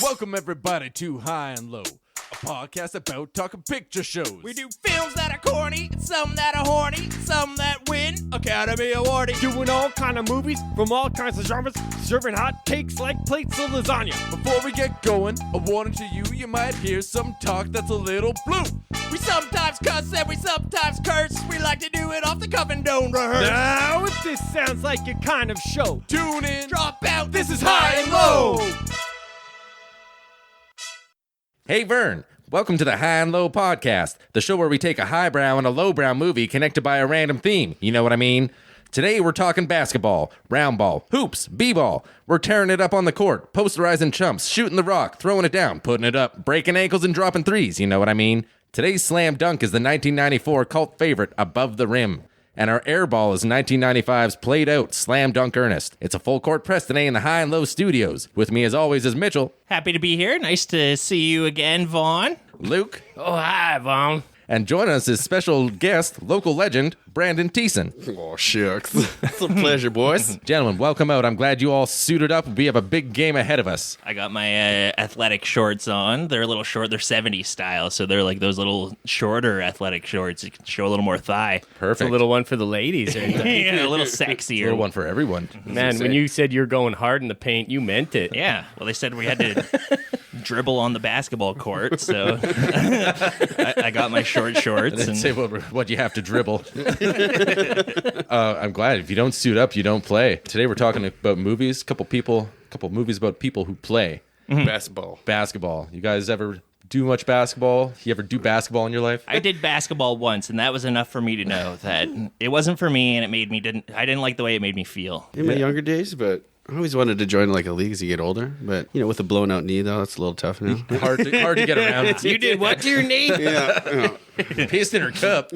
Welcome everybody to High and Low, a podcast about talking picture shows. We do films that are corny, some that are horny, some that win Academy Award. Doing all kind of movies from all kinds of genres, serving hot takes like plates of lasagna. Before we get going, a warning to you, you might hear some talk that's a little blue. We sometimes cuss and we sometimes curse. We like to do it off the cuff and don't rehearse. Now, if this sounds like your kind of show, Tune in, Drop out, this is High and Low. Hey Vern, welcome to the High and Low podcast, the show where we take a highbrow and a lowbrow movie connected by a random theme. You know what I mean? Today we're talking basketball, round ball, hoops, b-ball. We're tearing it up on the court, posterizing chumps, shooting the rock, throwing it down, putting it up, breaking ankles and dropping threes. You know what I mean? Today's slam dunk is the 1994 cult favorite, Above the Rim. And our air ball is 1995's played out Slam Dunk Ernest. It's a full court press today in the High and Low studios. With me as always is Mitchell, Happy to be here. Nice to see you again, Vonn. Luke, oh, hi, Vonn. and joining us is special guest, local legend, Brandon Thiessen. Oh, shucks. It's a pleasure, boys. Gentlemen, welcome out. I'm glad you all suited up. We have a big game ahead of us. I got my athletic shorts on. They're a little short. They're 70s style, so they're like those little shorter athletic shorts. You can show a little more thigh. Perfect. It's a little one for the ladies. Right there. Yeah, a little A little sexier. one for everyone. Man, when you said you're going hard in the paint, you meant it. Yeah, well, they said we had to dribble on the basketball court, so I got my short shorts. Say what you have to dribble. I'm glad. If you don't suit up, you don't play. Today we're talking about movies. Couple movies about people who play basketball. You guys ever do much basketball? You ever do basketball in your life? I did basketball once, and that was enough for me to know that it wasn't for me, and I didn't like the way it made me feel. In my younger days, but I always wanted to join like a league as you get older. But, you know, with a blown out knee, though, that's a little tough now. Hard to get around. You did what to your knee? Yeah. Piston or cup.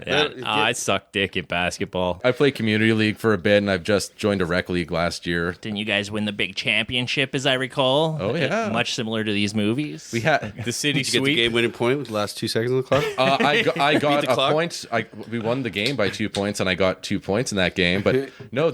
I suck dick at basketball. I played community league for a bit, and I've just joined a rec league last year. Didn't you guys win the big championship, as I recall? Oh, yeah. Much similar to these movies. We had The city Did you get the sweep. game winning point with the last 2 seconds of the clock? I got the a clock? point. We won the game by 2 points, and I got 2 points in that game. But no,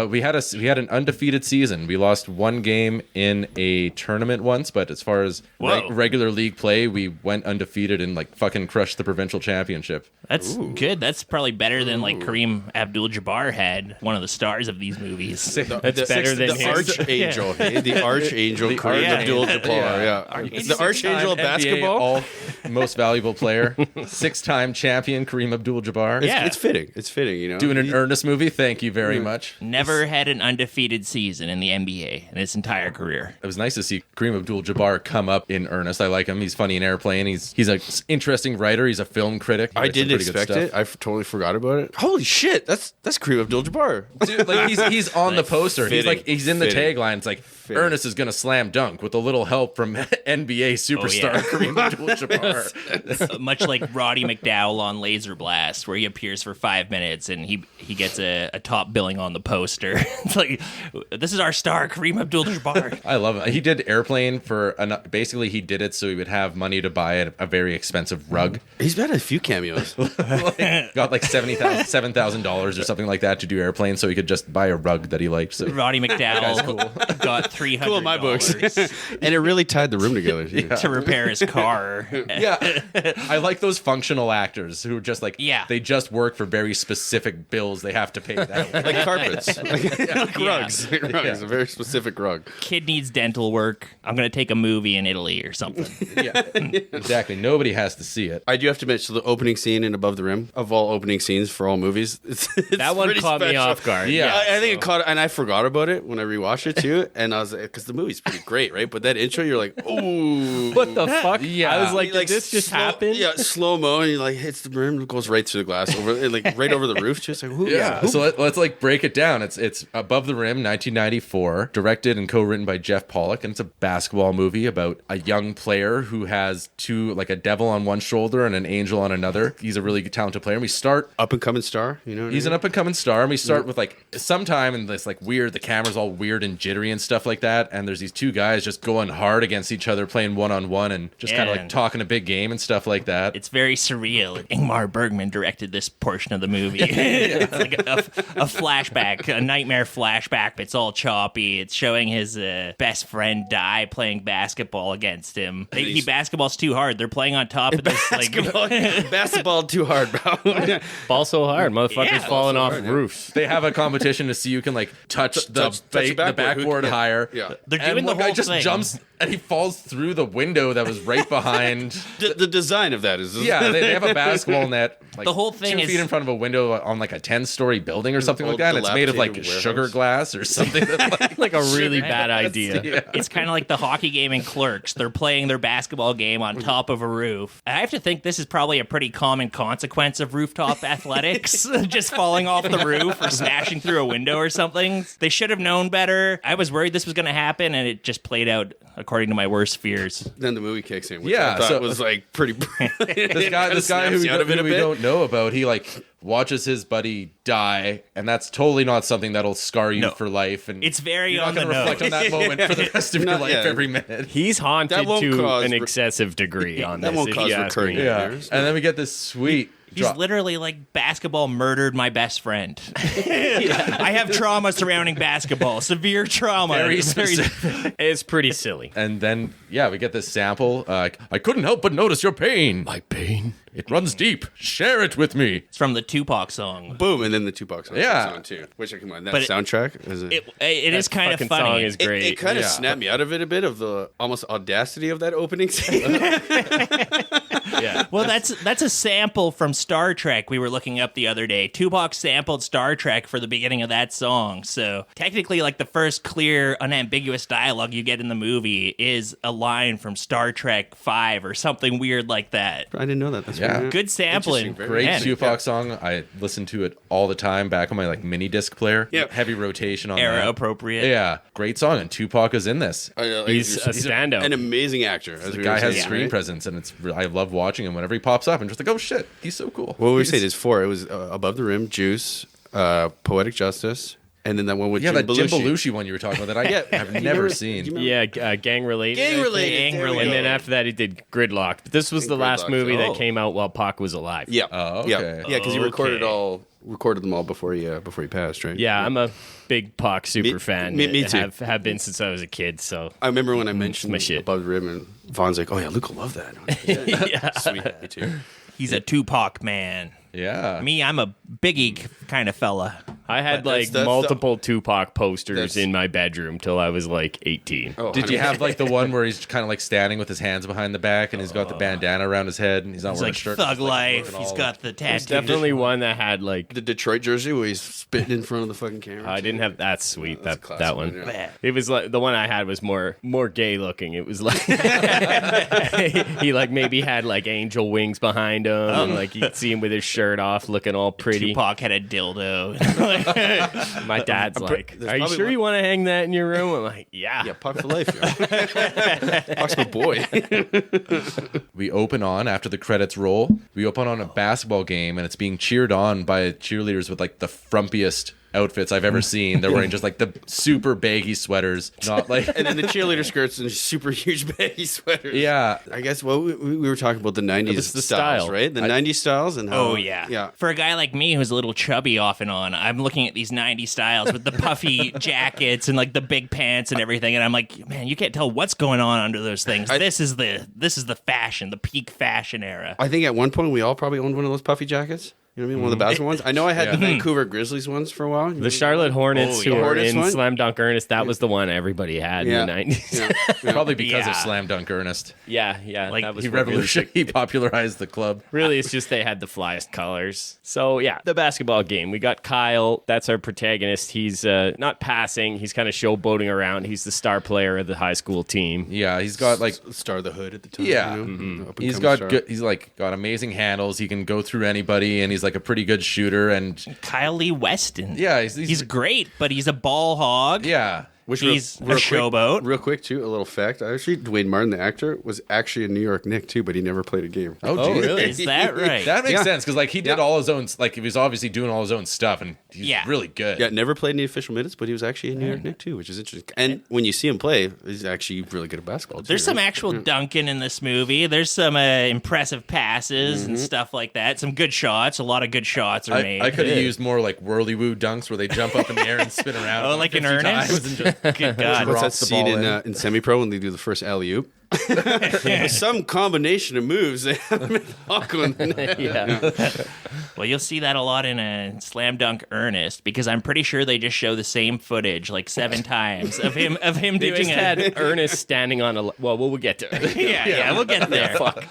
we had an undefeated season. We lost one game in a tournament once, but as far as regular league play, we went undefeated and like fucking crushed the provincial championship. That's good. That's probably better than like Kareem Abdul-Jabbar had, one of the stars of these movies. That's better than the his. Archangel. The Archangel, Kareem Abdul-Jabbar. Yeah. The Archangel of NBA basketball. all most valuable player, 6-time champion Kareem Abdul-Jabbar. Yeah. It's fitting. It's fitting, you know. Doing an Ernest movie. Thank you very much. Never had an undefeated season in the NBA in his entire career. It was nice to see Kareem Abdul-Jabbar come up in earnest. I like him. He's funny in Airplane. He's an interesting writer. He's a film critic. He I writes some didn't pretty good expect stuff. it. I totally forgot about it. Holy shit. That's Kareem Abdul-Jabbar. Dude, like he's on the poster. Fitting. He's in the Fitting. tagline. It's like Ernest is gonna slam dunk with a little help from NBA superstar yeah. Kareem Abdul-Jabbar. Much like Roddy McDowell on Laser Blast, where he appears for 5 minutes and he gets a top billing on the poster. It's like, this is our star, Kareem Abdul-Jabbar. I love it. He did Airplane basically he did it so he would have money to buy a very expensive rug. He's had a few cameos. Got like $7,000 or something like that to do Airplane so he could just buy a rug that he liked. So Roddy McDowell got $300 Cool in my books. And it really tied the room together. to repair his car. yeah, I like those functional actors who are just like they just work for very specific bills they have to pay that way. Like carpets. Like rugs. Rugs. A very specific rug. Kid needs dental work. I'm going to take a movie in Italy or something. Yeah, exactly. Nobody has to see it. I do have to mention the opening scene in Above the Rim of all opening scenes for all movies. It's That one pretty caught me special. off guard. Yeah. I think it caught, and I forgot about it when I rewatched it too. And I was like, because the movie's pretty great, right? But that intro, you're like, ooh. What the fuck? Yeah. I was like, did this just happen? Yeah, slow mo, and he like hits the rim, goes right through the glass, right over the roof. Just like, who? Yeah. So let's like break it down. It's Above the Rim, 1994, directed and co-written by Jeff Pollock, and it's a basketball movie about a young player who has a devil on one shoulder and an angel on another. He's a really talented player. And we start Up and coming star, you know what I He's mean? an up and coming star, and we start with like sometime in this like weird. The camera's all weird and jittery and stuff like that, and there's these two guys just going hard against each other, playing 1-on-1, and just kind of like And- talking a big game and stuff like that. It's very surreal. Ingmar Bergman directed this portion of the movie. It's like a flashback, a nightmare flashback. But it's all choppy. It's showing his best friend die playing basketball against him. He basketballs too hard. They're playing on top of this like Basketball too hard, bro. Ball so hard, motherfuckers Yeah. falling off hard, yeah. roofs. They have a competition to see who can like touch the touch the backboard. backboard Yeah. higher. Yeah. They're And doing the one guy whole just thing. jumps and he falls through the window that was right behind. The design of that is Yeah, they have a basketball net. Like, The whole thing 2 is- feet in front of a window on like a 10-story building or something like old that. And it's made of like dilapidated sugar warehouse. glass or something. That, Like a really bad idea. yeah. It's kind of like the hockey game in Clerks. They're playing their basketball game on top of a roof. I have to think this is probably a pretty common consequence of rooftop athletics, just falling off the roof or smashing through a window or something. They should have known better. I was worried this was going to happen, and it just played out according to my worst fears. Then the movie kicks in, which Yeah, I thought so- was like pretty. this guy who, we don't know about, he like watches his buddy die, and that's totally not something that'll scar you No. for life. And It's very you're not on the gonna reflect on nose. that moment for the rest of your Not life yet. every minute. He's haunted That won't to cause an re- excessive degree on That this. won't if cause you ask recurring me. Yeah, nightmares. and then we get this sweet. He's drop. literally like basketball murdered my best friend. I have trauma surrounding basketball, severe trauma. Very specific. It's pretty silly. And then, yeah, we get this sample. I couldn't help but notice your pain. My pain? It runs deep. Share it with me. It's from the Tupac song. Boom, and then the Tupac song Yeah. comes on too. Which I come on that But it- soundtrack is It is kind of Fucking funny. song is great. It kind of Yeah. snapped me out of it a bit of the almost audacity of that opening scene. Yeah. Well, that's a sample from Star Trek we were looking up the other day. Tupac sampled Star Trek for the beginning of that song. So technically, like the first clear, unambiguous dialogue you get in the movie is a line from Star Trek 5 or something weird like that. I didn't know that. That's Yeah. weird. Good sampling. Interesting, very Great Man. Tupac song. I listen to it all the time back on my like mini disc player. Yep. Heavy rotation on Era that. appropriate. Yeah, great song, and Tupac is in this. He's a standout. An amazing actor. As The we guy were has saying, screen right? presence, and I love watching him whenever he pops up, and just like, oh shit, he's so cool. What we He's- say? There's four. It was Above the Rim, Juice, Poetic Justice, and then that one with Yeah, Jim that Jim Belushi. Belushi one you were talking about that I Yeah. have You never remember- seen. do you remember- Yeah, gang related. Gang related. Gang there we related. And then go. after that, he did Gridlock. But this was the last Gridlock, movie oh. that came out while Pac was alive. Yeah. Oh, okay. Yeah, because he recorded Okay. them all before he passed, right? Yeah, I'm a big Pac super fan. me too. Have been since I was a kid. So I remember when I mentioned my shit. Above the Rim, and Von's like, "Oh yeah, Luke will love that." I'm like, yeah. Sweet, me too. He's a Tupac man. Yeah. Me, I'm a Biggie kind of fella. I had But like that's the- multiple Tupac posters That's- in my bedroom till I was like 18. Oh, Did you have like the one where he's kind of like standing with his hands behind the back and he's got the bandana around his head and he's not He's wearing like a shirt? thug just, like, life. looking He's all- got the There's tattoo. definitely one that had like the Detroit jersey where he's spitting in front of the fucking camera? I didn't have that's sweet That's a that classic one. one, yeah. It was like the one I had was more gay looking. It was like he like maybe had like angel wings behind him and like you'd see him with his shirt off looking all pretty. Tupac had a dildo. My dad's like, there's "Are you probably sure one- you want to hang that in your room?" I'm like, "Yeah." Yeah, Puck for life. Yo. Puck's my boy. We open on after the credits roll. We open on a basketball game and it's being cheered on by cheerleaders with like the frumpiest outfits I've ever seen. They're wearing just like the super baggy sweaters, not like And then the cheerleader skirts and super huge baggy sweaters. yeah. I guess we were talking about the 90s was the styles, style. right? The 90s styles and how, Oh, yeah. Yeah. For a guy like me who's a little chubby off and on, I'm looking at these 90s styles with the puffy jackets and like the big pants and everything. And I'm like, man, you can't tell what's going on under those things. This is the fashion, the peak fashion era. I think at one point we all probably owned one of those puffy jackets. You know what I mean? One of the basketball ones. I know I had the Vancouver Grizzlies ones for a while. The Charlotte Hornets Oh, who yeah. were Hornets in one? Slam Dunk Ernest, that was the one everybody had Yeah. in the 90s. Yeah. Probably because of Yeah. Slam Dunk Ernest. Yeah, Like, that was He what really revolutionized, he popularized the club. Really, it's just they had the flyest colors. So, yeah, the basketball game. We got Kyle. That's our protagonist. He's not passing. He's kind of showboating around. He's the star player of the high school team. Yeah, he's got like Star of the Hood at the time. Yeah. You know? Up and he's coming got star. good. He's like got amazing handles. He can go through anybody, and he's like a pretty good shooter. And Kyle Lee Weston. yeah, He's great, but he's a ball hog. yeah. He's a quick, showboat. Real quick, too, a little fact. Actually, Dwayne Martin, the actor, was actually a New York Knick, too, but he never played a game. Oh, geez. really? Is that right? That makes Yeah. sense because like he did all his own, like he was obviously doing all his own stuff, and he's really good. Yeah, never played any official minutes, but he was actually a New York Knick, too, which is interesting. And when you see him play, he's actually really good at basketball, too. There's some right? actual dunking in this movie. There's some impressive passes and stuff like that. Some good shots. A lot of good shots are made. I could have used more like whirly-woo dunks where they jump up in the air and spin around. Oh, like in 50 Ernest? times and just Good God. What's drops that the scene ball in semi-pro when they do the first alley-oop? Some combination of moves. They have him walk on the net. Yeah. Well, you'll see that a lot in Slam Dunk Ernest because I'm pretty sure they just show the same footage like 7 times of him They doing just it. had Ernest standing on a. Well, we'll get to it. Yeah, we'll get there. Fuck.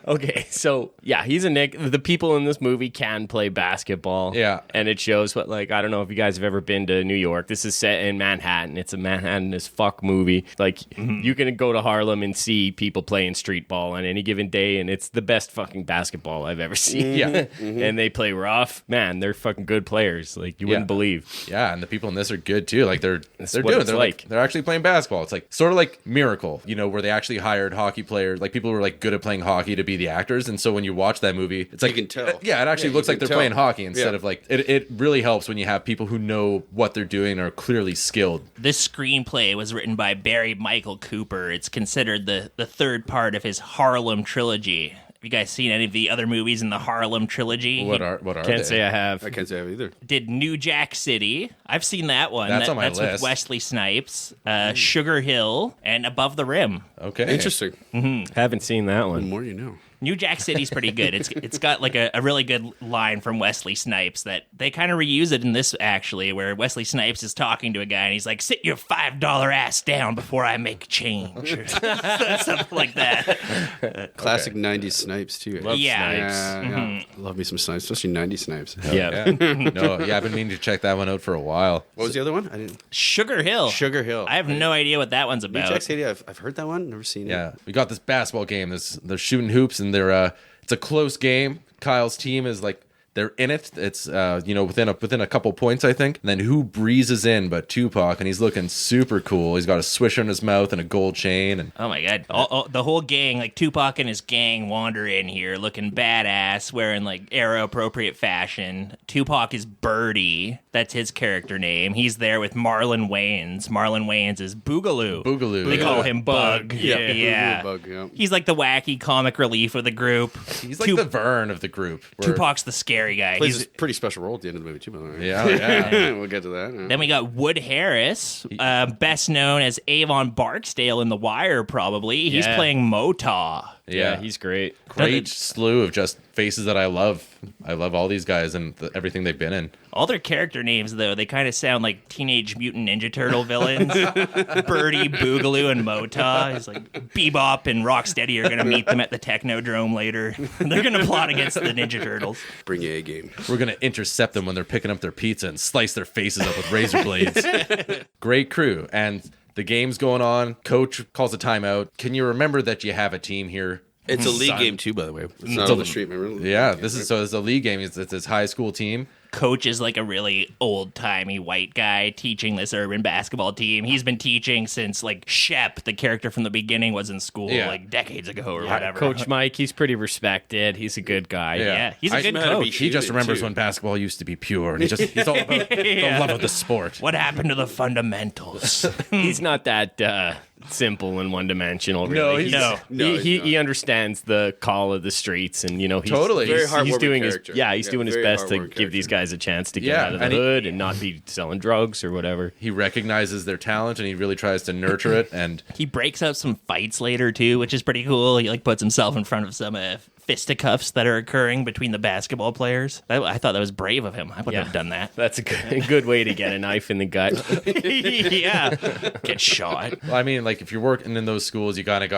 Okay, so yeah, he's a Nick. The people in this movie can play basketball. Yeah. And it shows what, like, I don't know if you guys have ever been to New York. This is set in Manhattan. It's a Manhattan as fuck movie. Like, you can go to Harlem and see people playing street ball on any given day, and it's the best fucking basketball I've ever seen. Yeah. And they play rough. Man, they're fucking good players. Like, you wouldn't believe. Yeah, and the people in this are good too. Like they're what doing. it's They're like. they're actually playing basketball. It's like sort of like Miracle, you know, where they actually hired hockey players, like people who were like good at playing hockey to be the actors. And so when you watch that movie, it's like You can tell. Yeah, it actually Yeah, looks you like can they're tell. playing hockey instead Yeah. of like it really helps when you have people who know what they're doing and are clearly skilled. This screenplay was written by Barry Michael Cooper. It's considered the third part of his Harlem Trilogy. Have you guys seen any of the other movies in the Harlem Trilogy? What are Can't they? say I have. I can't say I have either. Did New Jack City. I've seen that one. That's on my That's list. with Wesley Snipes, Sugar Hill, and Above the Rim. Okay. Interesting. Haven't seen that The one. more you know. New Jack City's pretty good. It's got like a really good line from Wesley Snipes that they kind of reuse it in this actually, where Wesley Snipes is talking to a guy and he's like, "Sit your $5 ass down before I make change," or something like that. Classic 90s Snipes, too. Love Yeah. Snipes. Yeah. Love me some Snipes, especially 90s Snipes. Yeah. No, yeah, I've been meaning to check that one out for a while. What was the other one? I didn't. Sugar Hill. Sugar Hill. I have no idea what that one's New about. Jack City, I've heard that one, never seen it. Yeah, we got this basketball game. They're shooting hoops, and it's a close game. Kyle's team is like they're in it. It's within a couple points, I think. And then who breezes in but Tupac, and he's looking super cool. He's got a swisher in his mouth and a gold chain, and Oh my god! The whole gang, like Tupac and his gang, wander in here looking badass, wearing like era-appropriate fashion. Tupac is Birdie. That's his character name. He's there with Marlon Wayans. Marlon Wayans is Boogaloo. Boogaloo. They yeah. call him Bug. Yeah. Bug, yeah. He's like the wacky comic relief of the group. He's like the Vern of the group. where- Tupac's the scary guy. Plays He's, a pretty special role at the end of the movie, too, by the way. Yeah. We'll get to that. Yeah. Then we got Wood Harris, best known as Avon Barksdale in The Wire, probably. He's Yeah. playing Motah. Yeah, he's great. Great slew of just faces that I love. I love all these guys and everything they've been in. All their character names, though, they kind of sound like Teenage Mutant Ninja Turtle villains. Birdie, Boogaloo, and Motah. It's like Bebop and Rocksteady are going to meet them at the Technodrome later. They're going to plot against the Ninja Turtles. Bring your A game. We're going to intercept them when they're picking up their pizza and slice their faces up with razor blades. Great crew. And the game's going on. Coach calls a timeout. Can you remember that you have a team here? It's a league Son. game, too, by the way. It's not on the street, remember? Yeah, this is a league game. It's his high school team. Coach is like a really old-timey white guy teaching this urban basketball team. He's been teaching since, like, Shep, the character from the beginning, was in school, Yeah. like, decades ago or whatever. Coach Mike, he's pretty respected. He's a good guy. Yeah, he's a good know how to be coach. He just Shooting, remembers too. when basketball used to be pure, and he's all about the love of the sport. What happened to the fundamentals? He's not that simple and one-dimensional. Really. No, he's- No. No, he he's he not. understands the call of the streets, and he's Totally. Very He's heartwarming doing character. he's doing his very best to heartwarming give these character. guys a chance to get Yeah, out of the and he- hood and not be selling drugs or whatever. He recognizes their talent, and he really tries to nurture it. And He breaks up some fights later too, which is pretty cool. He like puts himself in front of some fisticuffs that are occurring between the basketball players. I thought that was brave of him. I wouldn't Yeah. have done that. That's a good way to get a knife in the gut. Yeah, get shot. I mean, like if you're working in those schools, you kind of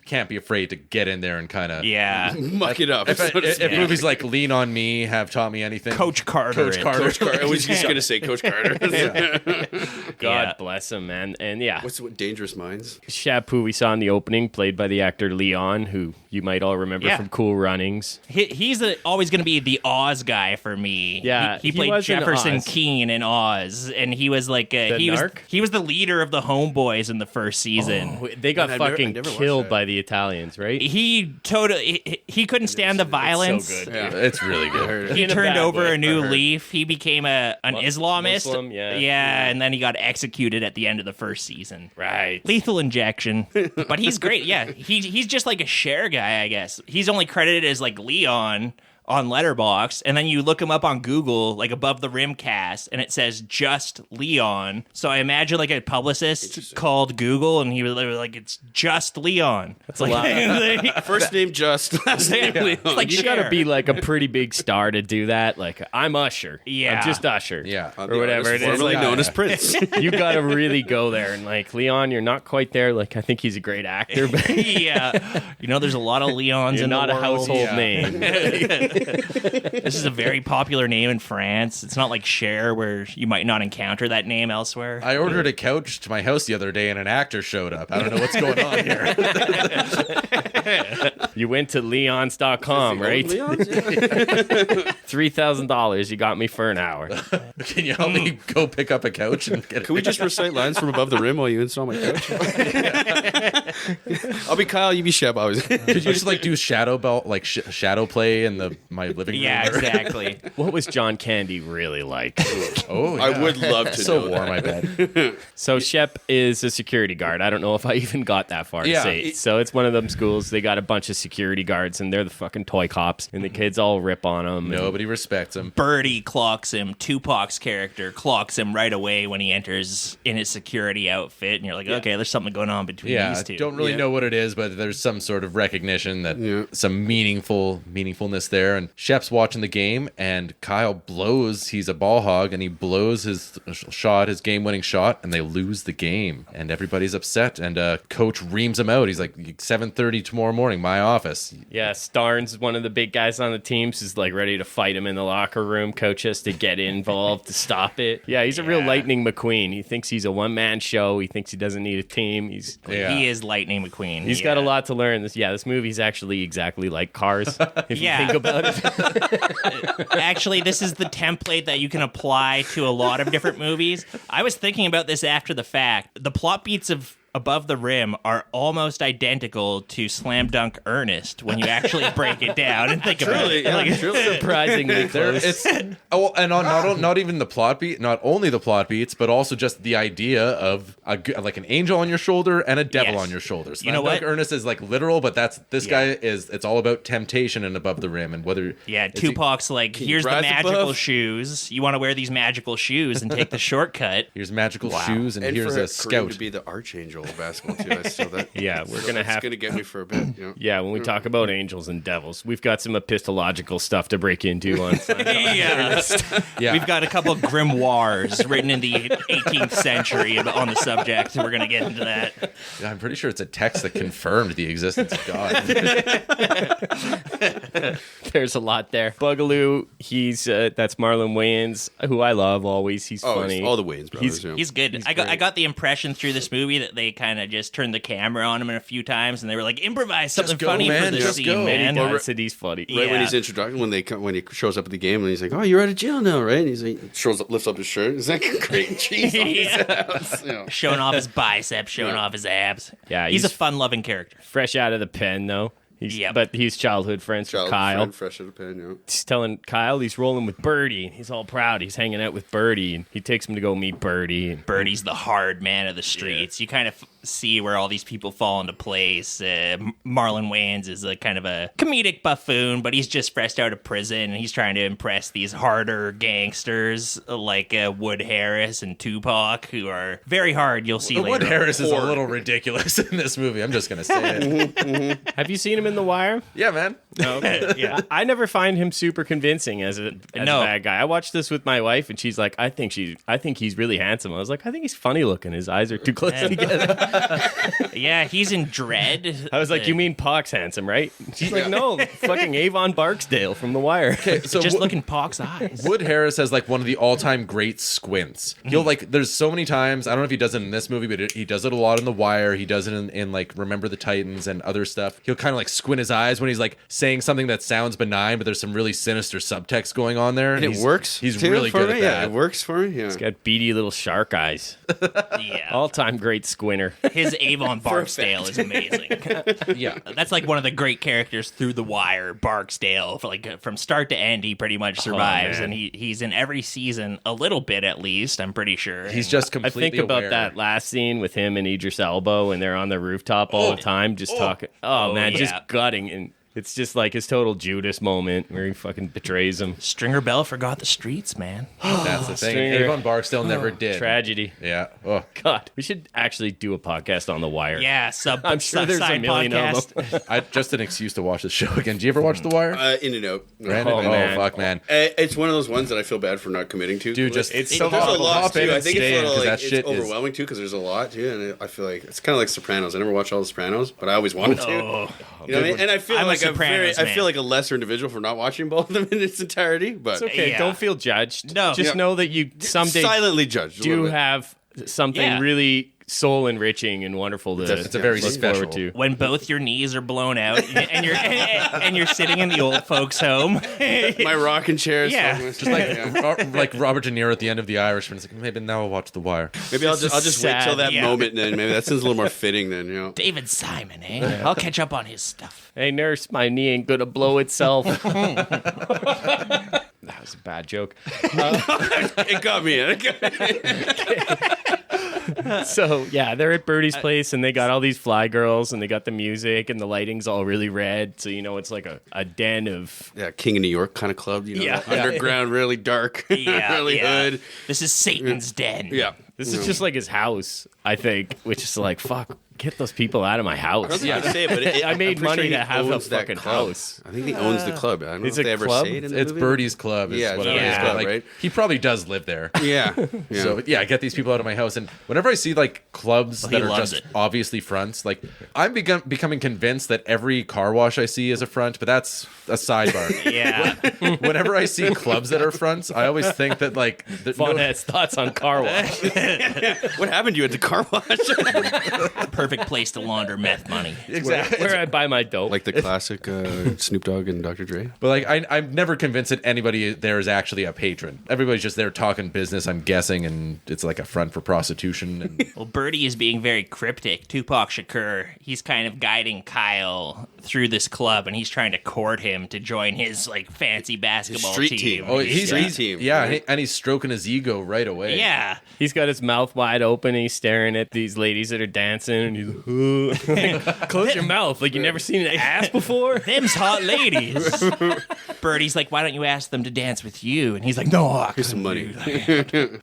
can't be afraid to get in there and kind of Yeah, Muck it up. If, so to if speak. movies like Lean on Me have taught me anything, Coach Carter. Coach Carter. Coach Carter. I was just going to say Coach Carter. God Yeah. bless him, man. And yeah, What Dangerous Minds? Shep, who we saw in the opening, played by the actor Leon, who you might all remember Yeah. from Cool Runnings. He's always going to be the Oz guy for me. Yeah, he he played was in Jefferson Oz. Keene in Oz, and he was like narc? he was the leader of the Homeboys in the first season. Oh, they got I've never fucking watched killed that. by the Italians, right? He he couldn't stand the violence. So good. Yeah. It's really I good. heard it. He In a turned bad over way, a new I heard. leaf. He became an Islamist. Muslim, yeah. and then he got executed at the end of the first season. Right. Lethal Injection. But he's great. Yeah, he's just like a Cher guy, I guess. He's only credited as like Leon on Letterboxd, and then you look him up on Google, like Above the Rim cast, and it says just Leon. So I imagine like a publicist called Google, and he was like, "It's just Leon." That's a lot. First name Just, last name Leon. like You Cher. gotta be like a pretty big star to do that. Like, I'm Usher. Yeah. I'm just Usher. Yeah. The Or whatever artist it is. formerly Like, known as Prince. you gotta really go there. And like, Leon, you're not quite there. Like, I think he's a great actor, but Yeah, there's a lot of Leons you're in not the a world. household Yeah. name. This is a very popular name in France. It's not like Cher, where you might not encounter that name elsewhere. I ordered a couch to my house the other day, and an actor showed up. I don't know what's going on here. You went to leons.com, right? Leon's? Yeah. $3,000. You got me for an hour. Can you help me go pick up a couch and get it? Can we just recite lines from Above the Rim while you install my couch? I'll be Kyle, you be Shep. I was. Could you just like do shadow shadow play in my living room? Yeah, exactly. What was John Candy really like? Oh, yeah. I would love to So know warm, that. I bet. So Shep is a security guard. I don't know if I even got that far to Yeah. say it. So it's one of them schools. They got a bunch of security guards, and they're the fucking toy cops, and the kids all rip on them. Nobody respects him. Birdie clocks him. Tupac's character clocks him right away when he enters in his security outfit, and you're like, okay, there's something going on between Yeah, these two. don't really know what it is, but there's some sort of recognition that some meaningfulness there. And Shep's watching the game, and Kyle blows. He's a ball hog, and he blows his game-winning shot, and they lose the game. And everybody's upset. And coach reams him out. He's like, 7:30 tomorrow morning, my office. Yeah, Starnes, one of the big guys on the teams, is like ready to fight him in the locker room. Coach has to get involved to stop it. Yeah, he's a real Lightning McQueen. He thinks he's a one-man show. He thinks he doesn't need a team. He's He is Lightning McQueen. He's got a lot to learn. This movie's actually exactly like Cars, if you think about it. Actually, this is the template that you can apply to a lot of different movies. I was thinking about this after the fact. The plot beats of Above the Rim are almost identical to Slam Dunk Ernest when you actually break it down and think about it. Yeah, Like, Surprisingly close. It's and not even the plot beat, not only the plot beats, but also just the idea of like an angel on your shoulder and a devil Yes. on your shoulder. You Slam know Dunk what? Ernest is like literal, but this guy is. It's all about temptation and Above the Rim and whether. Yeah, Tupac's like, here's the rise magical above? shoes. You want to wear these magical shoes and take the shortcut. Here's magical shoes and here's for a Kareem scout. to be the archangel of basketball too. I still that. Yeah, we're gonna That's have. gonna get me for a bit. You know? Yeah, when we talk about angels and devils, we've got some epistological stuff to break into on. Yeah. Yeah. We've got a couple of grimoires written in the 18th century on the subject. We're going to get into that. I'm pretty sure it's a text that confirmed the existence of God. There's a lot there. Bugaloo, he's that's Marlon Wayans, who I love always. He's Oh, funny. it's all the Wayans brothers. He's good. I got the impression through this movie that they kind of just turned the camera on him a few times and they were like, improvise something go, funny man, for this just scene, go. man. He said he's funny. Right when Yeah. he's introduced, when he shows up at the game and he's like, "Oh, you're out of jail now, right?" And he's like, lifts up his shirt. He's like, "Great cheese on his ass." You know. Showing off his biceps, showing off his abs. Yeah, he's a he's- fun-loving character. Fresh out of the pen, though. Yep. But he's childhood friends with Child Kyle. friend, fresh out of pen. You know. He's telling Kyle he's rolling with Birdie. He's all proud. He's hanging out with Birdie, and he takes him to go meet Birdie. And Birdie's the hard man of the streets. You kind of see where all these people fall into place. Marlon Wayans is a kind of a comedic buffoon, but he's just fresh out of prison, and he's trying to impress these harder gangsters like Wood Harris and Tupac, who are very hard. You'll see Wood later. Harris is a little ridiculous in this movie. I'm just gonna say it. have you seen him in The Wire? Yeah, man. Yeah. I never find him super convincing as a bad guy. I watched this with my wife, and she's like, I think he's really handsome. I was like, I think he's funny looking. His eyes are too close together. Yeah, he's in Dread. I was like, you mean Pac's handsome, right? She's like, no, fucking Avon Barksdale from The Wire. So just look in Pac's eyes. Wood Harris has like one of the all-time great squints. He'll like, there's so many times, I don't know if he does it in this movie, but he does it a lot in The Wire. He does it in like Remember the Titans and other stuff. He'll kind of like squint his eyes when he's like saying something that sounds benign, but there's some really sinister subtext going on there. And it works. He's too, really for good me. at Yeah, that. it works for me. Yeah. He's got beady little shark eyes. Yeah. All-time great squinter. His Avon Barksdale is amazing. Yeah. That's like one of the great characters through The Wire, Barksdale. From start to end, he pretty much survives, man. and he's in every season a little bit at least. I'm pretty sure. He's just I completely think about aware. that last scene with him and Idris Elba when they're on the rooftop all the time, just talking. Oh, man, yeah. just gutting. And it's just like his total Judas moment where he fucking betrays him. Stringer Bell forgot the streets, man. That's the thing. Stringer. Avon Barksdale never did. Tragedy. Yeah. Oh. God, we should actually do a podcast on The Wire. Yeah, I'm sure there's a side million podcast. of them. Just an excuse to watch the show again. Do you ever watch The Wire? In and out. Brandon? Oh, man. Fuck, man. It's one of those ones that I feel bad for not committing to. Dude, just It's There's so a lot hop in too. I and think it's stay a in, little 'cause like that shit it's is- overwhelming too because there's a lot too, and I feel like it's kind of like Sopranos. I never watched all the Sopranos, but I always wanted to. You know what I mean? And I feel I'm a like Sopranos I man. feel like a lesser individual for not watching both of them in its entirety. But It's okay. Yeah. Don't feel judged. No. Just Yeah. know that you someday silently judged. a little do bit. have something Yeah. really soul enricting and wonderful to It's a very look special. forward to. When both your knees are blown out and you're sitting in the old folks' home. my rocking chairs. Yeah. Just like Robert De Niro at the end of The Irishman. It's like, maybe now I'll watch The Wire. Maybe I'll just wait sad. till that Yeah. moment. Then maybe that seems a little more fitting. Then you know. David Simon, eh? I'll catch up on his stuff. Hey, nurse, my knee ain't gonna blow itself. That was a bad joke. It got me. So, yeah, they're at Birdie's place, and they got all these fly girls, and they got the music, and the lighting's all really red. So, you know, it's like a den of... Yeah, King of New York kind of club. You know, Yeah. underground, really dark, Yeah, really yeah. hood. This is Satan's den. Yeah. This is just like his house, I think, which is like, fuck, get those people out of my house. Yeah, say, but I made I'm pretty money sure he to have a owns that fucking club. house. I think he owns the club. I don't know It's if a they ever club? say it in the It's movie. Birdie's Club. Is Yeah, what it's it is. Birdie's But, Club, like, right? He probably does live there. Yeah. So yeah, get these people out of my house. And whenever I see like clubs he that are loves just it. obviously fronts, like I'm becoming convinced that every car wash I see is a front. But that's a sidebar. Yeah. Whenever I see clubs that are fronts, I always think that like Vaughn has thoughts on car wash. What happened to you at the car wash? Perfect place to launder meth money. exactly. Where I buy my dope. Like the classic Snoop Dogg and Dr. Dre. But like I'm never convinced that anybody there is actually a patron. Everybody's just there talking business, I'm guessing, and it's like a front for prostitution. And Well, Birdie is being very cryptic. Tupac Shakur, he's kind of guiding Kyle through this club, and he's trying to court him to join his like fancy basketball street team. oh, he's Street team, yeah, right? and he's stroking his ego right away. Yeah. He's got his mouth wide open. And he's staring at these ladies that are dancing, and he's like, close your mouth, like you've never seen an ass before. Them's hot ladies. Birdie's like, why don't you ask them to dance with you? And he's like, no, I Here's some money.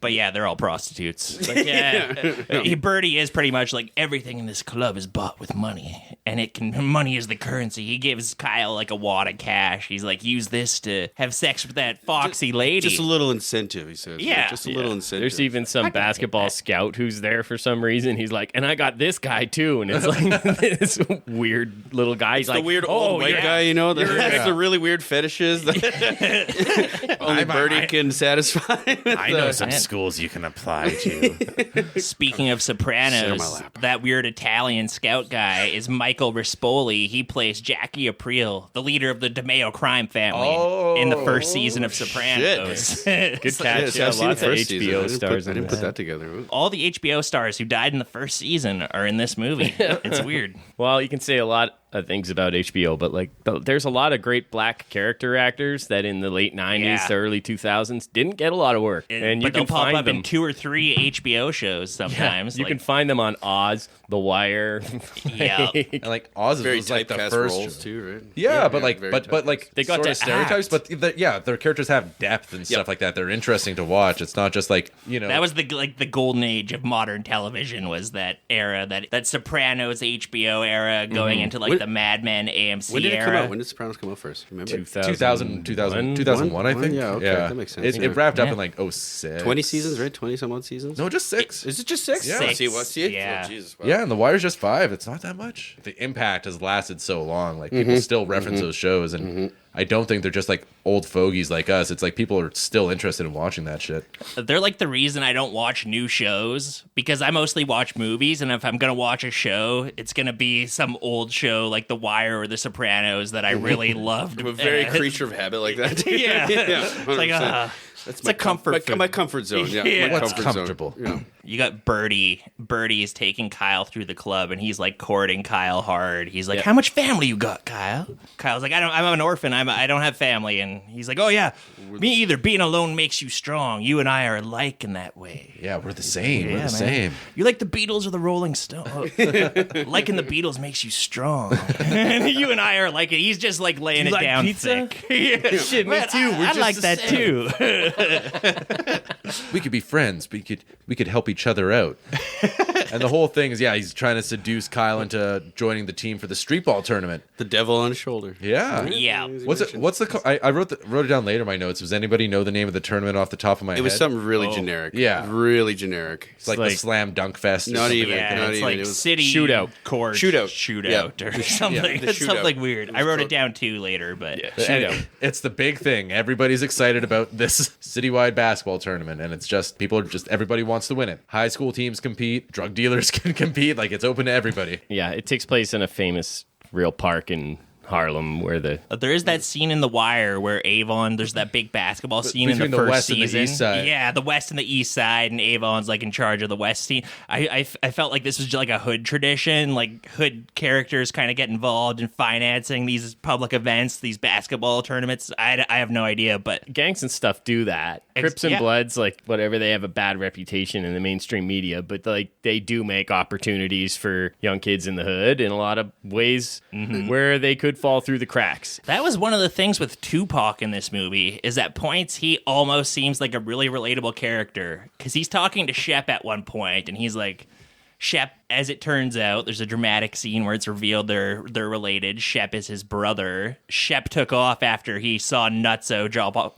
But yeah, they're all prostitutes. It's like, yeah. Birdie is pretty much like everything in this club is bought with money, and money is the currency. He gives Kyle like a wad of cash. He's like, use this to have sex with that foxy lady. Just a little incentive, he says. Yeah. Just a little incentive. There's even some basketball scout who's there for some reason. He's like, and I got this guy too, and it's like this weird little guy. He's the like, weird old white guy, you know, that's the really weird fetishes that only Birdie can satisfy. I know some schools you can apply to. Speaking of Sit on Sopranos, my lap. that weird Italian scout guy is Michael Rispoli. He plays Jackie Aprile, the leader of the DeMeo crime family in the first season of Sopranos. good catch. Yes, Yeah, I've seen lots the of first season. HBO I stars. didn't in put this. that together. All the HBO stars who died in the first season are in this movie. It's weird. Well, you can say a lot of things about HBO, but like there's a lot of great black character actors that in the late 90s Yeah. to early 2000s didn't get a lot of work. And you But they'll can pop find up them. in 2 or 3 HBO shows sometimes. You can find them on Oz, The Wire. Yeah. And like Oz Very was like the typecast first roles too, right? Yeah, but like, very but like, They got sort to of stereotypes, act. but their characters have depth and stuff like that. They're interesting to watch. It's not just like That was the golden age of modern television, was that era, that Sopranos HBO era going into like When- the Mad Men AMC When did it era. come out? When did Sopranos come out first? Remember? 2001, I think. Yeah, okay, that makes sense, It yeah. wrapped up Yeah. in like 06. 20 seasons, right? 20 some odd seasons? No, just 6. Is it just 6? Yeah. Six, See, see it? yeah. Oh, Jesus. Wow. Yeah, and The Wire's just 5. It's not that much. The impact has lasted so long. Like people still reference those shows, and I don't think they're just like old fogies like us. It's like people are still interested in watching that shit. They're like the reason I don't watch new shows, because I mostly watch movies, and if I'm going to watch a show, it's going to be some old show like The Wire or The Sopranos that I really loved. I'm a very creature of habit like that. Yeah. It's like, it's a comfort food. My comfort zone. Yeah. Yeah. My What's comfort comfortable? Zone. Yeah. You got Birdie. Birdie is taking Kyle through the club, and he's like courting Kyle hard. He's like, "How much family you got, Kyle?" Kyle's like, I'm an orphan. I don't have family." And he's like, "Oh yeah, me either. Being alone makes you strong. You and I are alike in that way." Yeah, we're the same. We're Yeah, the man. same. You like the Beatles or the Rolling Stones? Liking the Beatles makes you strong. You and I are like it. He's just like laying it like down pizza? thick. Yeah. Shit, me Man, too. We're I just like the that same. too. We could be friends. We could help each other out. And the whole thing is, he's trying to seduce Kyle into joining the team for the street ball tournament. The devil on his shoulder. Yeah. Yeah. What's it? I wrote it down later in my notes. Does anybody know the name of the tournament off the top of my head? It was something really generic. Yeah. Really generic. It's like the Slam Dunk Fest. Or Not something. even. Yeah, Not it's even. like It was city Shootout. court Shootout. or something. the It's shootout. something weird. It was I wrote called- it down too later, but And it's the big thing. Everybody's excited about this citywide basketball tournament, and it's just everybody wants to win it. High school teams compete, drug dealers can compete. Like, it's open to everybody. Yeah, it takes place in a famous real park in Harlem where there is that scene in The Wire where Avon, there's that big basketball scene in the Between the first West and the season. East side. Yeah, the West and the East side, and Avon's like in charge of the West scene. I felt like this was just like a hood tradition, like hood characters kind of get involved in financing these public events, these basketball tournaments. I have no idea, but gangs and stuff do that. Crips and yeah. Bloods, like whatever, they have a bad reputation in the mainstream media, but like they do make opportunities for young kids in the hood in a lot of ways where they could fall through the cracks. that was one of the things with Tupac in this movie, is at points he almost seems like a really relatable character, because he's talking to Shep at one point, and he's like, Shep, as it turns out, there's a dramatic scene where it's revealed they're related. Shep is his brother. Shep took off after he saw Nutso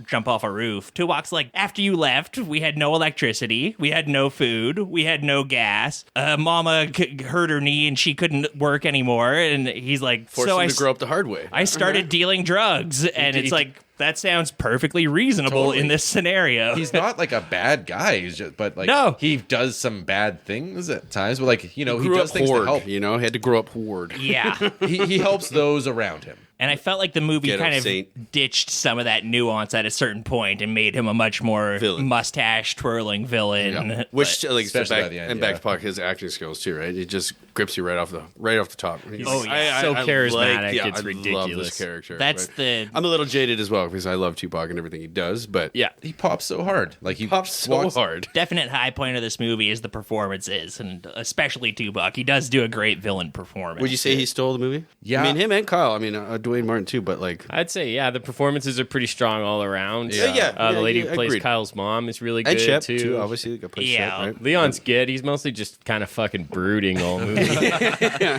jump off a roof. Tupac's like, after you left, we had no electricity, we had no food, we had no gas. Mama hurt her knee and she couldn't work anymore. And he's like, Forced him to grow up the hard way. I started dealing drugs, and it's like, that sounds perfectly reasonable in this scenario. He's not like a bad guy. He's just, but like, No. he does some bad things at times. But like, he grew does up things to hoard, help. He had to grow up hoard. Yeah. He helps those around him. And I felt like the movie Ghetto kind of saint. ditched some of that nuance at a certain point and made him a much more Villain. mustache twirling villain. Yeah. Which, like, Especially back, by the end, and yeah. back to Puck, his acting skills too, right? It just grips you right off the top. Oh, yeah. So charismatic, I it's love ridiculous. this character. That's right? the I'm a little jaded as well because I love Tupac and everything he does, but Yeah. He pops so hard. Like, he pops so walks- hard. definite high point of this movie is the performances, and especially Tupac. He does do a great villain performance. Would you say he stole the movie? Yeah. I mean, him and Kyle. I mean, Dwayne Martin too, but like, I'd say, yeah, the performances are pretty strong all around. Yeah. The lady Yeah, who plays agreed. Kyle's mom is really good, and Shep too. obviously. Got played Yeah. Shep, right? Leon's good. He's mostly just kind of fucking brooding all movie. Yeah,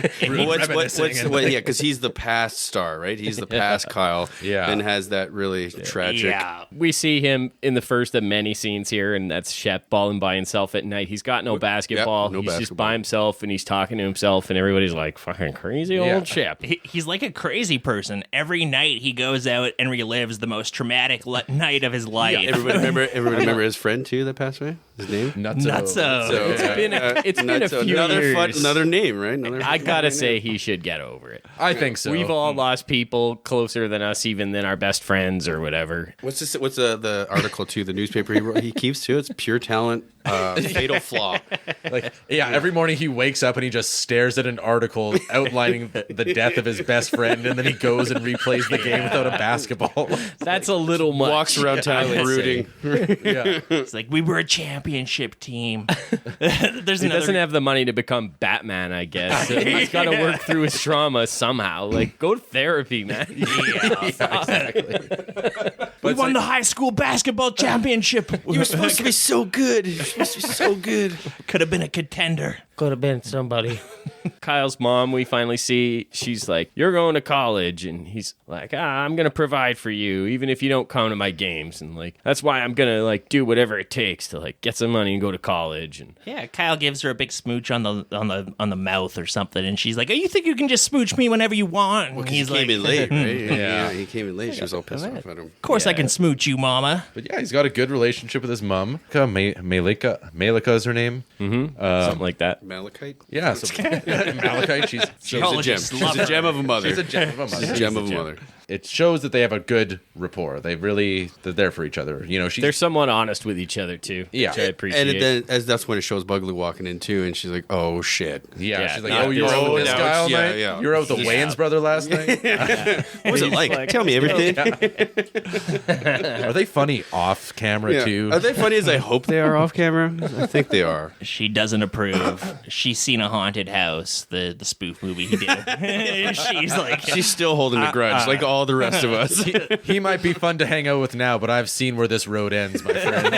because he's the past star, right? He's the past Kyle, Yeah. and has that really tragic. Yeah. We see him in the first of many scenes here, and that's Shep balling by himself at night. He's got no basketball. no He's just basketball. by himself, and he's talking to himself, and everybody's like, fucking crazy Yeah. old Shep. He's like a crazy person. Every night he goes out and relives the most traumatic night of his life. Everybody remember his friend too that passed away? His name? Nutso. So, It's been a few years. Another name, right? Another I gotta name. say, he should get over it. I think so. We've all lost people closer than us, even than our best friends or whatever. What's this? What's the article too? The newspaper he keeps too. It's pure talent, fatal flaw. Like, yeah, every morning he wakes up and he just stares at an article outlining the death of his best friend, and then he goes and replays the game without a basketball. That's a little much. Walks around town I'd brooding. Yeah. It's like, we were a championship team. There's He another. doesn't have the money to become Batman, I guess. So he's got to work through his trauma somehow. Like, go to therapy, man. We won the high school basketball championship. You were supposed to be so good. You were supposed to be so good. Could have been a contender. Could have been somebody. Kyle's mom, we finally see, she's like, you're going to college. And he's like, I'm going to provide for you, even if you don't come to my games. And like, that's why I'm going to like do whatever it takes to like get some money and go to college. And Yeah, Kyle gives her a big smooch on the mouth or something, and she's like, "Oh, you think you can just smooch me whenever you want?" And He came in late, right? Yeah, he came in late. She was all pissed off at him. "Of course I can smooch you, Mama." But yeah, he's got a good relationship with his mom. Malika is her name. something like that. Malachite? Yeah, so Malachite. She's She's a gem. She's a gem of a mother. She's a gem of a mother. She's a gem of a mother. It shows that they have a good rapport. They're there for each other. You know, They're somewhat honest with each other too. Yeah. which I appreciate. And then that's when it shows Bugley walking in too, and she's like, "Oh shit." yeah. She's like, not "Oh, you were out with this now guy all it's- yeah, night. yeah. You were out with the Wayans brother last night. What was it like? Tell me everything. Are they funny off camera Yeah. too? Are they funny as I hope they are off camera? I think they are. She doesn't approve. She's seen a haunted house, the spoof movie he did. She's like, She's still holding a grudge, like all the rest of us. He might be fun to hang out with now, but I've seen where this road ends, my friend.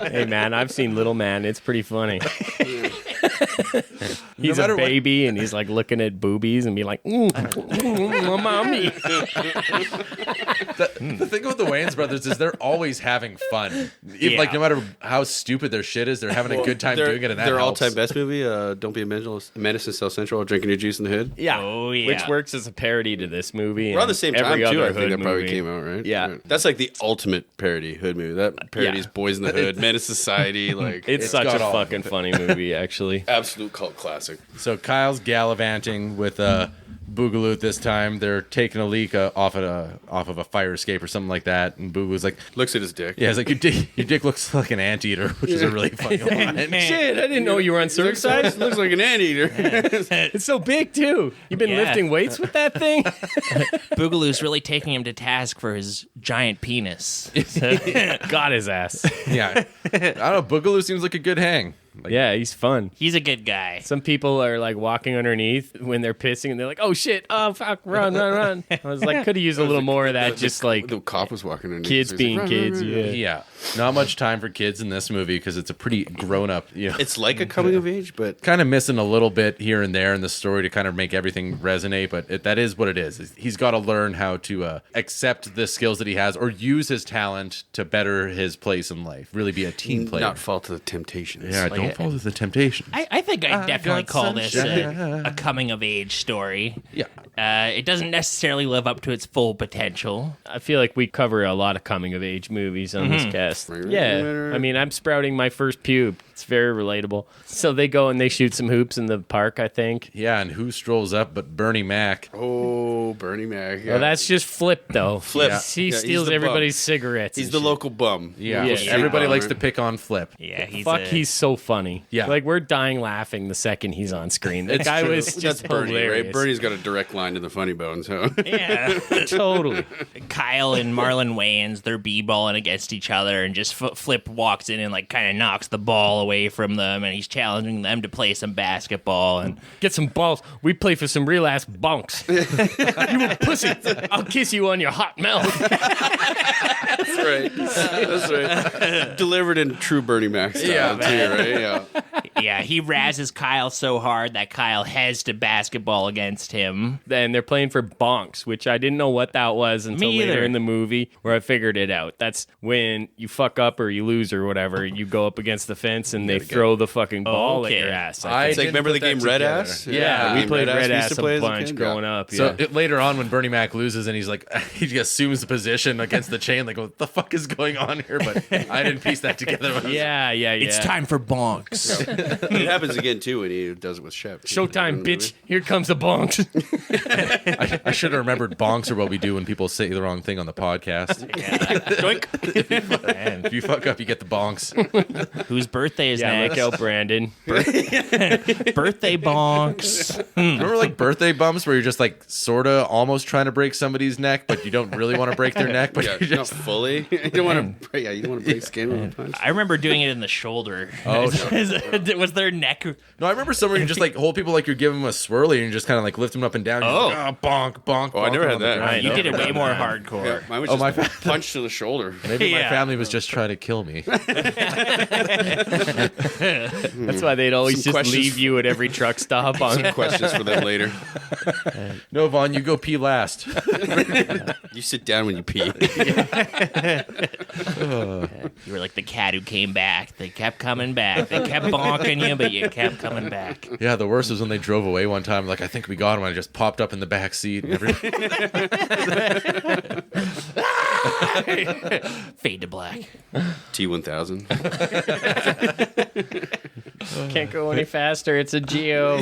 Hey man, I've seen Little Man. It's pretty funny. He's matter a what- baby and he's like looking at boobies and be like, mommy. The thing with the Wayans brothers is they're always having fun. Yeah. Like no matter how stupid their shit is, they're having a good time doing it, and that Their helps. all-time best movie, Don't Be a Menace in South Central, or Drinking Your Juice in the Hood. Yeah. Oh, yeah. Which works as a parody to this movie. Around and the same time, every too, other I think Hood that probably movie. came out, right? Yeah. Right. That's like the ultimate parody Hood movie. That parody's Yeah. Boys in the Hood, Menace Society, like It's such got a all- fucking funny movie, actually. absolute cult classic. So Kyle's gallivanting with Boogaloo this time. They're taking a leak off of a fire escape or something like that, and Boogaloo's like, Looks at his dick. "Yeah, he's like your dick looks like an anteater," which is a really funny line. Shit, I didn't know you were uncircumcised. Looks like an anteater. It's so big, too. You've been Yeah. lifting weights with that thing? Boogaloo's really taking him to task for his giant penis. Got his ass. Yeah, I don't know. Boogaloo seems like a good hang. Like, Yeah, he's fun. He's a good guy. Some people are like walking underneath when they're pissing and they're like, oh shit, oh fuck, run. I was like, could have used a little more of that, just like the cop was walking in. kids being kids. Yeah. yeah, not much time for kids in this movie because it's a pretty grown up. You know, It's like a coming of age, but kind of missing a little bit here and there in the story to kind of make everything resonate, but that is what it is. He's got to learn how to accept the skills that he has or use his talent to better his place in life. Really be a team player. not fall to the temptations. Yeah, don't fall to the temptation. I think I definitely got call this sunshine. a coming of age story. Yeah. It doesn't necessarily live up to its full potential. I feel like we cover a lot of coming of age movies on this cast. Yeah. I mean, I'm sprouting my first pube. It's very relatable. So they go and they shoot some hoops in the park, I think. Yeah, and who strolls up but Bernie Mac? Oh, Bernie Mac. Yeah. Well, that's just Flip, though. Flip. He Yeah, he's steals the everybody's bum. cigarettes. He's and the shit. local bum. Yeah, Yeah. everybody Yeah. likes to pick on Flip. Yeah, He's so funny. Yeah. Like, we're dying laughing the second he's on screen. The guy true. was That's just Bernie, hilarious. right? Bernie's got a direct line to the funny bone, so. yeah. Totally. Kyle and Marlon Wayans, they're b-balling against each other, and just Flip walks in and like kind of knocks the ball away from them, and he's challenging them to play some basketball. And Get some balls. We play for some real ass bonks. You a pussy. I'll kiss you on your hot mouth. That's right. That's right. Delivered in true Bernie Mac style, too, right? Yeah. yeah, he razzes Kyle so hard that Kyle heads to basketball against him. Then they're playing for bonks, which I didn't know what that was until Me later either. in the movie where I figured it out. That's when you fuck up or you lose or whatever, you go up against the fence and they throw the fucking ball at Okay. your ass. I It's like, didn't remember the put that game Red together. Ass? yeah, we Game played Red we used Ass to a play as bunch kid? growing Yeah. up. So Yeah. later on, when Bernie Mac loses and he's like, he just assumes the position against the chain, like, what the fuck is going on here? But I didn't piece that together. yeah. It's time for bonks. It happens again, too, when he does it with Shep. too. Showtime, bitch. Here comes the bonks. I should have remembered bonks are what we do when people say the wrong thing on the podcast. If you fuck up, you get the bonks. Whose birthday is yeah, next? look out, Brandon. Birthday bonks. Remember like birthday bumps where you're just like sort of almost trying to break somebody's neck, but you don't really want to break their neck, but Yeah, you not just... fully. You don't want to break skin with a punch. I remember doing it in the shoulder. Oh, It's Was their neck? No, I remember somewhere you just like hold people like you're giving them a swirly and you just kind of like lift them up and down. Oh. Like, bonk, bonk. Oh, I bonk never them had on the that. ground. You did it way more hardcore. Yeah, mine was Oh, just my a punch to the shoulder. Maybe my Yeah. family was just trying to kill me. That's why they'd always Some just questions leave you at every truck stop on. Questions for them later. No, Vonn, you go pee last. You sit down when you pee. You were like the cat who came back. They kept coming back. They kept bonking you, but you kept coming back. Yeah, the worst was when they drove away one time. Like, I think we got him. I just popped up in the back seat. And Fade to black. T1000. Can't go any faster. It's a Geo.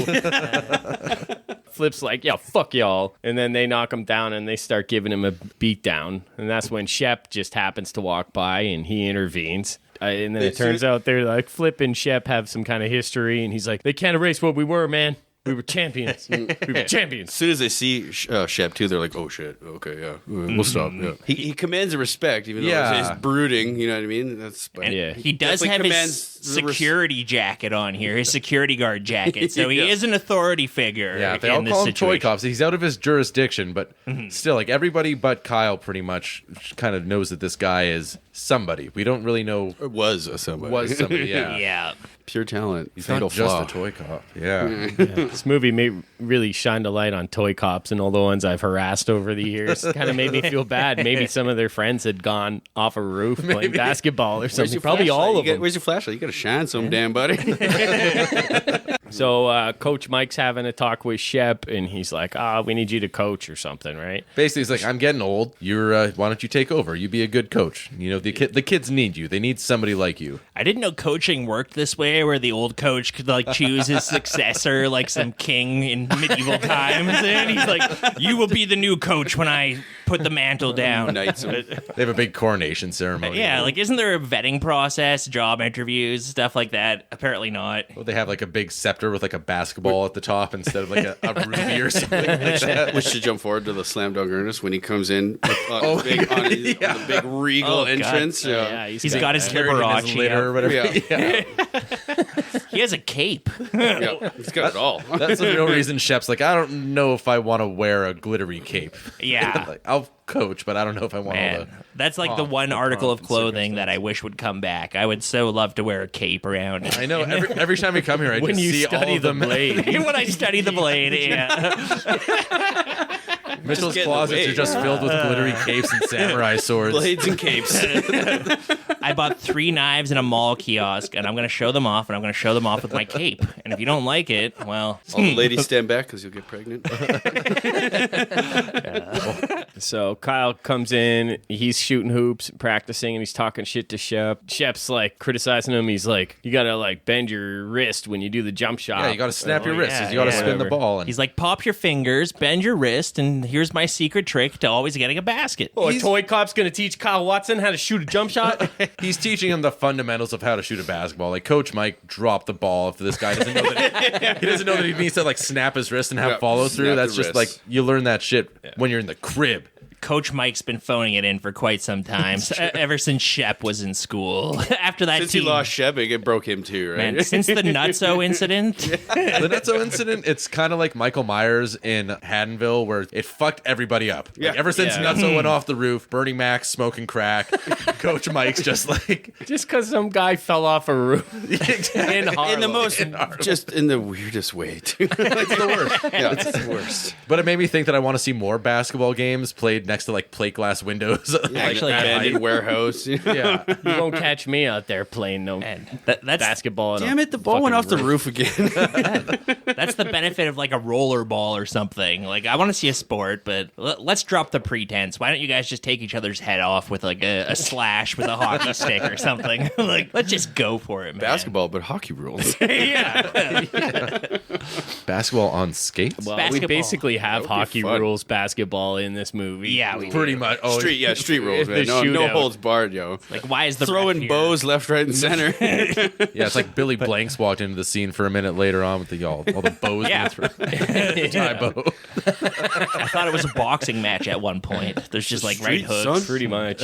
Flip's like, yeah, fuck y'all. And then they knock him down and they start giving him a beat down. And that's when Shep just happens to walk by and he intervenes. And then it turns out they're like, Flip and Shep have some kind of history. And he's like, they can't erase what we were, man. We were champions. We were champions. As soon as they see Shep too, they're like, "Oh shit, okay, yeah, we'll stop." Yeah. He commands a respect, even though he's brooding. You know what I mean? That's And Yeah. he does have definitely his commands the security jacket on here, his security guard jacket. So he is an authority figure. yeah, they in all this call him toy situation. cops. He's out of his jurisdiction, but still, like everybody but Kyle pretty much kind of knows that this guy is somebody. We don't really know It was somebody. was somebody. Yeah, Yeah. Pure talent. He's Fatal not just flaw. a toy cop. Yeah. This movie really shined a light on toy cops and all the ones I've harassed over the years. Kind of made me feel bad. Maybe some of their friends had gone off a roof playing basketball or Where's something. your Probably flashlight? all of them. Where's your flashlight? You got to shine some, damn buddy. So Coach Mike's having a talk with Shep, and he's like, we need you to coach or something, right? Basically, he's like, I'm getting old. You're. Why don't you take over? You be a good coach. You know, the kids need you. They need somebody like you. I didn't know coaching worked this way, where the old coach could like choose his successor, like some king in medieval times, and he's like, "You will be the new coach when I put the mantle down." Knights him. They have a big coronation ceremony. Yeah, like isn't there a vetting process, job interviews, stuff like that? Apparently not. Well, they have like a big scepter with like a basketball at the top instead of like a ruby or something like that. We should jump forward to the Slam Dunk Ernest when he comes in on the big regal entrance. Yeah, He's got his Carried in his Liberace litter or whatever. Yeah. He has a cape. Yeah, he's got it all. That's the real reason Shep's like, I don't know if I want to wear a glittery cape. Yeah. Like, I'll coach, but I don't know if I want all Man, the. that's like the one article of clothing that I wish would come back. I would so love to wear a cape around. I know every time we come here, I When just you see study all of the them. blade. When I study the blade, yeah. Mitchell's get in the closets way. are just filled with glittery capes and samurai swords. Blades and capes. I bought 3 knives in a mall kiosk, and I'm going to show them off, and I'm going to show them off with my cape. And if you don't like it, well, All the ladies stand back because you'll get pregnant. So Kyle comes in, he's shooting hoops, practicing, and he's talking shit to Shep. Shep's like criticizing him. He's like, you gotta like bend your wrist when you do the jump shot. Yeah, you got to snap your wrists. yeah, You got to yeah. spin the Whatever. ball. And he's like, pop your fingers, bend your wrist, and here's my secret trick to always getting a basket. Oh, a toy cop's gonna teach Kyle Watson how to shoot a jump shot? he's teaching him the fundamentals of how to shoot a basketball. Like Coach Mike dropped the ball if this guy doesn't know that he doesn't know that he needs to like snap his wrist and have Yeah, follow through. snap That's the just wrist. like you learn that shit when you're in the crib. Coach Mike's been phoning it in for quite some time, ever since Shep was in school. After that Since team, he lost Shebig, it broke him too, right? man, since the Nutso incident, The Nutso incident, it's kind of like Michael Myers in Haddonville, where it fucked everybody up. Yeah. Like, ever since Yeah. Nutso went off the roof, Bernie Mac's smoking crack, Coach Mike's just like Just because some guy fell off a roof in Harlem. in the most, just in the weirdest way, too. it's the worst. Yeah, it's the worst. But it made me think that I want to see more basketball games played next to like plate glass windows. Actually, Abandoned warehouse. yeah. You won't catch me out there playing no man, that's basketball. in a Damn it, the ball went off fucking the roof again. that's the benefit of like a roller ball or something. Like I want to see a sport, but let's drop the pretense. Why don't you guys just take each other's head off with like a slash with a hockey stick or something? Like let's just go for it, man. Basketball, but hockey rules. Yeah. Basketball on skates? Well, we Basketball. basically have That would be hockey fun. rules basketball in this movie. Yeah, we Pretty much. Oh, Street rules, man. The No shootout. holds barred, yo. like why is the ref Throwing here? bows left, right, and center. yeah, it's like Billy Blanks walked into the scene for a minute later on with all the bows. Yeah. Tie bow. I thought it was a boxing match at one point. There's just like right Street, hooks. son. pretty much.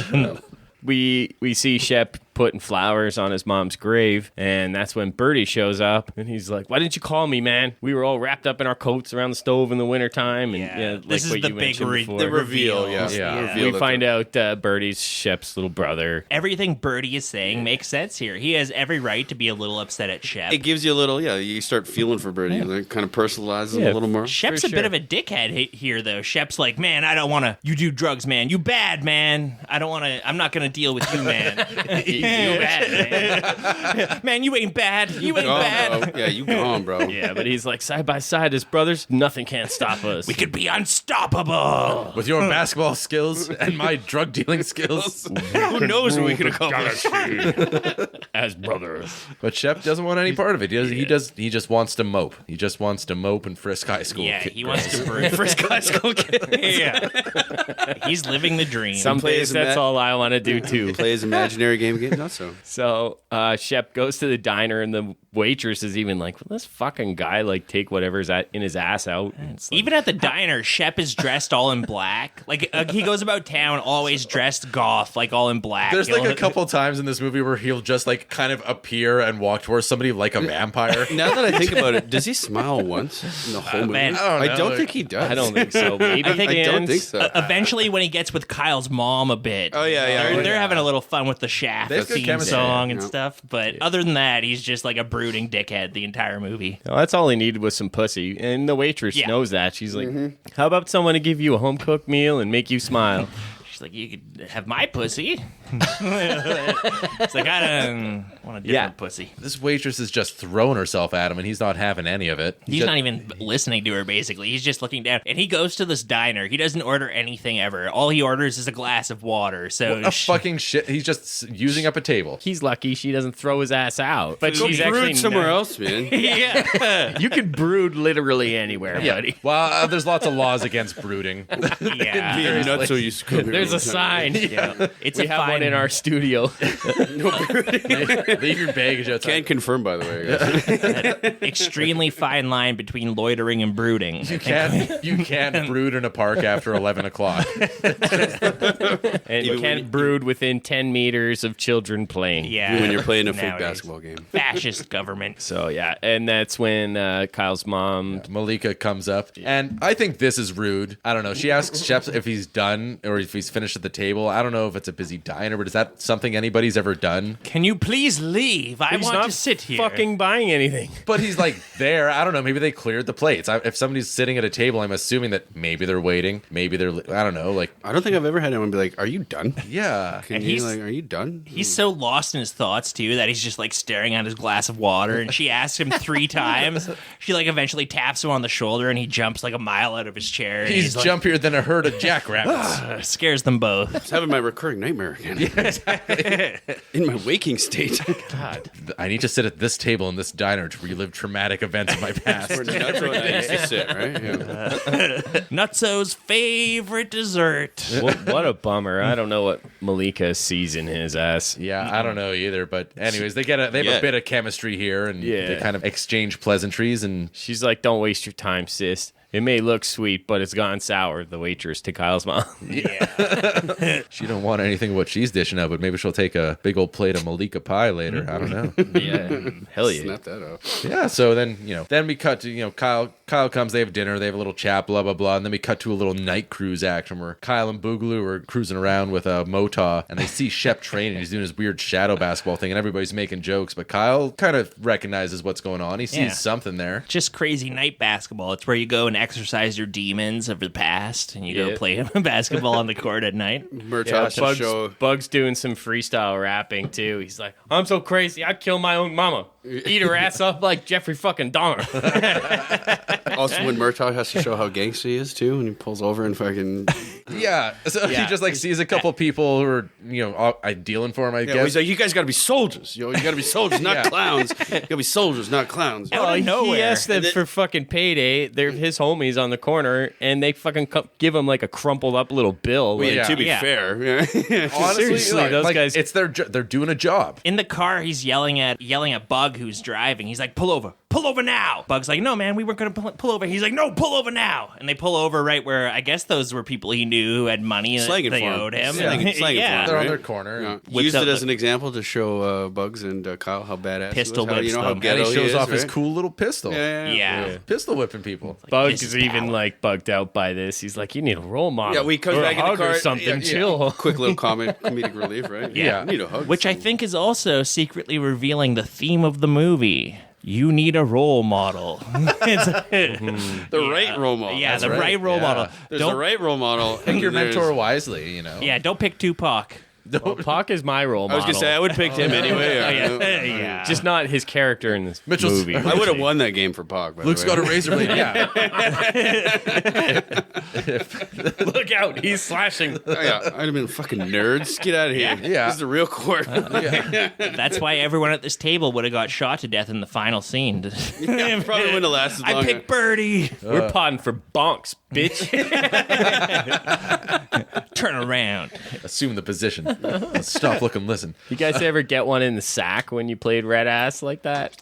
We see Shep putting flowers on his mom's grave, and that's when Birdie shows up, and he's like, "Why didn't you call me, man? We were all wrapped up in our coats around the stove in the wintertime." And this is what the you big mentioned before. The reveal, yeah. We find out Birdie's Shep's little brother. Everything Birdie is saying makes sense here. He has every right to be a little upset at Shep. It gives you a little, you start feeling for Birdie. Like, kind of personalizes him a little more. Shep's a bit of a dickhead here, though. Shep's like, man, I don't want to. You do drugs, man. You bad, man. I don't want to. I'm not going to deal with you, man. You bad, man. Man, you ain't bad. You ain't bad. Bro. Yeah, you gone, bro. Yeah, but he's like, side by side as brothers, nothing can stop us. We could be unstoppable. With your basketball skills and my drug dealing skills. Who knows what we could accomplish? as brothers. But Shep doesn't want any part of it. He just wants to mope. He just wants to mope and frisk high school. Yeah, kid. he wants to frisk high school kids. Yeah. He's living the dream. Some days that's all I want to do too. Play his imaginary game, not so. So Shep goes to the diner, and the waitress is even like, "Will this fucking guy like take whatever's in his ass out?" It's like, even at the diner, Shep is dressed all in black. Like he goes about town always dressed goth, like all in black. There's like a couple times in this movie where he'll just like kind of appear and walk towards somebody like a vampire. Now that I think about it, does he smile once in the whole movie? Man, I don't think he does. I don't think so. Maybe I think- I don't think so. Eventually, when he gets with Kyle's mom a bit, Oh, yeah. they're having a little fun with the Shaft They have good theme chemistry. song and Yeah. stuff. But other than that, he's just like a brooding dickhead the entire movie. No, that's all he needed was some pussy, and the waitress Yeah. knows that. She's like, "How about someone to give you a home cooked meal and make you smile?" She's like, you could have my pussy. It's like, I don't want a different pussy. This waitress is just throwing herself at him, and he's not having any of it. He's not even listening to her, basically. He's just looking down. And he goes to this diner. He doesn't order anything ever. All he orders is a glass of water. So fucking shit. He's just using up a table. He's lucky she doesn't throw his ass out. But Go she's brood actually somewhere not- else, man. yeah. You could brood literally anywhere, buddy. Well, there's lots of laws against brooding. Yeah. You're not so used to come here. There's a sign. Yeah. It's We a have fine one in our studio. Leave your baggage outside. Can't confirm, by the way. Guys. extremely fine line between loitering and brooding. You can't brood in a park after 11 o'clock. And you can't brood within 10 meters of children playing. Yeah. When you're playing a fake Nowadays. basketball game. Fascist government. So, yeah. And that's when Kyle's mom... Malika comes up, and I think this is rude. I don't know. She asks Shep if he's done or if he's finished at the table. I don't know if it's a busy diner, but is that something anybody's ever done? Can you please leave? I He's want not to sit here. fucking buying anything. But he's like there. I don't know. Maybe they cleared the plates. If somebody's sitting at a table, I'm assuming that maybe they're waiting. Maybe they're. I don't know. Like, I don't think I've ever had anyone be like, "Are you done?" yeah. Can And you he's- like, "Are you done?" He's so lost in his thoughts too that he's just like staring at his glass of water. And she asks him 3 times. She like eventually taps him on the shoulder, and he jumps like a mile out of his chair. And He's like, jumpier than a herd of jackrabbits. scares them both. I was having my recurring nightmare again. In my waking state. God. I need to sit at this table in this diner to relive traumatic events of my past. That's what I used to sit, right? Yeah. Nutso's favorite dessert. What a bummer. I don't know what Malika sees in his ass. Yeah, I don't know either. But anyways, they have a bit of chemistry here, and they kind of exchange pleasantries. And She's like, "Don't waste your time, sis. It may look sweet, but it's gone sour," the waitress to Kyle's mom. she don't want anything what she's dishing out, but maybe she'll take a big old plate of Malika pie later. I don't know. Yeah. Hell yeah. Snap that up. Yeah, so then then we cut to Kyle comes, they have dinner, they have a little chat, blah blah blah, and then we cut to a little night cruise action where Kyle and Boogaloo are cruising around with a Motah, and they see Shep training. He's doing his weird shadow basketball thing, and everybody's making jokes, but Kyle kind of recognizes what's going on. He sees something there. Just crazy night basketball. It's where you go and exercise your demons of the past, and you go Yeah. play basketball on the court at night. Murtaugh to show. Bug's doing some freestyle rapping too. He's like, "I'm so crazy, I'd kill my own mama. Eat her ass up like Jeffrey fucking Dahmer." Also, when Murtaugh has to show how gangster he is too, and he pulls over and fucking. Yeah, so he just like sees a couple people who are dealing for him. I Yeah, guess he's like, "You guys got to be soldiers. You got to be soldiers, not Yeah. clowns. You got to be soldiers, not clowns." Out of nowhere. He asked them for fucking payday. They're his homies on the corner, and they fucking give him like a crumpled up little bill. Well, Like, yeah, to be Yeah. fair, honestly, seriously, those like, guys- it's they're doing a job. In the car, he's yelling at Bug, who's driving. He's like, pull over, pull over now. Bug's like, no, man, we weren't going to pull over. He's like, no, pull over now. And they pull over right where I guess those were people he knew who had money that Slanging they for him. owed him. Slanging for him. They're on Right? their corner. Yeah. Whips Used out it as the- an example to show Bugs and Kyle how badass Pistol he was. How, whips how them. And ghetto he shows is, off his right? cool little pistol. Yeah. Pistol whipping people. Bugs this is is even power. like bugged out by this. He's like, you need a role model. Yeah, we comes or back a in the hug car. or something. Yeah. Chill. Quick little comedic relief, right? Yeah. You need a hug. Which I think is also secretly revealing the theme of the movie. You need a role model. the right role model. Yeah, That's the right. right role Yeah. model. There's Don't the right role model. Pick your mentor wisely, you know. Yeah, don't pick Tupac. Well, Pac is my role I was model. gonna say I would pick him anyway. Yeah. Just not his character in this Mitchell's- movie. I would have won that game for Pac. By Luke's the way. got a razor blade. Yeah. Look out, he's slashing. Oh, yeah, I'd have been fucking nerds. Get out of here. Yeah. This is the real court. That's why everyone at this table would have got shot to death in the final scene. Probably wouldn't have lasted long. I picked Birdie. We're potting for bonks, bitch. Turn around. Assume the position. Stop, look, and listen. You guys ever get one in the sack when you played red ass like that?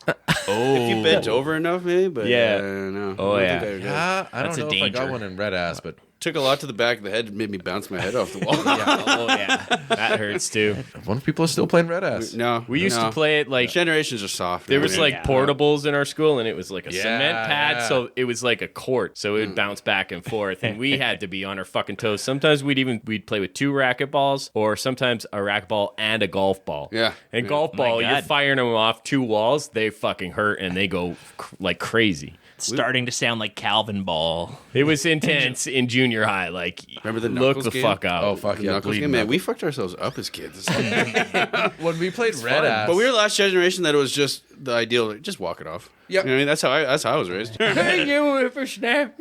If you bent over enough, maybe. But Yeah. no. Oh, I don't yeah. think I did. I don't That's a know if I got danger. one in red ass, but Took a lot to the back of the head. It made me bounce my head off the wall. Oh yeah, that hurts too. one of people are still playing red ass. No, We used to play it like Generations are soft. there now, was man. like portables in our school, and it was like a Yeah, cement pad, yeah. so it was like a court, so it would bounce back and forth, and we had to be on our fucking toes. Sometimes we'd play with 2 racquetballs, or sometimes a racquetball and a golf ball. Yeah. And Yeah. golf ball, you're God. firing them off 2 walls, they fucking hurt and they go like crazy. Starting to sound like Calvin Ball. It was intense in junior high. Like, Remember the look Knuckles the game? fuck out. Oh, fuck The yeah. Knuckles bleeding game, man. knuckles. We fucked ourselves up as kids. When we played red ass. But we were the last generation that it was just the ideal. Like, just walk it off. Yep. You know what I mean? That's how I was raised. Hey, you whippersnapper.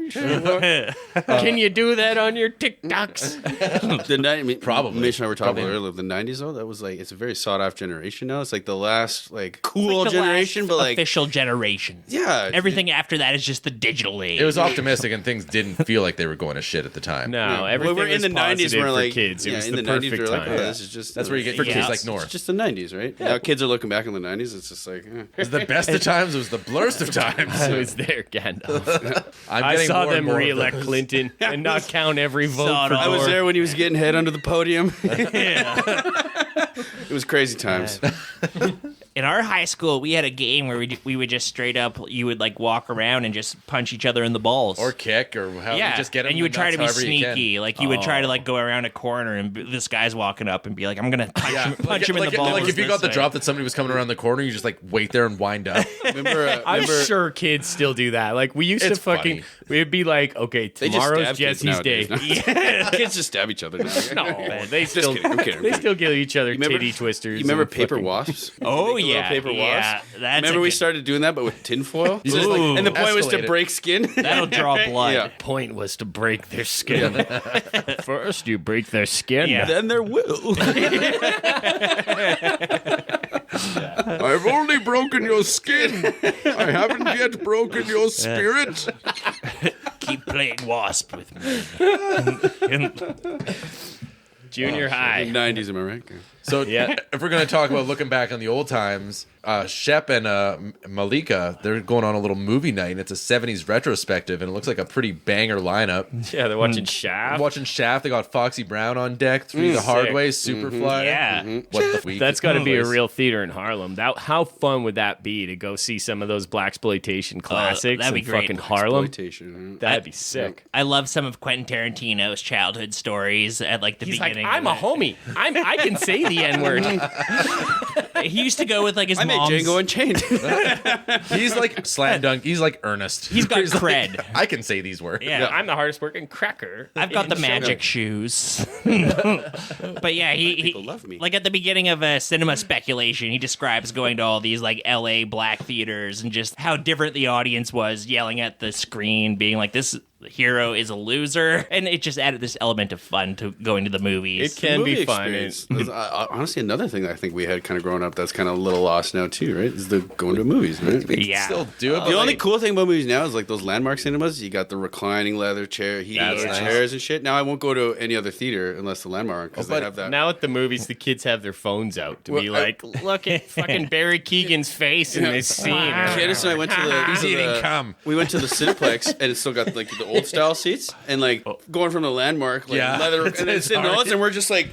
Can you do that on your TikToks? The night, I mean, Probably. Mitch and I were talking Probably. earlier. The '90s though, that was like it's a very sought after generation now. It's like the last like cool Like the generation, last but like official generation. yeah, Everything after that is just the digital age. It was optimistic and things didn't feel like they were going to shit at the time. No, Well, everything we're in was the '90s. positive We're for like kids. It yeah, was in the the '90s. perfect We're like, time. oh, this is just That's where you get your Yeah. kids like It's North. just the '90s, right? Now kids are looking back on the '90s. It's just like It was the best of times. It was the blurst of times. I was there, Gandalf. I'm I getting saw more and them more of re-elect those. Clinton and not count every vote for it I was Gore. there when he was getting head under the podium. It was crazy times. In our high school, we had a game where we would just straight up, you would like walk around and just punch each other in the balls. Or kick, or how yeah, you just get them and you would try to be however you can. sneaky. Like you would try to like go around a corner and this guy's walking up and be like, I'm gonna punch him in the balls. Like if you got the this drop way. that somebody was coming around the corner, you just like wait there and wind up. I'm sure kids still do that. Like we used to It's fucking, funny. we'd be like, okay, They just tomorrow's stab kids Jesse's day. nowadays. Kids just stab each other now. No, they still, kidding, I'm kidding, I'm they kidding. still give each other remember- titty twisters. You remember and paper fucking- wasps? Oh, Like the little yeah, paper yeah, wasps. that's Remember a we good- started doing that, but with tinfoil. You just, like, Ooh. And the point was to escalate it. break skin. That'll draw blood. Yeah. Point was to break their skin. First, you break their skin. Yeah. Then there will. I've only broken your skin. I haven't yet broken your spirit. Keep playing Wasp with me. Junior high. 90s, am I right? So Yeah. if we're gonna talk about looking back on the old times, Shep and Malika, they're going on a little movie night, and it's a 70s retrospective, and it looks like a pretty banger lineup. Yeah, they're watching Shaft. I'm watching Shaft. They got Foxy Brown on deck, Three the Hard sick. Way, Superfly. Yeah. What the week? That's got to be a Place. real theater in Harlem. How fun would that be to go see some of those blaxploitation classics that'd be in great. fucking Harlem? Exploitation. That'd be sick. I love some of Quentin Tarantino's childhood stories at like the He's like, beginning. I'm a homie. I can say the N word. He used to go with like his I made mom's. Django Unchained. He's like Slam Dunk. He's like Ernest. He's got like, cred. I can say these words. Yeah. I'm the hardest working cracker. I've got in the show. magic shoes. But yeah, he People love me. like at the beginning of Cinema Speculation, he describes going to all these like LA black theaters and just how different the audience was yelling at the screen, being like, this the hero is a loser, and it just added this element of fun to going to the movies. It can be Movie fun. experience. Honestly, another thing that I think we had kind of growing up that's kind of a little lost now too, right? Is the going to movies, right? Yeah. Still do it. The only cool thing about movies now is like those landmark cinemas. You got the reclining leather chair, heated That's leather nice. chairs and shit. Now I won't go to any other theater unless the landmark because they have that. Now at the movies, the kids have their phones out to be Well, like, look at fucking Barry Keegan's face in this scene. Candace and I went to the. He's eating cum. We went to the Cineplex and it's still got like the old style seats and like going from the landmark, like Yeah. leather, It's and then sitting hard. those, and we're just like,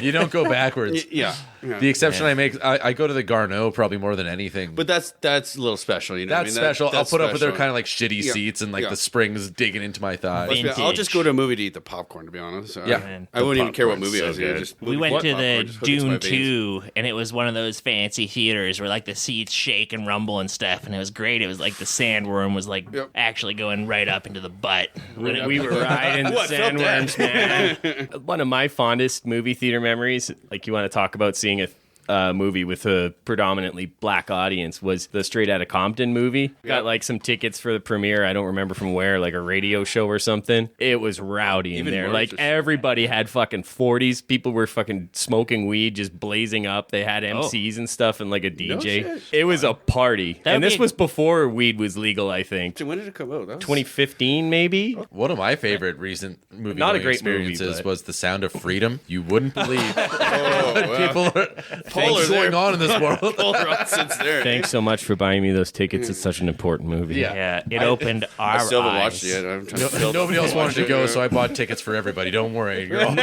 You don't go backwards. yeah. The exception I make, I go to the Garneau probably more than anything. But that's a little special, you know. that's what I mean? special. I'll That's put up with their special. kind of like shitty Yeah. seats and like Yeah. the springs digging into my thigh. Let's be honest, I'll Vintage. just go to a movie to eat the popcorn. To be honest, so Yeah. I wouldn't even care what popcorn's movie I so was in. good. Just We went to popcorn, the just hook it to my Dune veins. 2, and it was one of those fancy theaters where like the seats shake and rumble and stuff, and it was great. It was like the sandworm was like Yep. actually going right up into the butt. We were riding the What, felt that? sandworms, man. One of my fondest movie theater memories, like you want to talk about seeing a movie with a predominantly black audience, was the Straight Outta Compton movie. Got like some tickets for the premiere. I don't remember from where, like a radio show or something. It was rowdy in Even there. more Like just- everybody had fucking 40s. People were fucking smoking weed, just blazing up. They had MCs and stuff and like a DJ. shit. It was a party. That And would this be- was before weed was legal, I think. When did it come out? That was 2015 maybe. One of my favorite recent movie Not a going great movie, experiences but- was The Sound of Freedom. You wouldn't believe Oh, wow. people are what's going on in this world. Polar opposites there. Thanks so much for buying me those tickets. It's such an important movie. Yeah. Yeah, it opened our I still haven't eyes. watched it yet. I'm trying to fill- Nobody else wanted to go, so I bought tickets for everybody. Don't worry. You're all...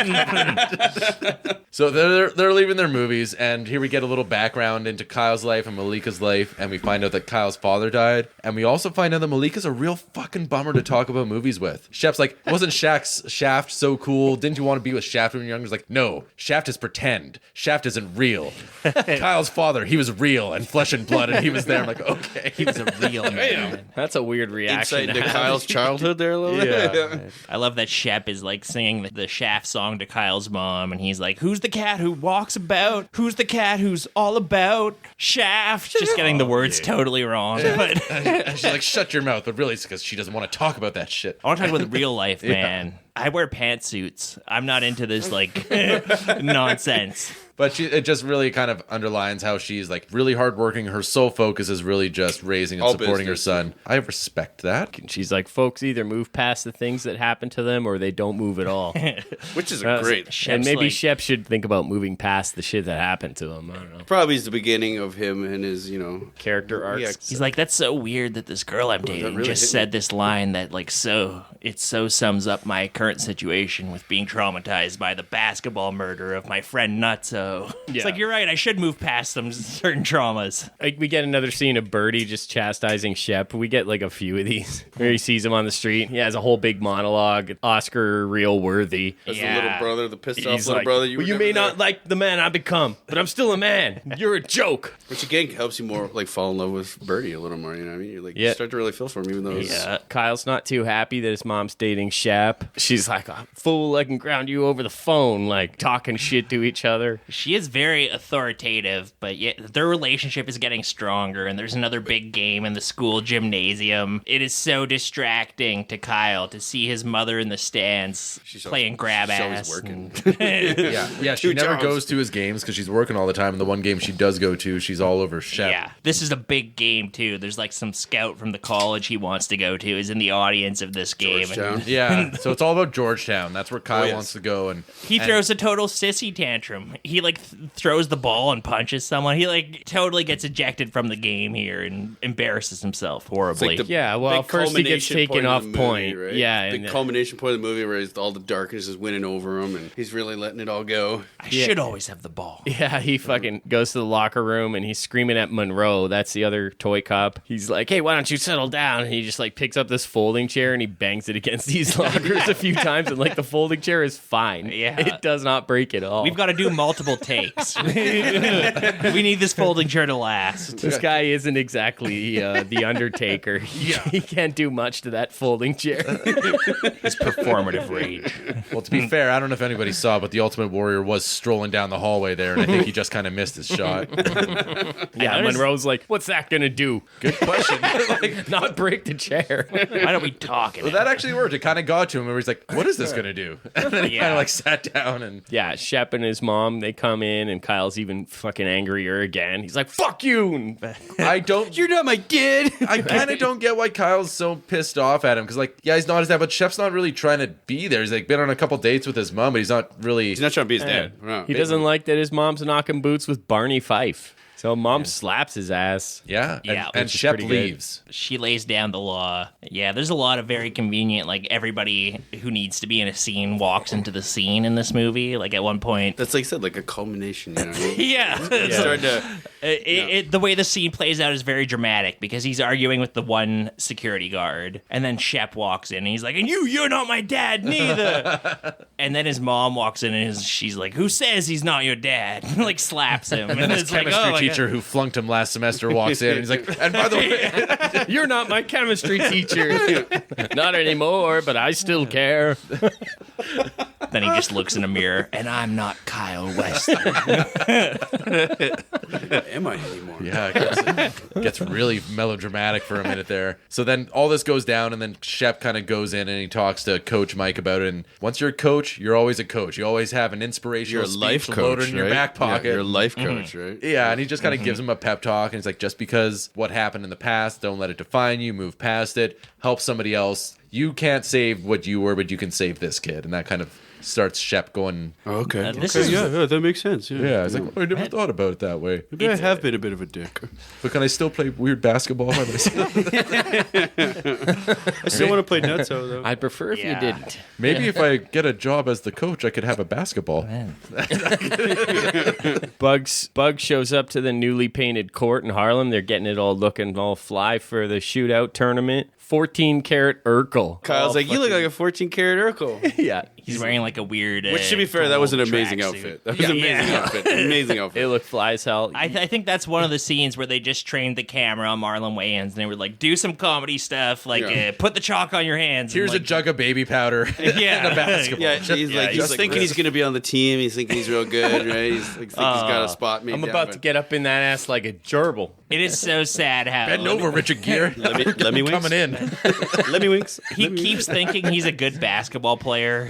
So they're leaving their movies, and here we get a little background into Kyle's life and Malika's life, and we find out that Kyle's father died, and we also find out that Malika's a real fucking bummer to talk about movies with. Shep's like, wasn't Shaft so cool? Didn't you want to be with Shaft when you were younger? He's like, no, Shaft is pretend. Shaft isn't real. Kyle's father, he was real and flesh and blood, and he was there. I'm like, okay. He was a real man. That's a weird reaction. Insight to into have. Kyle's childhood there a little bit. I love that Shep is like singing the Shaft song to Kyle's mom, and he's like, "Who's the cat who walks about? Who's the cat who's all about Shaft?" Just getting the words totally wrong. But And she's like, shut your mouth. But really, it's because she doesn't want to talk about that shit. I want to talk about the real life, man. I wear pantsuits. I'm not into this like nonsense. But it just really kind of underlines how she's like really hardworking. Her sole focus is really just raising and All supporting her business. son. I respect that. She's like, folks either move past the things that happen to them or they don't move at all. Which is a great. And maybe like- Shep should think about moving past the shit that happened to him. I don't know. Probably is the beginning of him and his, Character arcs. Yeah. He's like, that's so weird that this girl I'm dating really just hit said this line that like it so sums up my current situation with being traumatized by the basketball murder of my friend Nutso. It's Yeah. like, you're right, I should move past some certain traumas. Like we get another scene of Birdie just chastising Shep. We get like a few of these where he sees him on the street. He has a whole big monologue. Oscar real worthy. That's Yeah. the little brother, the pissed off He's little like, brother. well, were you never may there." not like the man I've become, but I'm still a man. You're a joke. Which again helps you more like fall in love with Birdie a little more. You know what I mean? You're like Yeah. you start to really feel for him, even though it's Yeah. Kyle's not too happy that his mom's dating Shep. She's like, "Oh, fool, I can ground you over the phone," like talking shit to each other. She is very authoritative, but yet their relationship is getting stronger, and there's another big game in the school gymnasium. It is so distracting to Kyle to see his mother in the stands playing grab she's always ass. working. Yeah, she Two never jobs. goes to his games because she's working all the time. And the one game she does go to, she's all over Shep. Yeah, this is a big game too. There's like some scout from the college he wants to go to is in the audience of this game. Georgetown. And Yeah, so it's all about Georgetown. That's where Kyle yes. wants to go. And he throws a total sissy tantrum. He like throws the ball and punches someone. He like totally gets ejected from the game here and embarrasses himself horribly. the Yeah, well, big first he gets culmination taken point of off the movie, point. right? Yeah, the and culmination point of the movie where all the darkness is winning over him, and he's really letting it all go. I should always have the ball. yeah, he fucking goes to the locker room and he's screaming at Monroe. That's the other toy cop. He's like, "Hey, why don't you settle down?" And he just like picks up this folding chair and he bangs it against these lockers a few few times, and like the folding chair is fine. Yeah. It does not break at all. We've got to do multiple takes. We need this folding chair to last. This guy isn't exactly the Undertaker. He can't do much to that folding chair. This performative rage. Well, to be fair, I don't know if anybody saw, but the Ultimate Warrior was strolling down the hallway there, and I think he just kind of missed his shot. Yeah, Monroe's like, what's that going to do? Good question. Not break the chair. Why don't we talk? Well, that actually worked. It kind of got to him, where he's like, what is this going to do? And then he kind of like sat down and... Yeah, Shep and his mom, they come in, and Kyle's even fucking angrier again. He's like, fuck you! And I don't... You're not my kid. I kind of don't get why Kyle's so pissed off at him, because like, yeah, he's not his dad, but Shep's not really trying to be there. He's like been on a couple dates with his mom, but he's not really... He's not trying to be his dad. No. he doesn't like that his mom's knocking boots with Barney Fife. So mom slaps his ass. Yeah, Yeah, and which is Shep pretty good. leaves. She lays down the law. Yeah, there's a lot of very convenient, like, everybody who needs to be in a scene walks into the scene in this movie. Like, at one point... That's like I said, like a culmination. You know what I mean? Yeah. It's starting to... The way the scene plays out is very dramatic because he's arguing with the one security guard, and then Shep walks in and he's like, "And you're not my dad neither." And then his mom walks in and she's like, "Who says he's not your dad?" And like slaps him. And His it's like, chemistry oh, my teacher who flunked him last semester walks in and he's like, and by the way, You're not my chemistry teacher. Not anymore, but I still care. God. Then he just looks in a mirror, and I'm not Kyle West. Am I anymore? yeah, it gets really melodramatic for a minute there. So then all this goes down, and then Shep kind of goes in and he talks to Coach Mike about it. And once you're a coach, you're always a coach. You always have an inspirational You're a life speech coach, loaded in your right? back pocket. Yeah, you're a life coach, right? Yeah, and he just kind of gives him a pep talk, and he's like, just because what happened in the past, don't let it define you, move past it, help somebody else. You can't save what you were, but you can save this kid. And that kind of starts Shep going, Oh, okay. This Okay, is- yeah, that makes sense. yeah, he's like, oh, I never thought about it that way. Maybe I have been a bit of a dick. But can I still play weird basketball by myself? I still want to play Nutso, though. I'd prefer if Yeah. you didn't. Maybe if I get a job as the coach, I could have a basketball. Bugs shows up to the newly painted court in Harlem. They're getting it all looking all fly for the shootout tournament. 14-karat Urkel. Kyle's like, you look like a 14-karat Urkel. Yeah. He's wearing like a weird. Which, to be fair, that was an gold amazing tracksuit. outfit. That was an amazing outfit. Amazing outfit. It looked fly as hell. I think that's one of the scenes where they just trained the camera on Marlon Wayans, and they were like, "Do some comedy stuff, like Yeah. put the chalk on your hands." Here's and, a like, jug of baby powder Yeah. and a basketball. Yeah, he's thinking he's going to be on the team. He's thinking he's real good, right? He's like, he's got a spot made I'm down, about but- to get up in that ass like a gerbil. It is so sad how Bend over, Richard Gere. Let me winks. Coming in. Let me winks. he keeps thinking he's a good basketball player.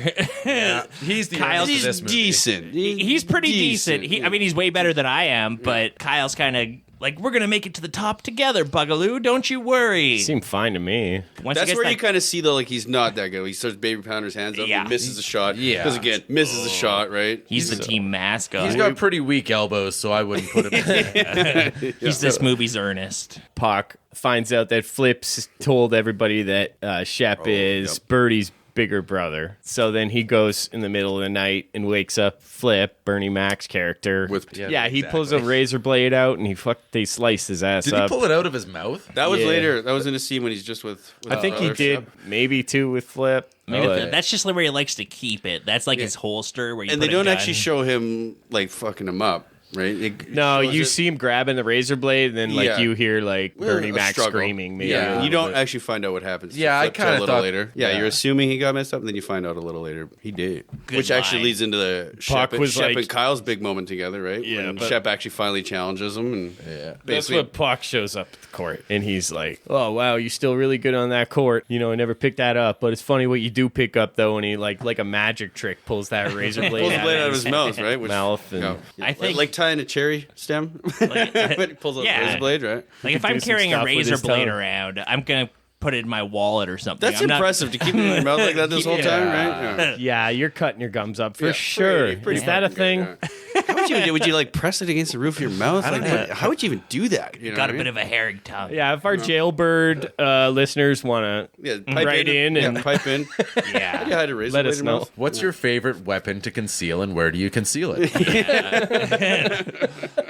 He's the Kyle's Ernest of He's this movie. decent. He's pretty decent. I mean, he's way better than I am, but Kyle's kind of like, we're gonna make it to the top together, Bugaloo. Don't you worry. Seemed fine to me. Once he That's gets where that- you kind of see, though, like, he's not that good. He starts baby pounding his hands up Yeah. and misses a shot. Yeah. Because, again, misses a shot, right? He's the team mascot. He's got pretty weak elbows, so I wouldn't put him in. He's this movie's Ernest. Pac finds out that Flip's told everybody that Shep is Birdie's bigger brother. So then he goes in the middle of the night and wakes up Flip, Bernie Mac's character. Yeah, he pulls a razor blade out and they slice his ass Did up. he pull it out of his mouth? That was Yeah. later. That was in a scene when he's just with I think he other did Shep. maybe two with Flip. Maybe But- that's just where he likes to keep it. That's like his holster where you And put they a don't gun. actually show him, like, fucking him up, right? It No, shows you it- see him grabbing the razor blade, and then like Yeah. you hear like Bernie a Mac struggle. screaming. Maybe Yeah, a little you don't bit. actually find out what happens. to Yeah, I Flip till kinda a little thought- later. Yeah, yeah. you're assuming he got messed up, and then you find out a little later he did. Which actually line. leads into the Shep, was Shep like- and Kyle's big moment together, right? Yeah, when but- Shep actually finally challenges him, and That's basically what Pac shows up at the court, and he's like, "Oh wow, you're still really good on that court. You know, I never picked that up, but it's funny what you do pick up though." And he like a magic trick pulls that razor blade, pulls the blade out of his mouth, right? Which, mouth, and yeah. I think- like tying a cherry stem, but he pulls out Yeah. the razor blade, right? Like if do I'm some carrying a stuff with razor his blade tongue. around, I'm gonna put it in my wallet or something. That's I'm not- impressive to keep it in your mouth like that this whole time, right? Yeah. yeah, you're cutting your gums up for Yeah, sure. pretty Is that a fucking thing? good, yeah. How would you even do? Would you like press it against the roof of your mouth? Like, how would you even do that? You know Got what a I bit mean? of a hairy tongue. Yeah, if our jailbird listeners want to Yeah, pipe write in yeah, and- pipe in. Yeah. How do you hide a razor Let blade us in your know. mouth? What's your favorite weapon to conceal, and where do you conceal it?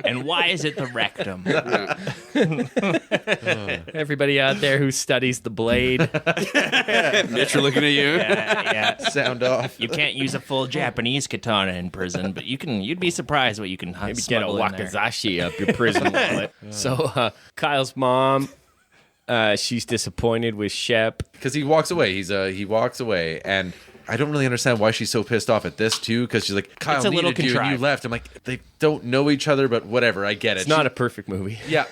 And And why is it the rectum? Everybody out there who studies the blade. Mitch, we're looking at you. Yeah. Sound off. You can't use a full Japanese katana in prison, but you'd be surprised what you can Maybe get a smuggle in there. wakizashi up your prison wallet. So Kyle's mom, she's disappointed with Shep. Because he walks away. He walks away, and I don't really understand why she's so pissed off at this too. Because she's like, Kyle It's a little needed you, and you contrived. left. I'm like, they don't know each other, but whatever. I get it. It's not a perfect movie. Yeah.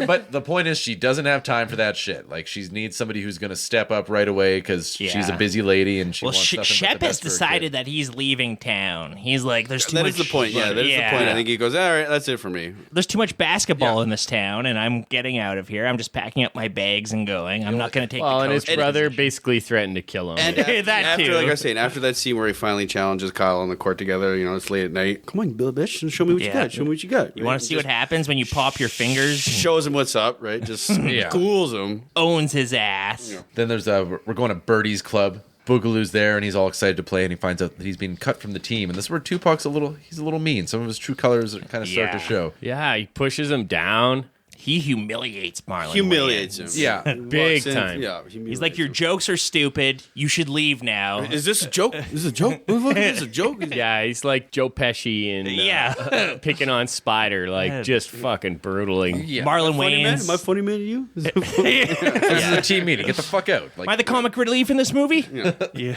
But the point is, she doesn't have time for that shit. Like, she needs somebody who's going to step up right away because she's a busy lady and she Well, wants nothing but the Shep has best for her decided kid. that he's leaving town. He's like, there's too That much. is the point. Yeah, that is the point. I think he goes, all right, that's it for me. There's too much basketball in this town, and I'm getting out of here. I'm just packing up my bags and going. I'm not going to take Well, the and his coach brother position. basically threatened to kill him. And That after, too. like I was saying, after that scene where he finally challenges Kyle on the court together, it's late at night. Come on, Bill, bitch, show me what you Yeah. got. Show me what you got. You want to see what happens when you pop your fingers? Shows him what's up, right? Just Yeah. cools him. Owns his ass. Then there's we're going to Birdie's club. Boogaloo's there, and he's all excited to play, and he finds out that he's been cut from the team. And this is where Tupac's he's a little mean. Some of his true colors kind of start to Yeah. show. Yeah, he pushes him down. He humiliates Marlon. Humiliates him. Wayans. Yeah. Big Walks in, time. Yeah, He's like, your jokes are stupid. You should leave now. Is this a joke? Is this a joke? Motherfucker, is this a joke? Yeah, he's like Joe Pesci and Yeah. picking on Spider, like just fucking brutally. Yeah. Marlon Funny man? Wayans. Am I funny man to you? This is a team meeting. Get the fuck out. Like, Am I the comic relief in this movie? Yeah.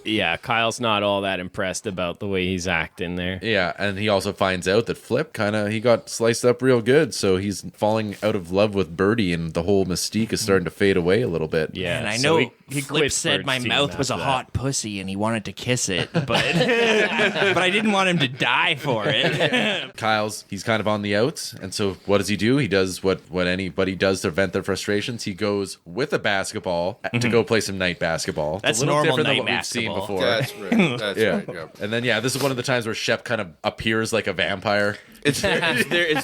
Yeah, Kyle's not all that impressed about the way he's acting there. yeah, and he also finds out that Flip he got sliced up real good, so he's falling out of love with Birdie, and the whole mystique is starting to fade away a little bit. Yeah, And I so know he Flip quits said Bird's my team mouth was a after that. hot pussy and he wanted to kiss it, but but I didn't want him to die for it. He's kind of on the outs, and so what does he do? He does what anybody does to vent their frustrations. He goes with a basketball to go play some night basketball. That's It's a little normal different than night what we've seen basketball. before. That's right. That's Yeah. right. Yeah. And then this is one of the times where Shep kind of appears like a vampire. It's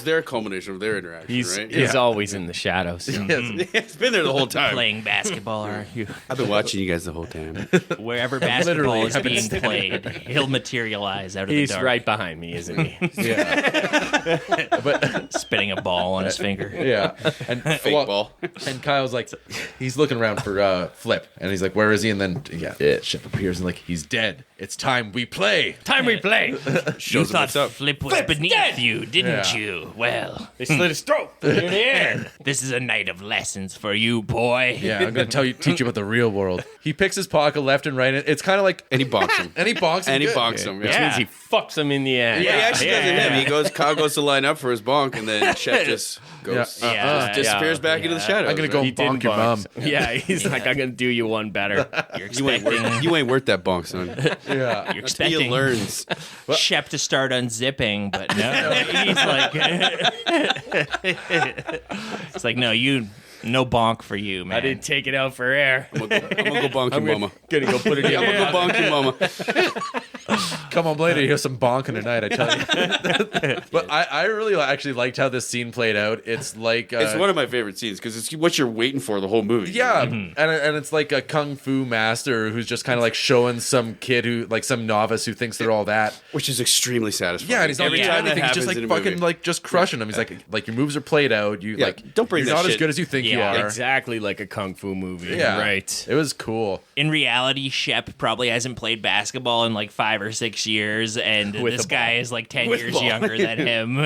their culmination of their interaction, He's right? he's always in the shadows. It's been there the whole time. Playing basketball, are you? I've been watching you guys the whole time. Wherever basketball Literally, is I've been being played, he'll materialize out of He's the dark, right behind me, isn't he? Yeah. But spitting a ball on his finger. yeah. And Fake ball. And Kyle's like, he's looking around for Flip, and he's like, where is he? And then Shep appears and like, he's dead. It's time we play. Time we play. You Shows him thought what's up. Flip was beneath you, didn't Yeah. you? Well, They slit his throat in the air. this is a night of lessons for you, boy. Yeah, I'm gonna teach you about the real world. He picks his pocket left and right. It's kind of like, And he bonks him. and he bonks him. And he good. bonks him. Which Yeah. means he fucks him in the ass. Yeah, he actually doesn't him. Kyle goes to line up for his bonk, and then Shep just goes, Yeah. just disappears back into the shadows. I'm gonna go right? bonk your mom. Yeah, he's like, I'm gonna do you one better. You're You ain't, expecting, you ain't worth that bonk, son. Yeah. you're He expecting learns. Shep to start unzipping, but no, he's like, it's like, no bonk for you, man. I didn't take it out for air. I'm gonna go bonk your mama. Gonna go put it in. I'm gonna go bonk your mama. Come on later, here's some bonking tonight, I tell you. But I really actually liked how this scene played out. It's like It's one of my favorite scenes because it's what you're waiting for the whole movie. yeah, and it's like a kung fu master who's just kind of like showing some kid who like some novice who thinks they're all that. Which is extremely satisfying. Yeah, and he's not Every doing time that anything. He's just happens like in a fucking movie. like just crushing him. He's like your moves are played out. You Yeah, like don't bring you're that not as shit. good as you think you Yeah, are. Exactly like a kung fu movie. Yeah, Right. It was cool. In reality, Shep probably hasn't played basketball in like 5 or 6 years, and With this a guy ball. is like 10 With years ball. younger than him.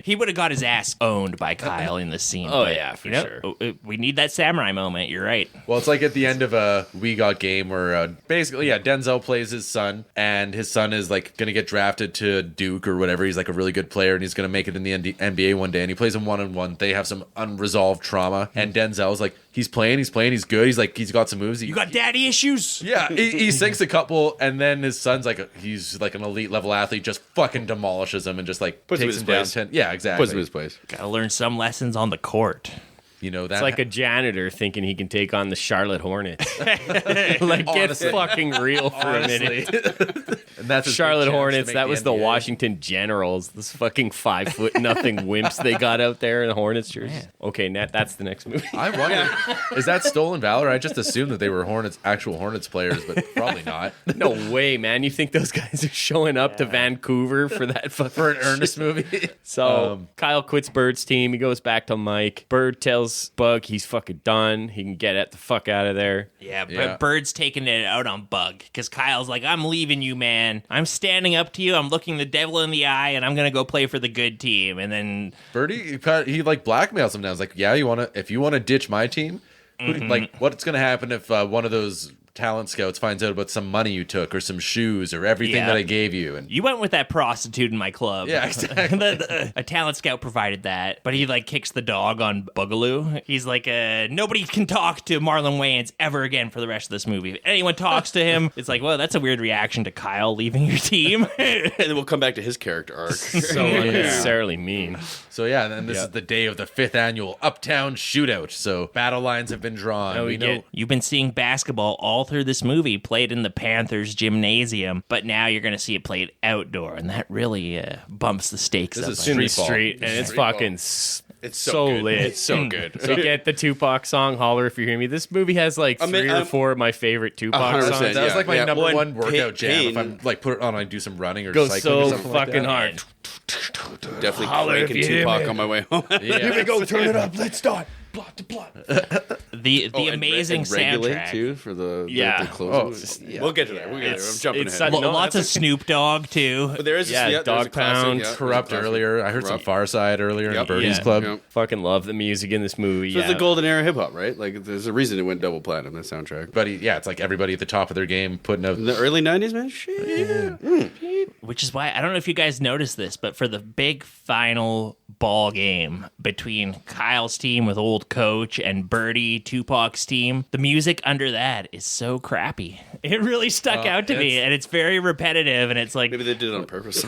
He would have got his ass owned by Kyle in this scene. Oh, but, yeah, for sure. We need that samurai moment. You're right. Well, it's like at the end of a We Got game where basically, Denzel plays his son, and his son is like going to get drafted to Duke or whatever. He's like a really good player, and he's going to make it in the NBA one day, and he plays him one-on-one. They have some unresolved trauma, and Denzel's like, he's playing, he's good. He's like, he's got some moves. You got daddy issues? Yeah, he sinks a couple, and then his son's like, he's like an elite level athlete, just fucking demolishes him and just like Puts him takes in him his down place. 10. Yeah, exactly. Puts him in his place. Gotta learn some lessons on the court. You know, that It's like a janitor thinking he can take on the Charlotte Hornets. Like, get Honestly. fucking real for a minute. and that's his big Charlotte chance to Hornets, make that was the NBA. Washington Generals. This fucking 5'0" wimps they got out there in the Hornets jerseys. Okay, that's the next movie. I wonder, is that stolen valor? I just assumed that they were actual Hornets players, but probably not. No way, man. You think those guys are showing up to Vancouver for that fucking For an Ernest movie. So Kyle quits Bird's team. He goes back to Mike. Bird tells Bug he's fucking done. He can get the fuck out of there. Yeah, but Yeah. Bird's taking it out on Bug because Kyle's like, I'm leaving you, man. I'm standing up to you. I'm looking the devil in the eye, and I'm gonna go play for the good team. And then Birdie, he like blackmails him now. He's like, yeah, if you want to ditch my team, like what's going to happen if one of those talent scouts finds out about some money you took or some shoes or everything Yeah. that I gave you? And you went with that prostitute in my club. Yeah, exactly. A talent scout provided that, but he like kicks the dog on Boogaloo. He's like, nobody can talk to Marlon Wayans ever again for the rest of this movie. If anyone talks to him, it's like, well, that's a weird reaction to Kyle leaving your team. And then we'll come back to his character arc. So unnecessarily mean. so yeah, and then this is the day of the 5th annual Uptown Shootout. So battle lines have been drawn. Oh, we know. You've been seeing basketball all through this movie played in the Panthers gymnasium, but now you're going to see it played outdoor, and that really bumps the stakes This up. is In the Street ball. street, and it's fucking It's so good. lit. It's so good. So get the Tupac song, Holler If You Hear Me. This movie has like three or four of my favorite Tupac 100%, songs. That was Yeah, like my yeah. number Well, one and workout jam. Pain- If I'm like put it on, I do some running or Goes cycling or so something like fucking that. hard. Definitely Holler if cranking you hear Tupac me. on my way home. Yeah. Go, turn it up. Let's start. Plot to plot. The Oh, and amazing regulate soundtrack. too for the Yeah. closing. We'll get to that. We'll get to that. I'm jumping it's ahead. such- No, Lots of Snoop Dogg too. But there is Yeah, there's a Dog classic, Pound, yeah, there's a Corrupt classic. earlier. I heard some Corrupt. Far Side earlier in Yep. Birdie's Yeah. Club. Yep. Fucking love the music in this movie. So Yeah. it's the golden era of hip hop, right? Like there's a reason it went double platinum, that soundtrack. But yeah, it's like everybody at the top of their game putting out. In the early 90s, man? Shit. Which is why I don't know if you guys noticed this, but for the big final ball game between Kyle's team with old coach and Birdie Tupac's team, the music under that is so crappy. It really stuck out to me, and it's very repetitive, and it's like Maybe they did it on purpose.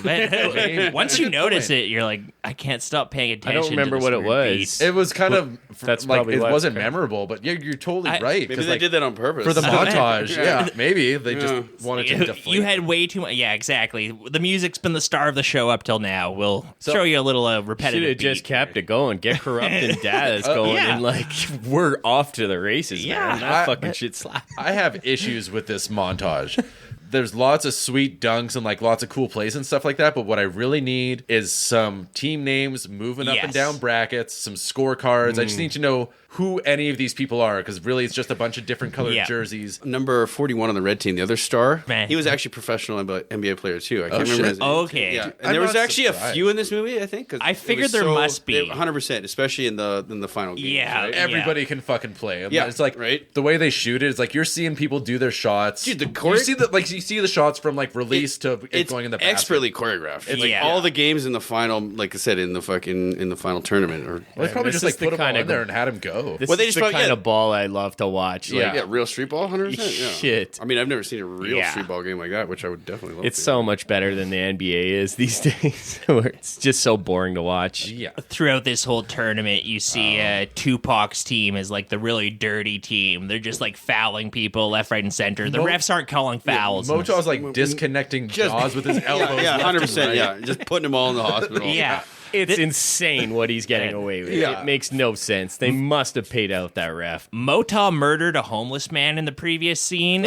once you notice it, you're like, I can't stop paying attention. don't remember to this what it weird was. beat. It was kind of that's like probably it why wasn't it's memorable, but yeah, you're totally I- right. Maybe 'cause, they like, did that on purpose. for the montage. Yeah. Yeah, maybe they just wanted to deflate. You had way too much. Yeah, exactly. The music's been the star of the show up till now. We'll show you a little repetitive. Should have just beat. kept it going. Get Corrupt and Daz going, yeah. and like we're off to the races, Yeah. man. That fucking shit slaps. I have issues with this montage. There's lots of sweet dunks and like lots of cool plays and stuff like that, but what I really need is some team names moving up and Yes. down brackets, some scorecards. I just need to know who any of these people are, because really it's just a bunch of different colored Yeah. jerseys. Number 41 on the red team, the other star, Man. he was actually a professional NBA player too. I can't remember shit. his name. Okay. Yeah, and I'm there was not actually surprised. a few in this movie, I think. 'cause I it figured was there must be. 100%, especially in the final game. Yeah. right? Everybody can fucking play. Yeah, It's like right. the way they shoot it is like you're seeing people do their shots. Dude, the you see the shots from like release to it It's going in the basket. expertly choreographed. It's like Yeah. all the games in the final, like I said, in the final tournament. Or Well, they probably This just like is the put them all kinda in there and had him go. This Well, they is just the probably- kind yeah. of ball I love to watch. Like, yeah, real street ball, 100%. Yeah. Shit. I mean, I've never seen a real Yeah. street ball game like that, which I would definitely love. It's to. so much better than the NBA is these days, where it's just so boring to watch. Yeah. Throughout this whole tournament, you see Tupac's team is like the really dirty team. They're just like fouling people left, right, and center. The refs aren't calling fouls. Moto's like disconnecting jaws with his elbows. Yeah, left and 100%. right. Yeah, just putting them all in the hospital. Yeah. It's insane what he's getting away with. Yeah. It makes no sense. They must have paid out that ref. Mota murdered a homeless man in the previous scene,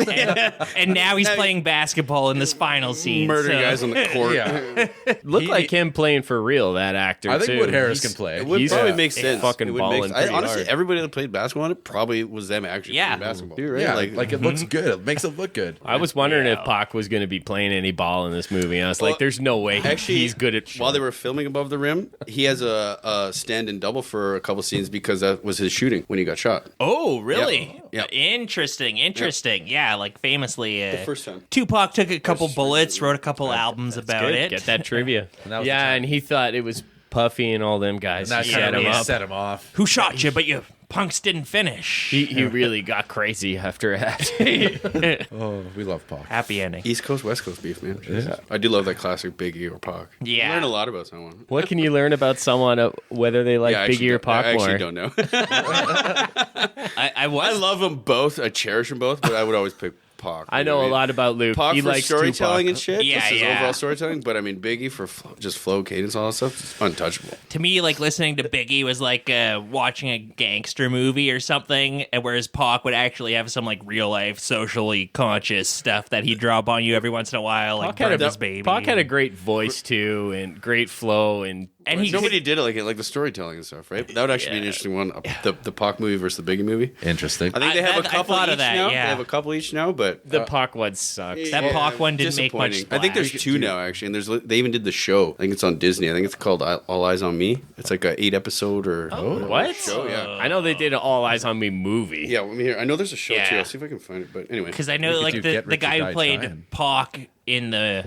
and now he's playing basketball in this final scene. Murder so- guys on the court. Yeah. Looked like him playing for real, that actor, I think too. Wood Harris He's- can play. It would He's probably a make sense. fucking It would balling make- pretty honestly, hard. everybody that played basketball on it probably was them actually Yeah. playing basketball. Dude, right? Yeah, like it looks good. It makes it look good. I was wondering if Pac was going to be playing any ball in this movie. I was like, there's no way actually, he's good at while they were filming Above the Rim, he has a stand-in double for a couple scenes because that was his shooting when he got shot. Oh, really? Yeah. Interesting. Yeah, like famously, The first time. Tupac took a couple bullets, wrote a couple albums about good. it. Get that trivia. that was the Yeah, time. and he thought it was Puffy and all them guys And that who kind set of him up. set him off. Who shot you? But you Punks didn't finish. He really got crazy after that. Oh, we love Pac. Happy ending. East Coast, West Coast beef, man. I do love that classic Biggie or Pac. Yeah. You learn a lot about someone. What can you learn about someone, whether they like Biggie or Pac I more? actually don't know. I I love them both. I cherish them both, but I would always pick Pac. I know a lot about Luke. Pac He for likes storytelling Tupac. and shit. Yeah, just his yeah. overall storytelling. But I mean, Biggie for just flow, cadence, all that stuff. It's untouchable. To me, like listening to Biggie was like watching a gangster movie or something, and whereas Pac would actually have some like real life, socially conscious stuff that he'd drop on you every once in a while, like Brother's Baby. Pac had a great voice too, and great flow, and he Nobody did it like the storytelling and stuff, right? That would actually be an interesting one. The Pac movie versus the Biggie movie. Interesting. I think they have a I couple thought each of that, now. yeah. They have a couple each now, but the Pac one sucks. That Pac one didn't make much disappointing. I think there's splash. 2 now actually, and they even did the show. I think it's on Disney. I think it's called All Eyes on Me. It's like a 8 episode or What? show. Yeah, I know they did an All Eyes on Me movie. yeah. Let me hear. I know there's a show too. Yeah. I'll see if I can find it. But anyway, Because I know could like do the Get Rich or guy Die who played Trying. Pac in the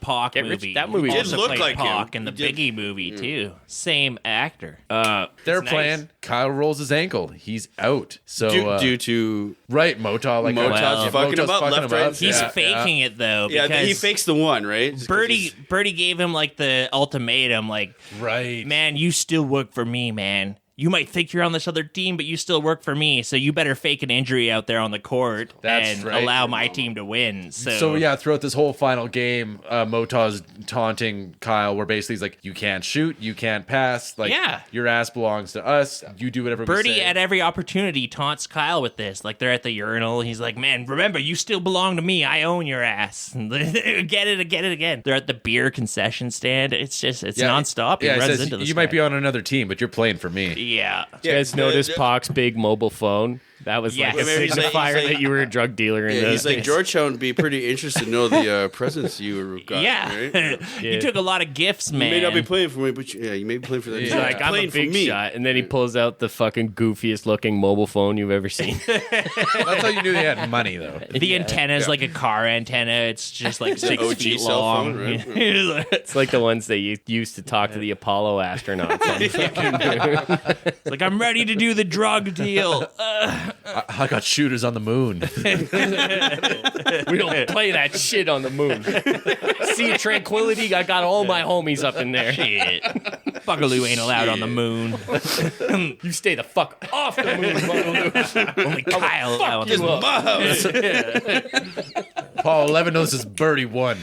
Pac Get Rich- movie. that movie also did look played like him. Pac in the He did. Biggie movie too. Same actor. They're nice. playing. Kyle rolls his ankle. He's out. So due to right, Motah like Motah's fucking him up, left, right, He's Yeah, faking it though. yeah, Because he fakes the one, right? Just 'cause Birdie gave him like the ultimatum, like, right. man, you still work for me, man. You might think you're on this other team, but you still work for me. So you better fake an injury out there on the court That's and right. allow my team to win. So yeah, throughout this whole final game, Motah's taunting Kyle, where basically he's like, "You can't shoot, you can't pass. Like, Yeah. your ass belongs to us. You do whatever." we Birdie say." at every opportunity taunts Kyle with this. Like they're at the urinal. He's like, man, remember, you still belong to me. I own your ass. Get it again. They're at the beer concession stand. It's nonstop. He Yeah, he runs says, into this "You might guy. be on another team, but you're playing for me." Yeah. You guys notice Pac's big mobile phone? That was Yes. like a He's like- signifier that you were a drug dealer in Yeah, those he's like days. Georgetown would be pretty interested to know the presents you got. Yeah. Right? You took a lot of gifts, You man. may not be playing for me, but you may be playing for that. He's team. like, I'm a playing for big me. shot. And then he pulls out the fucking goofiest looking mobile phone you've ever seen. That's how you knew they had money, though. The antenna's like a car antenna. It's just like 6 OG feet cell long. phone, right? It's like the ones they used to talk to the Apollo astronauts on the fucking moon. It's like, I'm ready to do the drug deal. I got shooters on the moon. We don't play that shit on the moon. See Tranquility? I got all my homies up in there. Shit. Bugaloo ain't allowed on the moon. You stay the fuck off the moon, Bugaloo. Only Kyle allowed on the Just moon. my house. Paul 11 knows this Birdie won.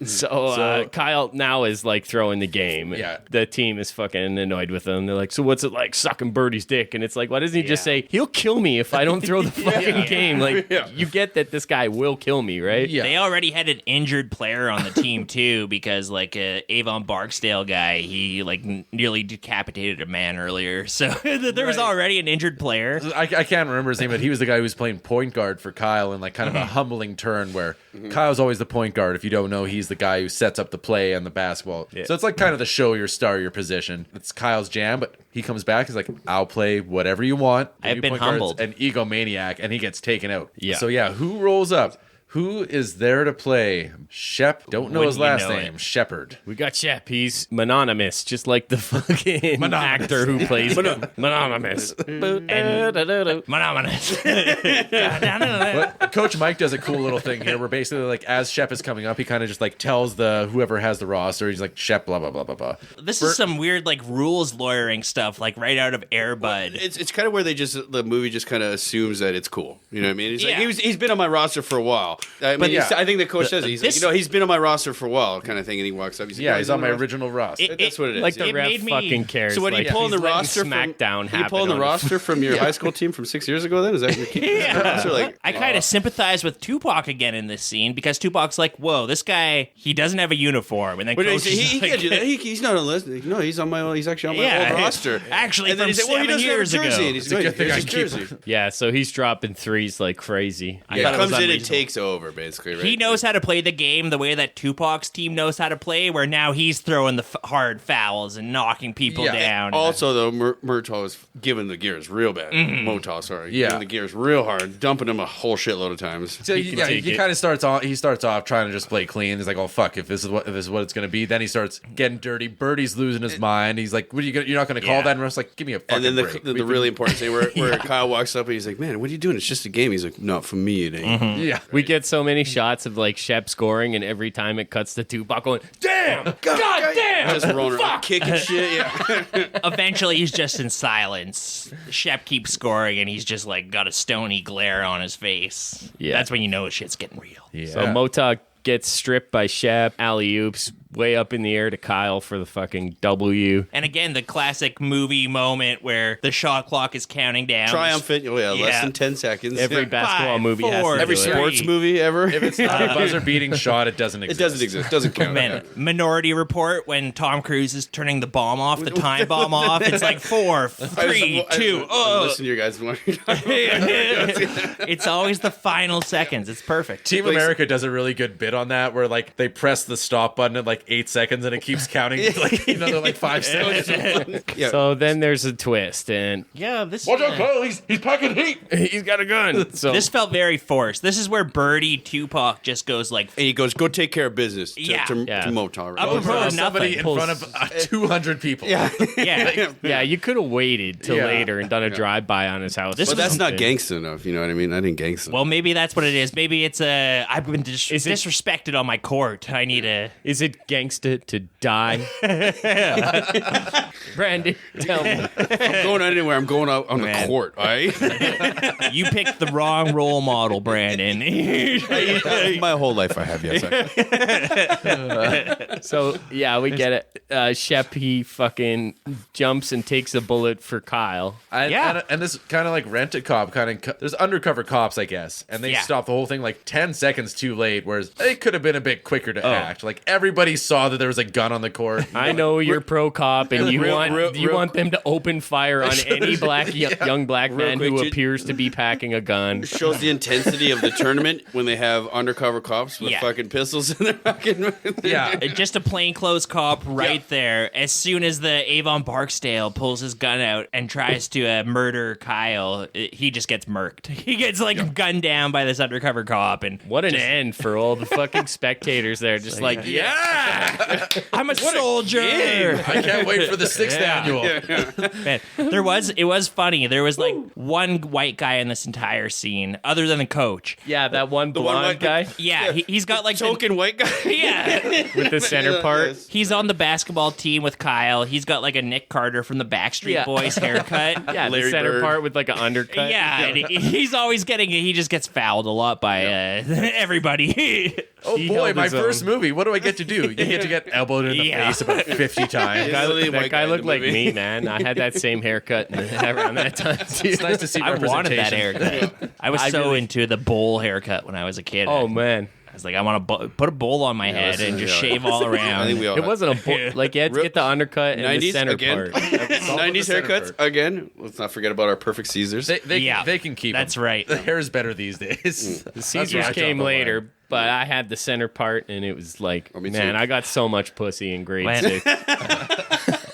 So Kyle now is like throwing the game. Yeah. The team is fucking annoyed with him. They're like, so what's it like sucking Birdie's dick? And it's like, why doesn't he just say, he'll kill me if I don't throw the fucking game? Like, you get that this guy will kill me, right? Yeah. They already had an injured player on the team too, because like Avon Barksdale guy, he like nearly decapitated a man earlier. So there was already an injured player. I can't remember his name, but he was the guy who was playing point guard for Kyle in like kind of a humbling turn where Kyle's always the point guard. If you don't know, he's the guy who sets up the play and the basketball. So it's like kind of the show your star, your position. It's Kyle's jam, but he comes back. He's like, I'll play whatever you want. The I've new been point guard's humbled. an egomaniac, and he gets taken out. Yeah. So yeah, who rolls up? Who is there to play? Shep. Don't know his Wouldn't you last know name. it? Shepherd. We got Shep. He's mononymous, just like the fucking actor who plays him. Mononymous. Monotonous. But Coach Mike does a cool little thing here where basically like as Shep is coming up, he kind of just like tells the whoever has the roster, he's like Shep blah blah blah blah blah. This is some weird like rules lawyering stuff, like right out of Air Bud. It's kind of where the movie just kind of assumes that it's cool. You know what I mean? He's Yeah. like he's been on my roster for a while. I mean, yeah. I think the coach says it. He's this- like, he's been on my roster for a while, kind of thing. And he walks up. He's like, Yeah, "Oh, he's on my roster." original roster. That's what it is. Like the It ref made me- fucking cares. So what, like, you pulling the he's letting roster SmackDown from? You pulling the happen on roster from your high school team from 6 years ago? Then is that your keeping the roster? Like, I kind of sympathize with Tupac again in this scene because Tupac's like, whoa, this guy, he doesn't have a uniform. And then but Coach he is like, can't do that. He's not on the list. No, he's actually on my old roster. Actually, And then from he's like, well, he 7 doesn't have a years ago. jersey. And he's a like, good thing here's I his keep jersey. Yeah, so he's dropping threes like crazy. I Yeah, thought it was comes in and unreasonable. takes over, basically. Right? He knows how to play the game the way that Tupac's team knows how to play, where now he's throwing the hard fouls and knocking people down. Also, though, Murtaugh was giving the gears real bad. Motaw, sorry. Yeah. Giving the gears real hard, dumping him a whole shitload of times. So he kind of starts off trying to just play clean. He's like, "Oh fuck, if this is what it's going to be." Then he starts getting dirty. Birdie's losing his mind. He's like, "What are you you're not going to call that?" And Russ like, "Give me a fucking And then break." the really important thing where Kyle walks up and he's like, "Man, what are you doing? It's just a game." He's like, "No, for me it ain't." Yeah, We get so many shots of like Shep scoring, and every time it cuts to Tupac going, "Damn, God damn!" Just rolling around, kicking shit. Yeah. Eventually, he's just in silence. Shep keeps scoring, and he's just like got a stony glare on his face. Yeah. That's when you know shit's getting real. yeah. So Motaw gets stripped by Shep, alley-oops, way up in the air to Kyle for the fucking W. And again, the classic movie moment where the shot clock is counting down. Triumphant. Oh, yeah, less than 10 seconds. Every Yeah. basketball 5, movie has 4, to Every do it. sports movie ever. If it's not a buzzer beating shot, it doesn't It exist. doesn't exist. Doesn't count. Man, Minority Report, when Tom Cruise is turning the bomb off, the time bomb off, it's like 4, 3, 2. Listen to you guys. It's always the final seconds. It's perfect. Team America does a really good bit on that, where like they press the stop button at like 8 seconds and it keeps counting like they're like 5 seconds. Yeah. So then there's a twist, and Yeah, this Kyle, he's packing heat. he's got a gun. So this felt very forced. This is where Birdie Tupac just goes like, And he goes, "Go take care of business." To Yeah. Motaw. Up Right? in front of Somebody nothing. in front of 200 people. Yeah. yeah, you could have waited till Yeah. later and done a drive-by on his house. This But was- that's not gangsta enough. You know what I mean? I didn't gangsta. Well, maybe that's what it is. Maybe it's I've been disrespected on my court. I need a. Is it gangsta to die? Brandon, tell me. I'm going anywhere. I'm going out on the Man. court. All right. You picked the wrong role model, Brandon. My whole life I have. Yes. So, yeah, we get it. Shep, he fucking jumps and takes a bullet for Kyle. And this kind of like Rent-A-Cop there's undercover cops, I guess, and they Yeah. stop the whole thing like 10 seconds too late, whereas they could have been a bit quicker to act. Like everybody saw that there was a gun on the court. I know you're pro cop, and you Real- want them to open fire on any young black man quick, who J- appears to be packing a gun. Shows the intensity of the tournament when they have undercover cops with Yeah. fucking pistols in their fucking. Yeah. Just a plainclothes cop right there. As soon as the Avon Barksdale pulls his gun out and tries to murder Kyle, he just gets murked. He gets like gunned down by this undercover cop, and What an end for all the fucking spectators there. Just like, Yeah. I'm a soldier. I can't wait for the 6th annual. Man, it was funny. There was like one white guy in this entire scene, other than the coach. yeah, that one one blonde white- guy Yeah, he's got like Token white guy. yeah. with the center part. He's on the basketball team with Kyle. He's got like a Nick Carter from the Backstreet Yeah. Boys haircut. Yeah, Larry the center Bird. part with like an undercut. Yeah, and he's always he just gets fouled a lot by everybody. Oh He boy, held my his first own. movie. What do I get to do? You get to get elbowed in the Yeah. face about 50 times. That guy looked like me, man. I had that same haircut around that time, too. It's nice to see I wanted that representation. haircut. I was so into the bowl haircut when I was a kid. Oh, man. I was like, I want to put a bowl on my head and just shave all I around. think we all. It wasn't a like you had to get the undercut and the 90s center again. part. 90s center haircuts again. Let's not forget about our perfect Caesars. They can keep That's 'em. right. The hair's better these days. The Caesars came later, but I had the center part, and it was like, me too. man, I got so much pussy in grade Man. 6.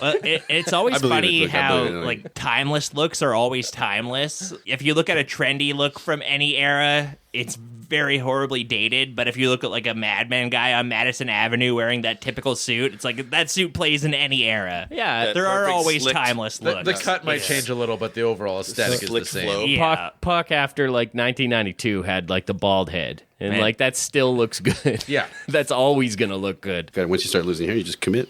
Well, it's always I believe funny it, Luke. I how believe it, Luke. like timeless looks are always timeless. If you look at a trendy look from any era, it's very horribly dated. But if you look at like a Mad Men guy on Madison Avenue wearing that typical suit, it's like that suit plays in any era. Yeah, There are perfect always slicked- timeless The looks. cut might change a little, but the overall aesthetic is the Slick same. flow. Yeah. Puck after like 1992 had like the bald head, and Man. like that still looks good. Yeah. That's always gonna look good. God, once you start losing hair, you just commit.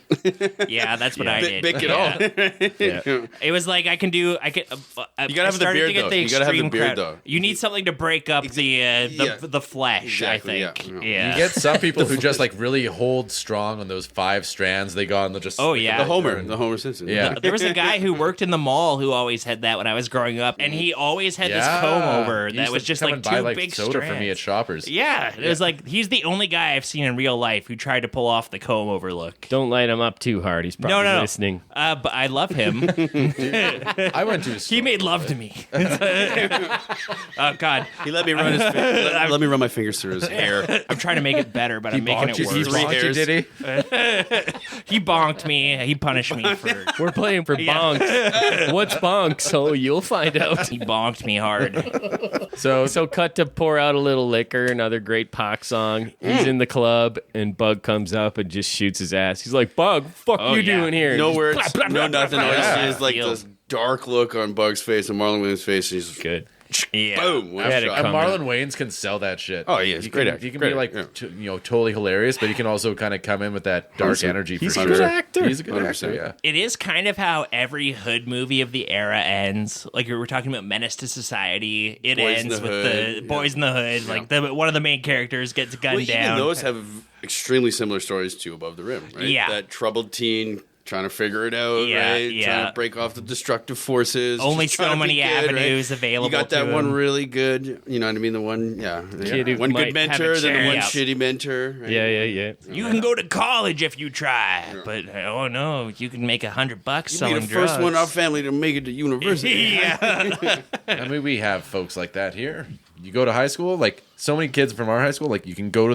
Yeah, that's what I did. Bake it Yeah. all. It was like I can. You gotta have the beard, though. You gotta have the beard, though. You need something to break up yeah. the flesh. Exactly, I think. yeah. Yeah. You get some people who just like really hold strong on those 5 strands they got, and they'll just Oh, yeah. The Homer Simpson. Yeah. There was a guy who worked in the mall who always had that when I was growing up, and he always had this comb over He that used was to just come like and two buy, big soda strands. for me at Shoppers. Yeah, it was like he's the only guy I've seen in real life who tried to pull off the comb over look. Don't light him up too hard. He's probably No. listening. But I love him. I went to his He made love to me. Oh God, He let me run let me run my fingers through his hair. I'm trying to make it better, but I'm making it He worse. bonked you, did he? He bonked me. He punished me for. We're playing for Bonks. What's Bonks? Oh, you'll find out. He bonked me hard. So cut to pour out a little liquor, another great Pac song. He's in the club, and Bug comes up and just shoots his ass. He's like, Bug, fuck Oh, you yeah. doing here? No And words, just blah, blah, no blah, nothing. blah, All you blah. see is like Feel. this dark look on Bug's face and Marlon Wayans' face. And he's Good. Yeah. boom, one had it shot. And coming. Marlon Wayans can sell that shit. Oh, yeah, he's he great can, actor. he can Great be like, actor, totally hilarious, but he can also kind of come in with that dark 100%. energy. He's for a sure. good actor. He's a good 100%. actor. Yeah. It is kind of how every hood movie of the era ends. Like we were talking about Menace to Society. It Boys in ends the with Hood, the Boys in the Hood. Like one of the main characters gets gunned Well, down. even those have extremely similar stories to Above the Rim, right? Yeah. That troubled teen trying to figure it out, Yeah, right? yeah. Trying to break off the destructive forces. Only just trying so to many be good, avenues right? available You got that to one him. really good, you know what I mean? The one, Kid who one might good have a mentor, then the one chance. shitty mentor. Right? Yeah. You can go to college if you try, but oh no, you can make $100 You'll be selling the first drugs. one in our family to make it to university. Yeah. I mean, we have folks like that here. You go to high school, like so many kids from our high school, like you can go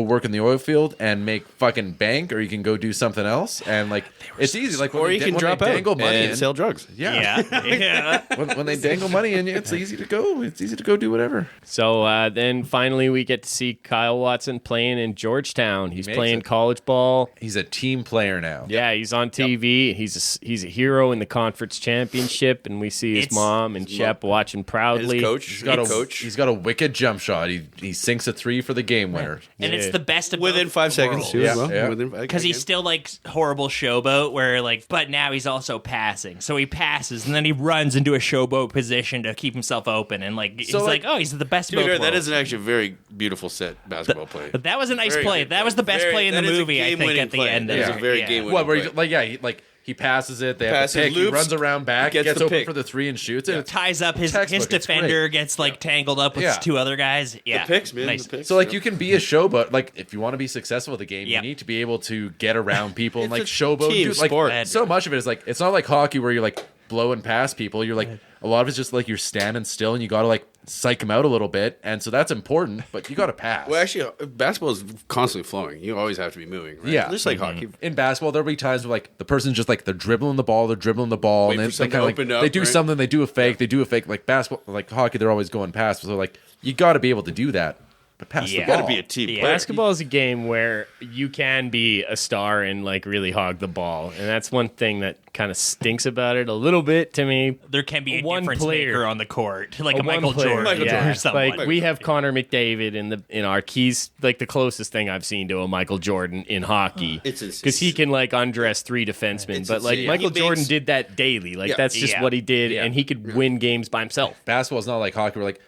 work in the oil field and make fucking bank, or you can go do something else, and like it's easy. Like Or when you they, can when drop they out dangle money and in, sell drugs. yeah. Yeah. when they dangle money in you, it's easy to go. It's easy to go do whatever. So then finally we get to see Kyle Watson playing in Georgetown. He's Makes playing it. college ball. He's a team player now. Yeah, he's on TV. He's a hero in the conference championship, and we see his It's- mom and Shep watching proudly. His coach. He's got coach. a wicked jump shot. He sinks a 3 for the game winner. And it's Yeah. the best of Within both 5 seconds, worlds. too, Yeah, as well. yeah. Because he's still like horrible showboat where like, but now he's also passing. So he passes and then he runs into a showboat position to keep himself open. And like, he's like- like, oh, he's the best of Dude, both that worlds. is actually a very beautiful set basketball play. But that was a nice Very play. good That was the best Very- play in the that is a movie, I think, game-winning at the play. end. That is a very game-winning What? Where play. he passes it. They have Passes, to pick. He loops, runs around back. gets Gets the open pick. for the 3 and shoots it. It's- Ties up his Textbook, it's defender, great. gets like tangled up with Yeah. 2 other guys. Yeah. The picks, man. Nice. The picks. So like yeah. you can be a showboat. Like if you want to be successful at the game, Yep. you need to be able to get around people and It's like a showboat. team Dude, like sport. so much of it is like it's not like hockey where you're like blowing past people. You're like a lot of it's just like you're standing still and you got to like psych them out a little bit, and so that's important. But you got to pass. Well, actually, basketball is constantly flowing. You always have to be moving, right? Yeah. Just like hockey. In basketball, there'll be times where like the person's just like they're dribbling the ball, Wait and for then they something kind to of open like up, they do right? something, they do a fake, like basketball, like hockey, they're always going past. So like you got to be able to do that, but pass Yeah. the ball. Got to be a team Yeah. player. Basketball is a game where you can be a star and like really hog the ball, and that's one thing that kind of stinks about it a little bit to me. There can be a One difference player. maker on the court, like a One Michael player, Jordan Michael or Jordan. someone. Like we have Connor McDavid in our keys, like the closest thing I've seen to a Michael Jordan in hockey. It's insane. because he can like undress 3 defensemen, It's but like insane. Michael He Jordan makes- did that daily. Like Yeah. that's just Yeah. what he did, Yeah. and he could win games by himself. Basketball's not like hockey. Where like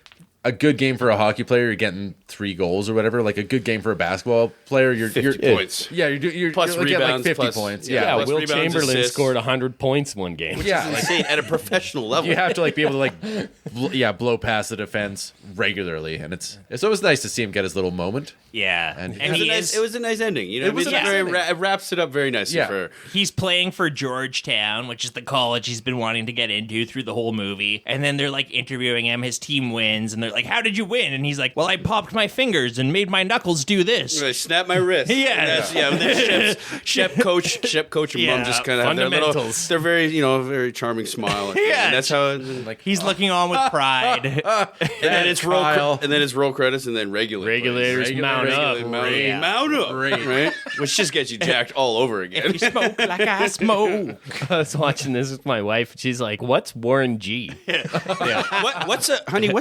a good game for a hockey player, you're getting 3 goals or whatever. Like a good game for a basketball player, you're 50 points. Yeah, you're Plus you're getting like rebounds, 50 plus- points. yeah, Yeah, plus Will rebounds, Chamberlain assists. scored 100 points one game. yeah. Like, Insane at a professional level. you have to like be able to like blow past the defense regularly, and it's always nice to see him get his little moment. yeah, And- and, It was, he a nice, is. it was a nice ending. You know, It was what a I mean? nice Very ending. it wraps it up very nicely Yeah. for. He's playing for Georgetown, which is the college he's been wanting to get into through the whole movie. And then they're like interviewing him. His team wins, and they're like, "How did you win?" And he's like, "Well, I popped my fingers and made my knuckles do this." I snapped my wrist. Yeah. And that's, yeah. And then Shep coach, and Yeah, mom just kind of have their little. fundamentals. They're very, very charming smile. Yeah. And that's how. Like He's looking on with pride. And then it's roll. Kyle. And then it's roll credits, and then Regulators mount up. Mount up. Great. Right. Which just gets you jacked all over again. You smoke like I smoke. I was watching this with my wife, and she's like, "What's Warren G?" What's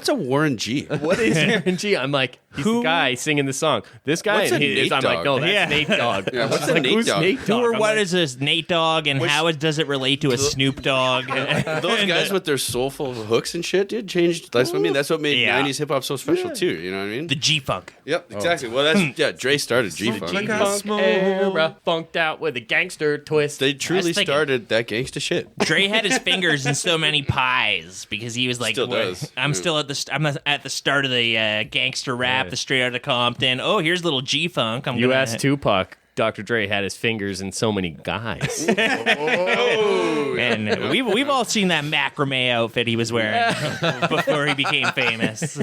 a Warren G? What is Warren G? I'm like, he's the guy singing the song. This guy, What's a and Nate I'm like, Dogg? no, that's Yeah. Nate Dogg. Yeah, what's I was a like, Nate who's Dogg? Nate Who Dogg? or I'm what like, is this Nate Dogg, and how does it relate to a Snoop Dogg? Those guys with their soulful hooks and shit, dude, changed. That's what I mean. That's what made Yeah. 90s hip hop so special too. You know what I mean? The G-Funk. Yep, exactly. Well, that's Dre started G-Funk. G-Funk era, funked out with a gangster twist. They truly thinking- started that gangsta shit. Dre had his fingers in so many pies because he was like, Still does. I'm still at the I'm at the start of the gangster rap got the Straight Outta Compton. Oh, here's little G-Funk. You asked Tupac. Dr. Dre had his fingers in so many guys. And we've all seen that macrame outfit he was wearing before he became famous. You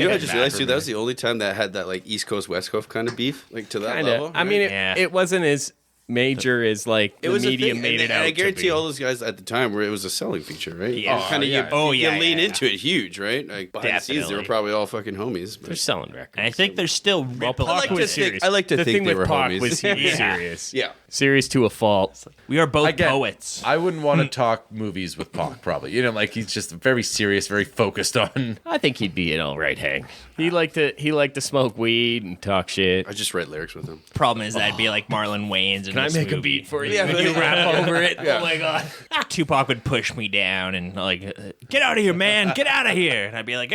know, I just realized too, that was the only time that had that like East Coast West Coast kind of beef, like to that level. I mean, Yeah. it wasn't as major as like the media made it out. I guarantee to be. all those guys at the time where it was a selling feature, right? Yeah. You lean into it huge, right? Like behind the scenes, they Definitely. were probably all fucking homies. They're But selling records. And I think there's still ripple. Pac was serious. I like to the think thing they with were Pac homies. was he was Yeah. serious. Yeah. Serious to a fault. We are both Again, poets. I wouldn't want to talk movies with Pac, probably. You know, like he's just very serious, very focused on. I think he'd be an all right hang. He liked to smoke weed and talk shit. I just write lyrics with him. Problem is that'd be like Marlon Wayans. Can I make a beat for you? You rap over it. Yeah. Oh my god. Tupac would push me down and like, get out of here, man. Get out of here. And I'd be like,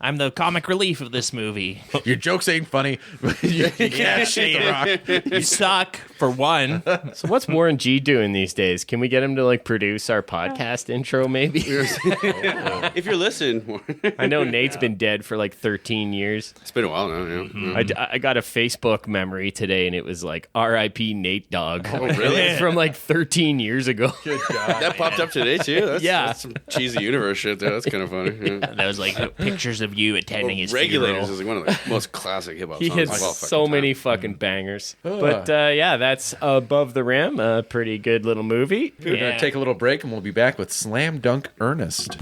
I'm the comic relief of this movie. Your jokes ain't funny. you can't shake the rock. You suck, for one. So what's Warren G doing these days? Can we get him to like produce our podcast intro maybe? If you're listening, I know Nate's been dead for like 13 years. it's been a while now. Yeah. I got a Facebook memory today and it was like R.I.P. Nate Dogg. Oh, really? It's from like 13 years ago. That popped up today too. That's some cheesy universe shit there. That's kind of funny. Yeah. That was like pictures of you attending his Regulators funeral. is like one of the most classic hip hop He songs hits of all so fucking many time. fucking bangers. But yeah, that's Above the Rim. A pretty good little movie. We're going to take a little break and we'll be back with Slam Dunk Ernest.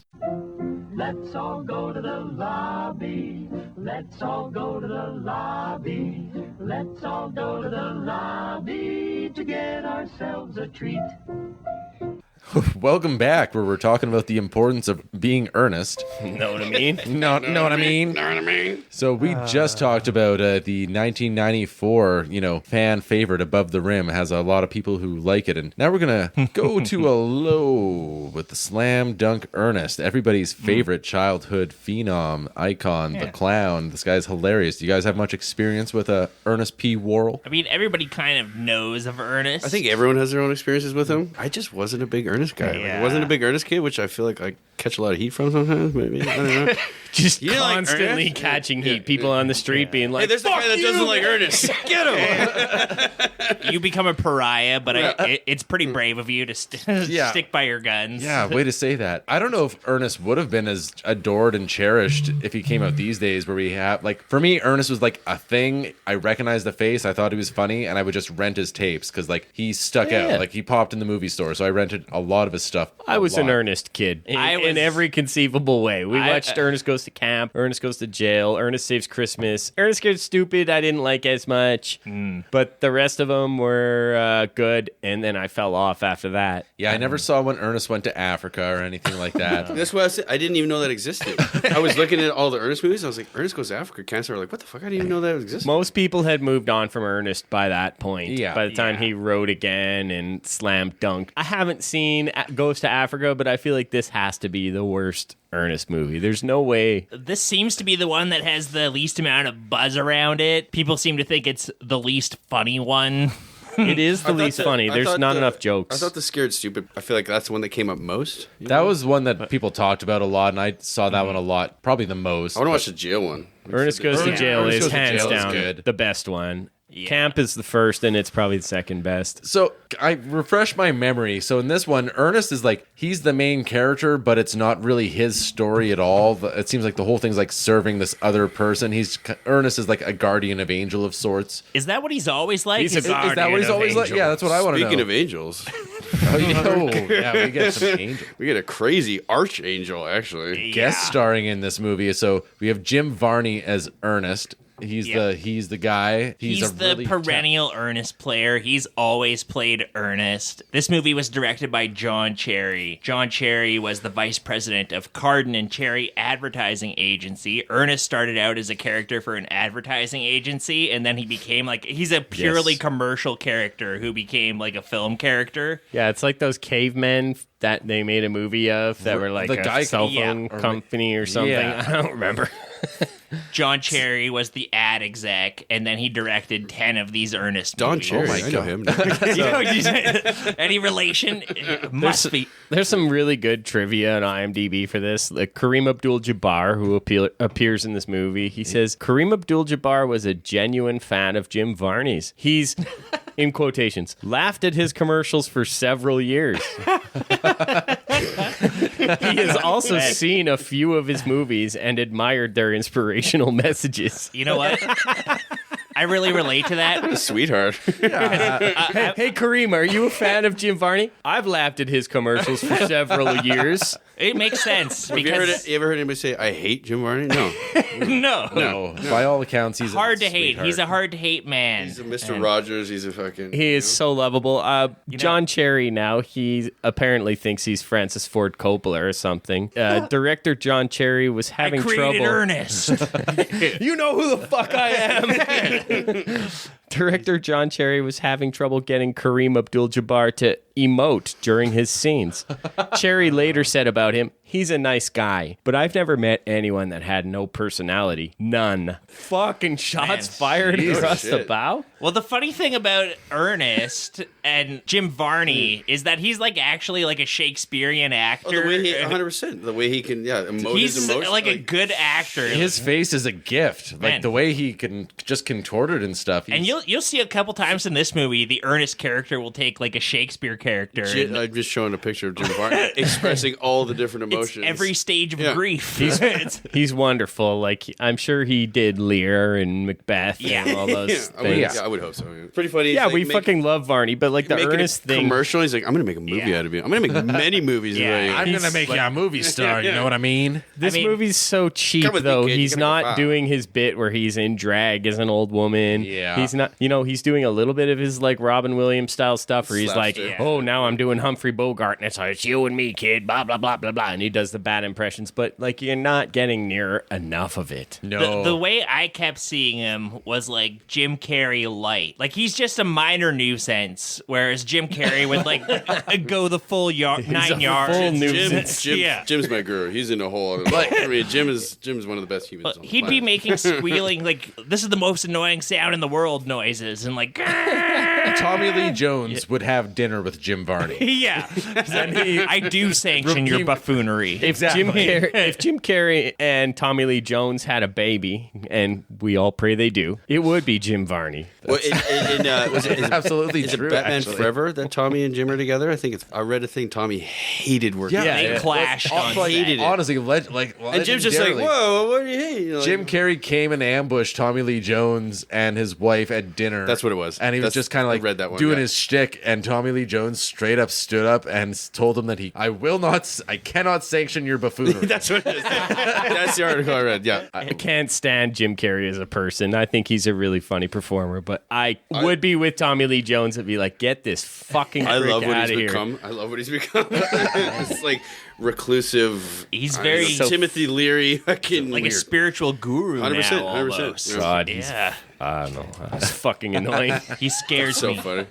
Let's all go to the lobby. Let's all go to the lobby. Let's all go to the lobby to get ourselves a treat. Welcome back, where we're talking about the importance of being earnest. Know what I mean? Know what I mean? Know what I mean? So we just talked about the 1994, fan favorite Above the Rim. It has a lot of people who like it, and now we're gonna go to a low with the Slam Dunk Ernest, everybody's favorite childhood phenom icon, the clown. This guy's hilarious. Do you guys have much experience with Ernest P. Worrell? I mean, everybody kind of knows of Ernest. I think everyone has their own experiences with him. I just wasn't a big Ernest guy. Like, Yeah. I wasn't a big Ernest kid, which I feel like I catch a lot of heat from sometimes. Maybe I don't know. Just You like constantly Ernest? catching heat. People on the street being like, Hey, there's the guy that doesn't like Ernest. Get him. you become a pariah, but it's pretty brave of you to stick by your guns. Yeah, way to say that. I don't know if Ernest would have been as adored and cherished if he came out these days, where we have, like, for me, Ernest was like a thing. I recognized the face. I thought he was funny, and I would just rent his tapes because, like, he stuck out. Like, he popped in the movie store, so I rented a lot of his stuff. I was an Ernest kid in every conceivable way. We watched Ernest Goes to Camp, Ernest Goes to Jail, Ernest Saves Christmas. Ernest Gets Stupid, I didn't like as much, but the rest of them were good, and then I fell off after that. Yeah, I never saw when Ernest went to Africa or anything like that. That's what I said. I didn't even know that existed. I was looking at all the Ernest movies. I was like, Ernest Goes to Africa. Cancer. I was like, what the fuck? I didn't even know that existed. Most people had moved on from Ernest by that point. Yeah. By the time he wrote again and Slam Dunk. I haven't seen Goes to Africa, but I feel like this has to be the worst Ernest movie. There's no way. This seems to be the one that has the least amount of buzz around it. People seem to think it's the least funny one. It is the least funny. There's not enough I jokes. thought the Scared Stupid. I feel like that's the one that came up most. That was one that people talked about a lot, and I saw that one a lot, probably the most. I want to watch the jail one. Ernest Goes to Jail Ernest is Goes to hands Jail is down good. the best one. Camp is the first, and it's probably the second best. So I refresh my memory. So in this one, Ernest is like, he's the main character, but it's not really his story at all. It seems like the whole thing's like serving this other person. Ernest is like a guardian of angel of sorts. Is that what he's always like? He's a Is- guardian Is that what he's of always like? angel. Yeah, that's what I want to know. Speaking of angels, oh, yeah, we get some angel. we get a crazy archangel actually. Guest starring in this movie. So we have Jim Varney as Ernest. He's the guy. He's a the really perennial Ernest player. He's always played Ernest. This movie was directed by John Cherry. John Cherry was the vice president of Carden and Cherry Advertising Agency. Ernest started out as a character for an advertising agency, and then he became he's a purely commercial character who became like a film character. Yeah, it's like those cavemen that they made a movie of that were like The a guy- cell phone Yeah. company or something. Yeah. I don't remember. John Cherry was the ad exec, and then he directed 10 of these Ernest Don movies. Cherry, I know him. You know, any relation? Must be. There's some really good trivia on IMDb for this. Like Kareem Abdul-Jabbar, who appears in this movie, he says Kareem Abdul-Jabbar was a genuine fan of Jim Varney's. He's, in quotations, laughed at his commercials for several years. He has also seen a few of his movies and admired their inspirational messages. You know what? I really relate to that. Sweetheart. Hey, Kareem, are you a fan of Jim Varney? I've laughed at his commercials for several years. It makes sense Have because you ever heard anybody say, I hate Jim Varney? No. no. By all accounts, he's Hard a to hate. sweetheart. He's a hard to hate man. He's a Mr. And Rogers. He's a fucking... He is so lovable. John Cherry now, he apparently thinks he's Francis Ford Coppola or something. Director John Cherry was I having created trouble. Ernest. You know who the fuck I am. Director John Cherry was having trouble getting Kareem Abdul-Jabbar to emote during his scenes. Cherry later said about him, he's a nice guy, but I've never met anyone that had no personality. None. Fucking shots Man, fired across the shit. bow? Well, the funny thing about Ernest and Jim Varney is that he's like actually like a Shakespearean actor. the way he... 100%. The way he can, emote his He's emotions. like a good actor. His face is a gift. Like Man. the way he can just contort it and stuff. And you'll see a couple times in this movie, the Ernest character will take like a Shakespeare character. and I'm just showing a picture of Jim Varney expressing all the different it's emotions. every stage of Yeah. grief. He's wonderful. Like, I'm sure he did Lear and Macbeth Yeah. and all those I would, things. I would hope so. Yeah. Pretty funny. Yeah, He's we like, fucking love Varney, but like the making Ernest a thing. commercial. He's like, I'm gonna make a movie Yeah. out of you. I'm gonna make many movies. Yeah. About you. I'm going to make you a movie star. You know what I mean? This I mean, movie's so cheap, come with me, though. kid. He's You're gonna not go far. doing his bit where he's in drag as an old woman. Yeah. He's not, he's doing a little bit of his like Robin Williams style stuff where he's like, Slapstick. oh, now I'm doing Humphrey Bogart and it's you and me, kid, blah, blah, blah, blah, blah. And he does the bad impressions, but like you're not getting near enough of it. No. The way I kept seeing him was like Jim Carrey light. Like he's just a minor nuisance, whereas Jim Carrey would like go the full 9 yards. full nuisance. Jim's my guru. He's in a whole other level. I mean, Jim's one of the best humans. on the He'd be planet. making squealing like this is the most annoying sound in the world noises and like Tommy Lee Jones would have dinner with Jim Varney. yeah. I do sanction your buffoonery. If Jim Carrey and Tommy Lee Jones had a baby, and we all pray they do, it would be Jim Varney. Well, was it absolutely is true, it Batman actually. Forever that Tommy and Jim are together? I think I read a thing. Tommy hated working. Yeah, They yeah. clashed on hated set. it. Honestly, And Jim's just like, legendarily, whoa, what do you hate? You know, like- Jim Carrey came and ambushed Tommy Lee Jones and his wife at dinner. That's what it was. And he was That's- just kind of I like read that one, doing yeah. his shtick, and Tommy Lee Jones straight up stood up and told him that I cannot sanction your buffoonery. That's what it is. That's the article I read. Yeah. I can't stand Jim Carrey as a person. I think he's a really funny performer, but I would be with Tommy Lee Jones and be like, get this fucking I prick love what out he's of here. become. I love what he's become. It's like reclusive. He's I don't know, very Timothy Leary, fucking like weird. a spiritual guru 100%, now 100%. almost. Yeah. God, Yeah. I don't know. It's fucking annoying. He scares So me. funny.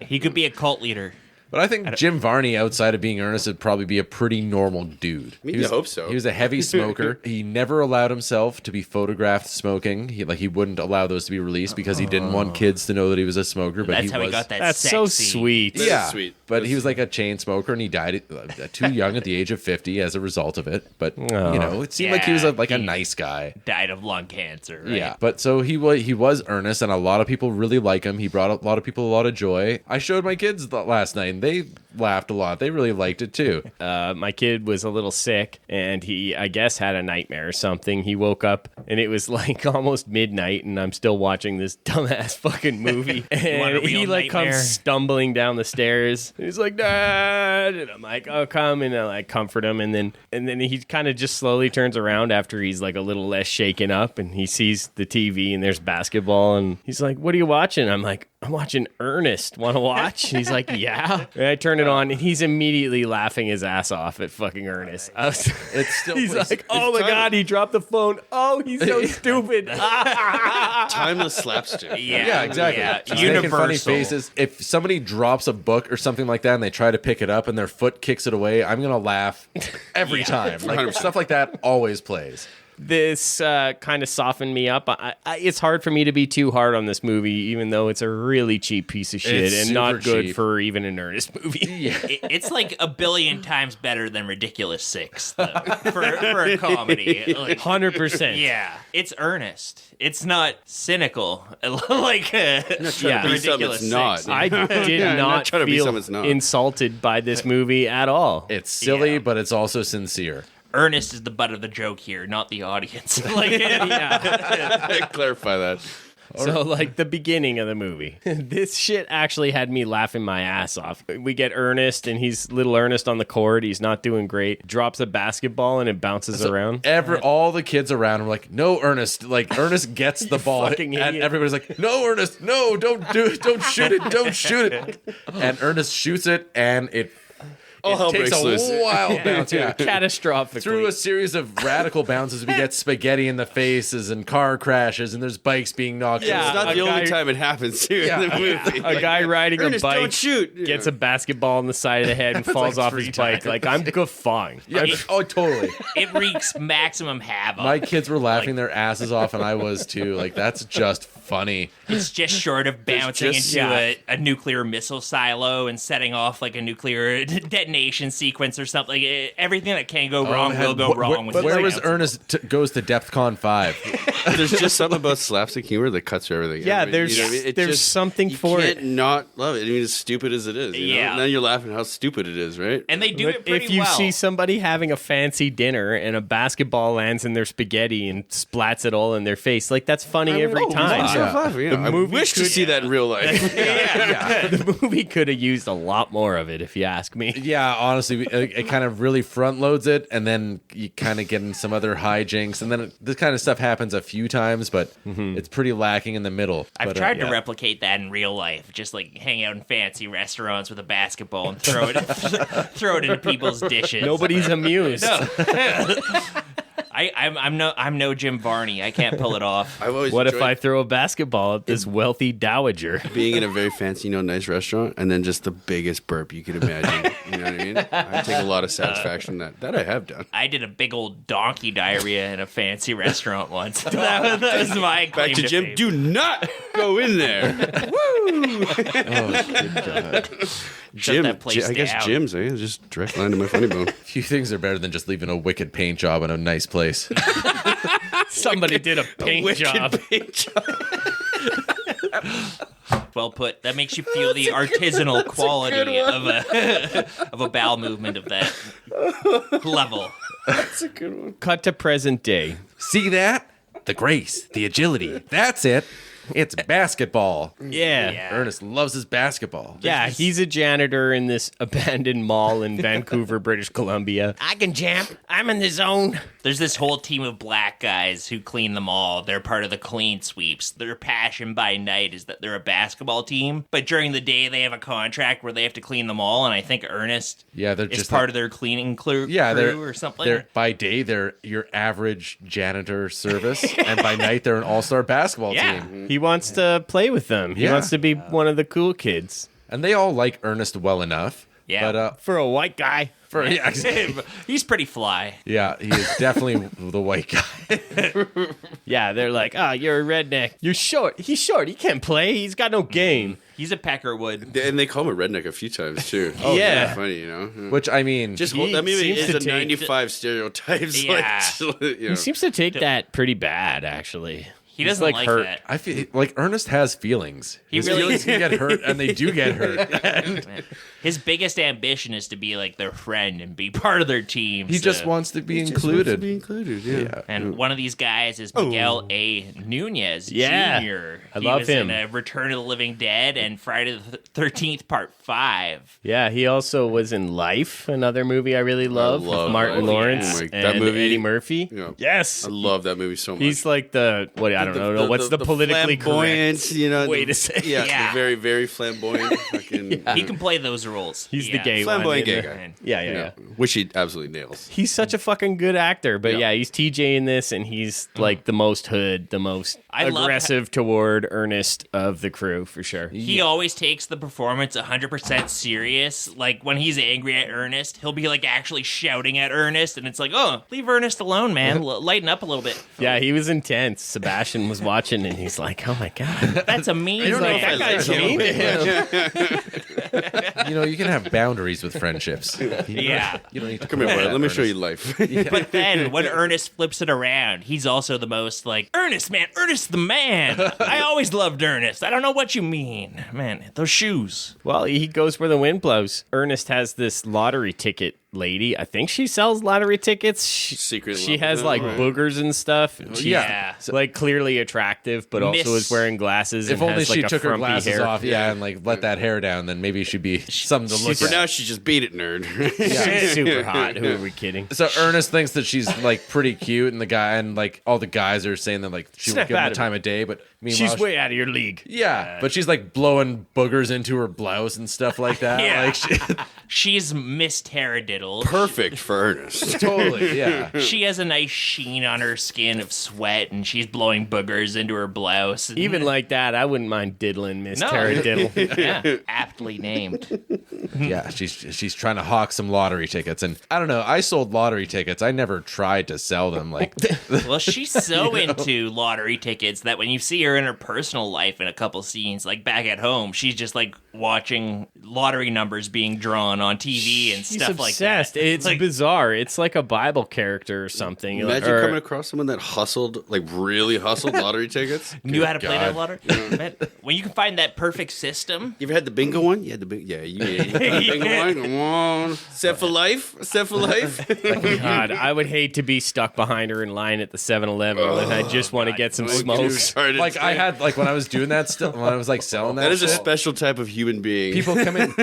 He could be a cult leader. But I think Jim Varney, outside of being Ernest, would probably be a pretty normal dude. I hope so. He was a heavy smoker. He never allowed himself to be photographed smoking. He wouldn't allow those to be released because he didn't want kids to know that he was a smoker. But That's he how was. he got that That's sexy. so sweet. That is Yeah, sweet. but he was like a chain smoker, and he died too young at the age of 50 as a result of it. But it seemed like he was a Yeah, nice guy. Died of lung cancer. Right? Yeah, but so he was earnest, and a lot of people really like him. He brought a lot of people a lot of joy. I showed my kids last night, and they laughed a lot. They really liked it too. My kid was a little sick, and he, I guess, had a nightmare or something. He woke up, and it was like almost midnight, and I'm still watching this dumbass fucking movie. want a And real he like nightmare? comes stumbling down the stairs. He's like, Dad, and I'm like, oh, come, and I like comfort him, and then he kind of just slowly turns around after he's like a little less shaken up, and he sees the TV, and there's basketball, and he's like, what are you watching? I'm like, I'm watching Ernest. Want to watch? And he's like, yeah. And I turn it on, and he's immediately laughing his ass off at fucking Ernest. It's still He's plays- like, oh my time- God, he dropped the phone. Oh, he's so stupid. Timeless slapstick. Yeah, exactly. Yeah. Just making funny Universal. faces. If somebody drops a book or something like that and they try to pick it up and their foot kicks it away, I'm gonna laugh every time. Like 100%. stuff like that always plays. This kind of softened me up. It's hard for me to be too hard on this movie, even though it's a really cheap piece of shit It's and not super good cheap. for even an Ernest movie. It's like a billion times better than Ridiculous Six though, for a comedy. Like, 100%. yeah, it's earnest. It's not cynical like Yeah. Be something Ridiculous it's not. Six. I did not not trying to be feel something it's not. insulted by this movie at all. It's silly, Yeah. but it's also sincere. Ernest is the butt of the joke here, not the audience. Like, Clarify that. So, like, the beginning of the movie. This shit actually had me laughing my ass off. We get Ernest, and he's little Ernest on the court. He's not doing great. Drops a basketball, and it bounces around. All the kids around him are like, no, Ernest. Like, Ernest gets the ball. fucking And idiot. everybody's like, no, Ernest, no, don't do it. Don't shoot it. Don't shoot it. And Ernest shoots it, and it hell takes breaks a loose. wild bounce. Yeah. Catastrophically. Through a series of radical bounces, we get spaghetti in the faces and car crashes, and there's bikes being knocked Yeah. over. It's not a the only guy- time it happens too in the movie. a guy riding Ernest, a bike don't shoot. gets a basketball on the side of the head and falls like off 3 his bike. times. Like, I'm fine. Yeah, oh, totally. it wreaks maximum havoc. My kids were laughing their asses off, and I was too. Like, that's just funny. It's just short of bouncing just- into a nuclear missile silo and setting off like a nuclear detonation sequence or something. Everything that can go wrong will go wrong. with Where this was bouncing. Ernest goes to DEFCON 5? There's just something about slapstick humor that cuts through everything. Yeah, I mean, there's- you know what I mean? It there's just- something you for can't it. not love it. I mean, as stupid as it is. You know? Yeah. Now you're laughing how stupid it is, right? And they do But it pretty if you well. see somebody having a fancy dinner and a basketball lands in their spaghetti and splats it all in their face, like, that's funny every time. Myself laughing, yeah. I movie wish to could- see that in real life. The movie could have used a lot more of it, if you ask me. Yeah, honestly, it kind of really front loads it, and then you kind of get in some other hijinks, and then this kind of stuff happens a few times, but it's pretty lacking in the middle. I've But, tried yeah. to replicate that in real life, just like hang out in fancy restaurants with a basketball and throw it throw it in people's dishes. Nobody's amused. I'm no Jim Varney. I can't pull it off. I've always What if enjoyed I throw a basketball at this wealthy dowager? being in a very fancy, nice restaurant, and then just the biggest burp you could imagine. You know what I mean? I take a lot of satisfaction in that. That I have done. I did a big old donkey diarrhea in a fancy reshtaurant once. that was my claim Back to Jim. fame. Do not go in there. Jim, that place I guess down. Jim's just direct line to my funny bone. Few things are better than just leaving a wicked paint job in a nice place. Somebody did a paint job. Well put. That makes you feel the artisanal quality of a bowel movement of that level. That's a good one. Cut to present day. See that? The grace, the agility. That's it. It's basketball. Yeah. Ernest loves his basketball. Yeah, he's a janitor in this abandoned mall in Vancouver, British Columbia. I can jam. I'm in the zone. There's this whole team of black guys who clean the mall. They're part of the clean sweeps. Their passion by night is that they're a basketball team, but during the day they have a contract where they have to clean the mall, and I think Ernest Yeah, they're is just part of their cleaning crew or something. They're by day they're your average janitor service, and by night they're an all-star basketball Yeah. team. He wants to play with them. He Yeah. wants to be one of the cool kids. And they all like Ernest well enough. Yeah. But For a white guy. He's pretty fly. yeah, he is definitely the white guy. Yeah, they're like, you're a redneck. You're short. He's short. He can't play. He's got no game. He's a Peckerwood. And they call him a redneck a few times too. yeah. That's funny, Which I mean, Just He that maybe seems is to the take- 95 stereotypes. Yeah. He seems to take that pretty bad, actually. He He's, doesn't like hurt. that. I feel like Ernest has feelings. His really- feelings can get hurt, and they do get hurt. His biggest ambition is to be like their friend and be part of their team. He just wants to be included. Be included, yeah. And one of these guys is Miguel A. Nunez Yeah. Jr. I He love was him. in Return of the Living Dead and Friday the 13th Part 5. Yeah, he also was in Life, another movie I really love, love with Martin Life. Lawrence Oh my- and that movie- Eddie Murphy. Yeah. Yes. I love that movie so much. He's like the, I I don't know what's the politically flamboyant, correct way to say. Yeah, the very, very flamboyant. Fucking, He can play those roles. He's the gay flamboyant one. gay guy. Yeah. Which he absolutely nails. He's such a fucking good actor, but Yeah. he's TJ in this, and he's like the most hood, the most I love aggressive toward Ernest of the crew for sure. He always takes the performance 100% serious. Like, when he's angry at Ernest, he'll be, like, actually shouting at Ernest, and it's like, oh, leave Ernest alone, man. Lighten up a little bit. Yeah, he was intense. Sebastian was watching, and he's like, "Oh my god, That's a mean he's like, man. that guy's mean to him." You can have boundaries with friendships. Yeah. You don't need to Come here, put boy. that Let me Ernest. show you life. But then, when Ernest flips it around, he's also the most, like, Ernest, man. Ernest the man. I always loved Ernest. I don't know what you mean. Man, those shoes. Well, he goes where the wind blows. Ernest has this lottery ticket lady. I think she sells lottery tickets. Secret She love. has Yeah, like right. boogers and stuff. She's, Yeah. like clearly attractive, but also Miss- is wearing glasses. If and only has, she like, a took her frumpy glasses hair. off, and like let that hair down, then maybe she'd be something to look For at. now, she just beat it, nerd. She's super hot. Who are we kidding? So Ernest thinks that she's like pretty cute, and the guy and like all the guys are saying that like she Snap would give him out the of time it. of day, but meanwhile, She's way out of your league. yeah, but she's like blowing boogers into her blouse and stuff like that. Yeah. Like She's Miss Taradiddle. Perfect for Ernest. totally, yeah. She has a nice sheen on her skin of sweat, and she's blowing boogers into her blouse. And- Even like that, I wouldn't mind diddling Miss No. Taradiddle. yeah, aptly named. Yeah, she's trying to hawk some lottery tickets, and I don't know. I sold lottery tickets. I never tried to sell them. Like, Well, she's so into lottery tickets that when you see her in her personal life in a couple scenes, like back at home, she's just like watching lottery numbers being drawn on TV and She's stuff like that. obsessed. It's like, bizarre. It's like a Bible character or something. Imagine Or- coming across someone that hustled, like really hustled lottery tickets. knew how to play that God. lottery. Man, when you can find that perfect system. You ever had the bingo one? You had the bingo. Yeah, you had the bingo one. Come on, set for life. Set for life. God, I would hate to be stuck behind her in line at the 7-Eleven and I just want to get some smokes. like I had like when I was doing that still when I was like selling that. That is a shit, special type of human being. People come in.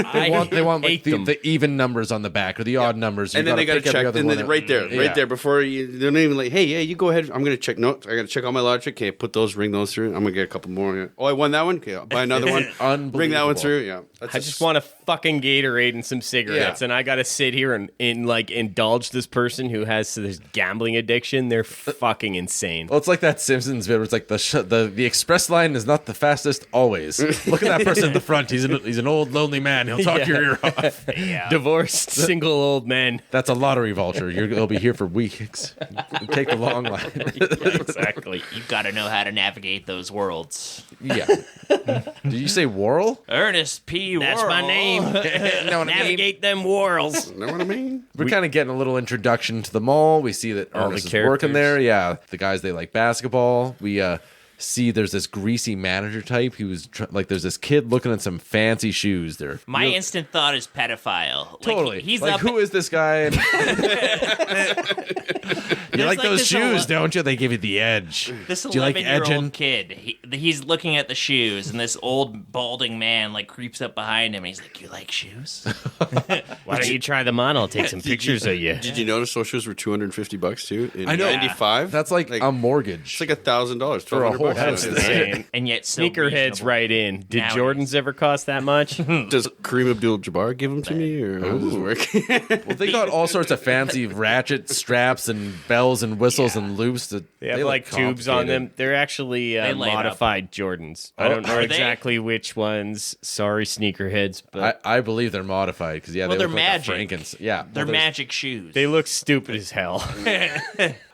They want like ate them. the even numbers on the back or the odd numbers, and then they got to pick every check, other and one then out. right there, Yeah. right there, before you, they're not even like, hey, yeah, you go ahead. I'm gonna check. No, I got to check all my lottery. Okay, put those, ring those through. I'm gonna get a couple more. Yeah. Oh, I won that one. Okay, I'll buy another one. Ring that one Unbelievable. through. Yeah, that's I just want a fucking Gatorade and some cigarettes, Yeah. and I got to sit here and like indulge this person who has this gambling addiction. They're fucking insane. Well, it's like that Simpsons bit where it's like the express line is not the fastest always. Look at that person at the front. He's an old lonely man. He'll talk your ear off. Divorced single old men. That's a lottery vulture. You'll be here for weeks. Take the long line. Exactly. You've got to know how to navigate those worlds. Yeah. Did you say Worrell? Ernest P. That's my Worrell. name. Know what I mean? Navigate them whorls. know what I mean. We're kind of getting a little introduction to the mall. We see that All the Ernest is characters. working there. Yeah, the guys, they like basketball. We see there's this greasy manager type. He was like, there's this kid looking at some fancy shoes. They're My real- instant thought is pedophile. Like, totally. he's like, up. who is this guy? And- you like like those this shoes, ele- don't you? They give you the edge. This Do you like 11-year-old edging? kid, he's looking at the shoes, and this old balding man like creeps up behind him, and he's like, "You like shoes?" Why don't you try them on? I'll take some pictures of you. Did you notice those shoes were $250 too? In I know. '95. That's like a mortgage. It's like $1,000 For a whole $1,200. house. That's insane. And yet, so Sneakerheads reasonable. right in. Did Nowadays. Jordans ever cost that much? Does Kareem Abdul-Jabbar give them to me, or how does this work? Well, they got all sorts of fancy ratchet straps and bells and whistles and loops. That They have like look tubes on them. complicated. They're actually They light up. modified Jordans. I don't know are they? exactly which ones. Sorry, sneakerheads, but I believe they're modified because Well, they they're look magic. Like yeah, They're well, there's- magic shoes. they look stupid as hell.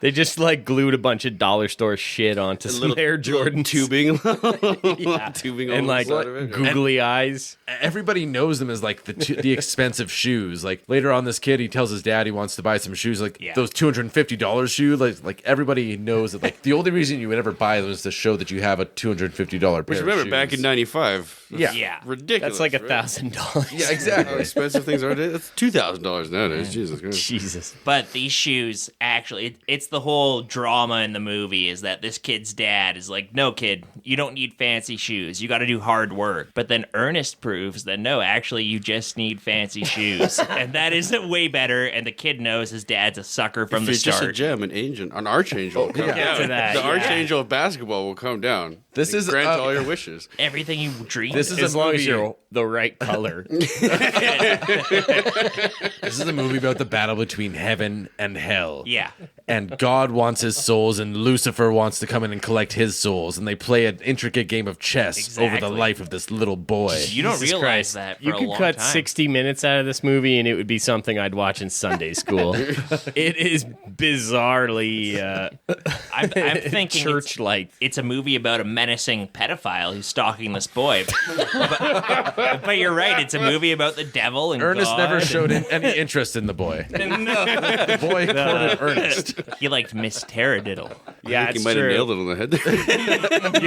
They just like glued a bunch of dollar store shit onto some Air Jordan tubing, tubing, and on like the side of it. googly eyes. Everybody knows them as like the expensive shoes. Like later on, this kid he tells his dad he wants to buy some shoes, like Yeah. those $250 shoes. Like everybody knows that. Like the only reason you would ever buy them is to show that you have a $250 pair. Which of remember, shoes. back in '95, Yeah. yeah. ridiculous. That's like right? $1,000. Yeah, How exactly. expensive things are. It's $2,000 nowadays. Jesus Christ. Jesus. But these shoes, actually, it's the whole drama in the movie is that this kid's dad is like, no, kid, you don't need fancy shoes. You got to do hard work. But then Ernest proves that, no, actually, you just need fancy shoes. And that is way better. And the kid knows his dad's a sucker from the If just a start. gem, an angel, an archangel. will come Get down. to that, The yeah. archangel of basketball will come down. This and is, grant all your wishes. Everything you dream. This is As a long movie, as you're the right color. This is a movie about the battle between heaven and hell. Yeah. And God wants his souls, and Lucifer wants to come in and collect his souls, and they play an intricate game of chess over the Exactly. life of this little boy. You don't Jesus realize Christ. that for You a could long cut time. 60 minutes out of this movie and it would be something I'd watch in Sunday school. It is bizarrely I'm thinking church-like. it's a movie about a menacing pedophile who's stalking this boy. But you're right. It's a movie about the devil and Ernest God. never showed any interest in the boy. The boy courted Ernest. He liked Miss Taradiddle. Yeah, I think it's he might have true. nailed it on the head.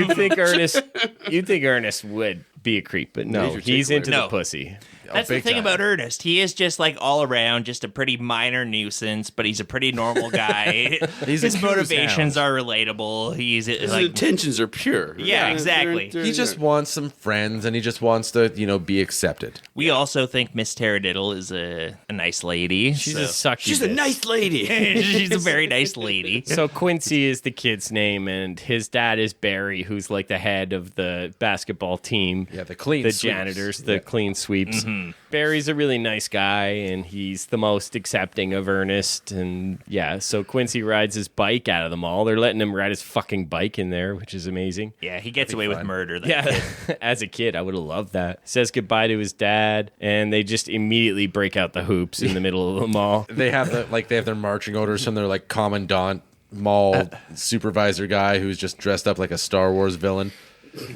You'd think Ernest would be a creep, but no, Major he's takeaway. into No. the pussy. That's the big thing time. about Ernest. He is just like all around, just a pretty minor nuisance, but he's a pretty normal guy. He's a His cruise motivations hound. are relatable. He's His like, intentions are pure. Yeah, exactly. He just wants some friends, and he just wants to, be accepted. we also think Miss Taradiddle is a nice lady. She's so. a sucky. She's a nice lady. She's a very nice lady. So Quincy is the kid's name, and his dad is Barry, who's like the head of the basketball team. Yeah, the clean the sweeps. janitors, the clean sweeps. Mm-hmm. Barry's a really nice guy, and he's the most accepting of Ernest. And yeah, so Quincy rides his bike out of the mall. They're letting him ride his fucking bike in there, which is amazing. Yeah, he gets away with murder. That Yeah, kid. as a kid, I would have loved that. Says goodbye to his dad, and they just immediately break out the hoops in the middle of the mall. They have their marching orders from their commandant mall supervisor guy who's just dressed up like a Star Wars villain.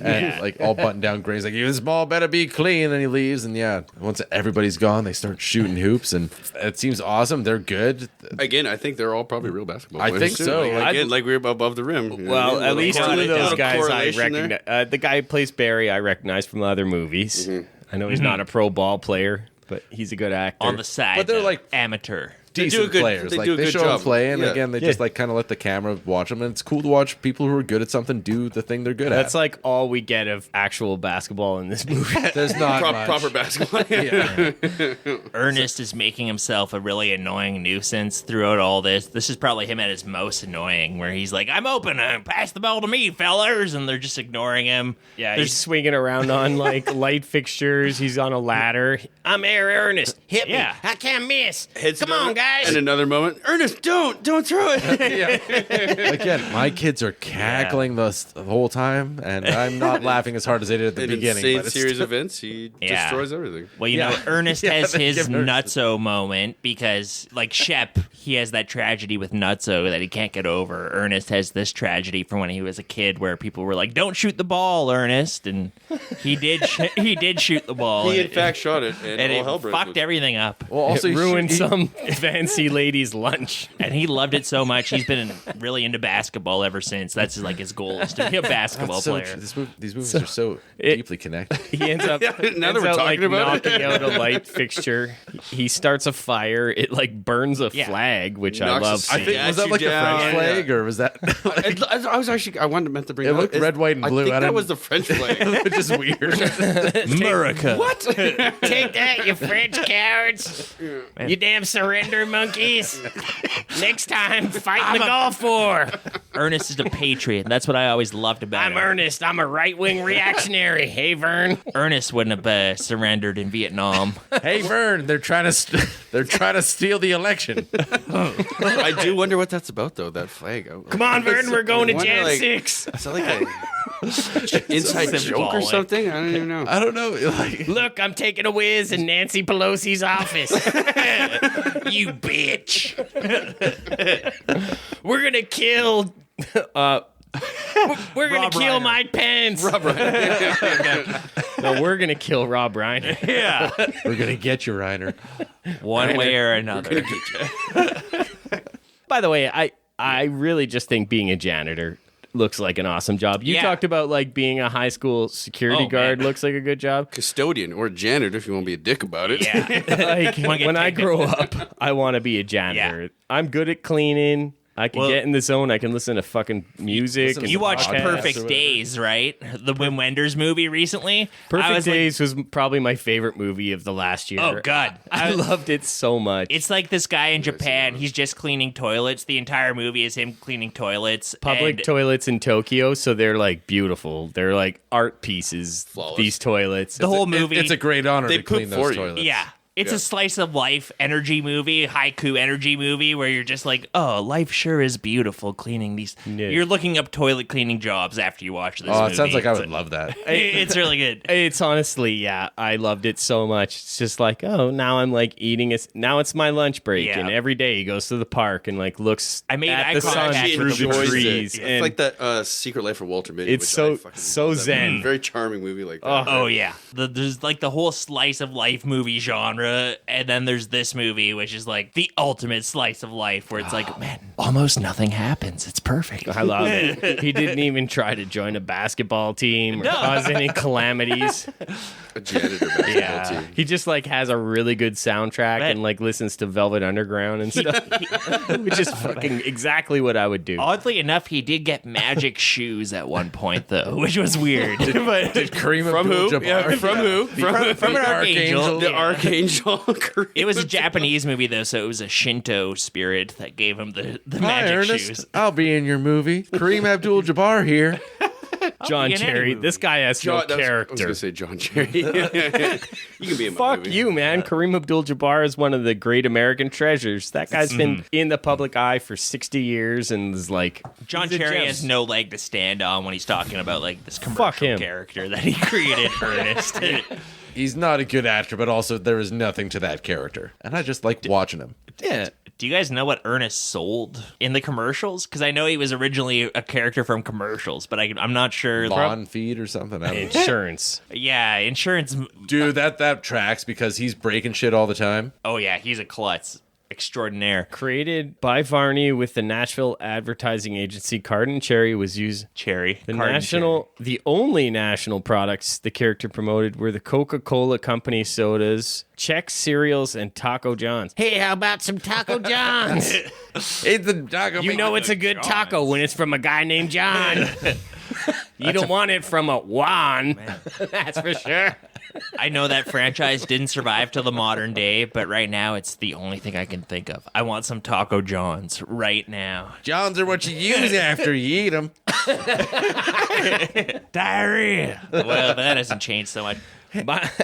And all buttoned down gray. He's like, this mall better be clean. And he leaves. And yeah, once everybody's gone, they start shooting hoops. And it seems awesome. They're good. Again, I think they're all probably real basketball I players. think too. so. Again, like we're above the rim. You know Well, what I mean? at least Little one of those little guys I correlation there. recognize. The guy who plays Barry, I recognize from other movies. I know he's not a pro ball player, but he's a good actor. On the side, But they're though, like- amateur. They do Decent a good- players. they do a They good show them job. play, and Yeah. again, they Yeah. just kind of let the camera watch them. And it's cool to watch people who are good at something do the thing they're good That's at. like all we get of actual basketball in this movie. There's not much. Proper basketball. Ernest is making himself a really annoying nuisance throughout all this. This is probably him at his most annoying, where he's like, I'm open, pass the ball to me, fellas, and they're just ignoring him. Yeah, There's he's swinging around on light fixtures. He's on a ladder. I'm Air Ernest. Hit me. Yeah. I can't miss. Hits Come another- on, guys. And another moment, Ernest, don't throw it. Again, my kids are cackling the whole time, and I'm not laughing as hard as they did at the An beginning. insane But it's series still- of events. He Yeah. destroys everything. Well, you know, Yeah. Ernest Yeah, has they his give Ernest- nutso moment because, like Shep, he has that tragedy with nutso that he can't get over. Ernest has this tragedy from when he was a kid where people were like, "Don't shoot the ball, Ernest," and he did. He did shoot the ball. He and in fact shot it, and all hell it broke fucked loose. everything up. Well, also, It ruined he- some fancy lady's lunch. And he loved it so much. He's been really into basketball ever since. That's like his goal is to be a basketball so player. these movies are so deeply connected. He ends up, now that ends we're up, talking about it. knocking out a light fixture. He starts a fire. It burns a Yeah. flag, which I Knocks love. us- I think was that you like the down. French flag, or was that I was actually I meant to bring It up. looked red, white, and blue. I think I that didn't- was the French flag. just weird? America. What? Take that, you French cowards! You damn surrender monkeys! Next time, fight in the Gulf War. Ernest is a patriot. That's what I always loved about I'm him. Ernest. I'm a right-wing reactionary. Hey, Vern. Ernest wouldn't have surrendered in Vietnam. Hey, Vern, they're trying to steal the election. I do wonder what that's about, though. That flag. Come on, Vern. We're going to I wonder, Jan like, 6. Is that like a inside joke or symbolic. something? I don't even know. I don't know. Like, Look, I'm taking a whiz in Nancy Pelosi's office. You bitch. We're going to kill... we're going to kill Reiner. Mike Pence. No, we're going to kill Rob Reiner. Yeah. we're gonna get you, Reiner. One way or another. By the way, I really just think being a janitor looks like an awesome job. You Yeah. talked about being a high school security Oh, guard man. looks like a good job. Custodian or janitor, if you want to be a dick about it. Yeah. Like Wanna get when I technical. grow up, I want to be a janitor. I'm good at cleaning. I can get in the zone. I can listen to fucking music. listen to You watched podcasts or Perfect whatever. Days, right? The Wim Wenders movie recently. Perfect Days was probably my favorite movie of the last year. Oh God, I loved it so much. It's like this guy in Japan. He's just cleaning toilets. The entire movie is him cleaning toilets. Public and toilets in Tokyo, so they're like beautiful. They're like art pieces. Flawless. These toilets. the whole movie. It's a great honor They to clean poop for those you. toilets. Yeah. It's a slice of life energy movie, haiku energy movie, where you're just like, oh, life sure is beautiful cleaning these. Yeah. You're looking up toilet cleaning jobs after you watch this Oh, movie. it sounds like I would love that. It's really good. It's honestly, yeah, I loved it so much. It's just like, oh, now I'm like eating now it's my lunch break, Yeah. and every day he goes to the park and like looks I made at eye the sun contact She through with the enjoys trees. it. And It's like that Secret Life of Walter Mitty. It's which so- I fucking so love that zen. movie. Very charming movie like that. Oh, yeah. There's like the whole slice of life movie genre, and then there's this movie, which is like the ultimate slice of life, where it's like, man, almost nothing happens. It's perfect. I love it. He didn't even try to join a basketball team or cause any calamities. A janitor basketball team. He just like has a really good soundtrack Right. and like listens to Velvet Underground and stuff, which is fucking exactly what I would do. Oddly enough, he did get magic shoes at one point, though, which was weird. But Kareem From who? Abdul-Jabbar. Yeah, from who? from an archangel. The Yeah. Archangel. It was a Japanese movie, though, so it was a Shinto spirit that gave him the Hi, magic Ernest. shoes. I'll be in your movie. Kareem Abdul-Jabbar here. John be in any Cherry, movie. this guy has John, no I was character. going to say John Cherry. You can be in my Fuck movie. you, man. Kareem Abdul-Jabbar is one of the great American treasures. That guy's been in the public eye for 60 years and is like... John he's a Cherry gem. has no leg to stand on when he's talking about like this commercial Fuck him. character that he created, Ernest. He's not a good actor, but also there is nothing to that character. And I just like watching him. Yeah. Do you guys know what Ernest sold in the commercials? Because I know he was originally a character from commercials, but I'm not sure. Lawn feed or something. I don't know. Insurance. Yeah, insurance. Dude, that tracks because he's breaking shit all the time. Oh yeah, he's a klutz extraordinaire. Created by Varney with the Nashville advertising agency Card & Cherry was used... Cherry. The only national products the character promoted were the Coca-Cola Company sodas, Chex cereals, and Taco John's. Hey, how about some Taco John's? It's the taco. You know it's a good taco when it's from a guy named John. You don't want it from a Juan. That's for sure. I know that franchise didn't survive till the modern day, but right now it's the only thing I can think of. I want some Taco John's right now. Johns are what you use after you eat them. Diarrhea. Well, that hasn't changed so much.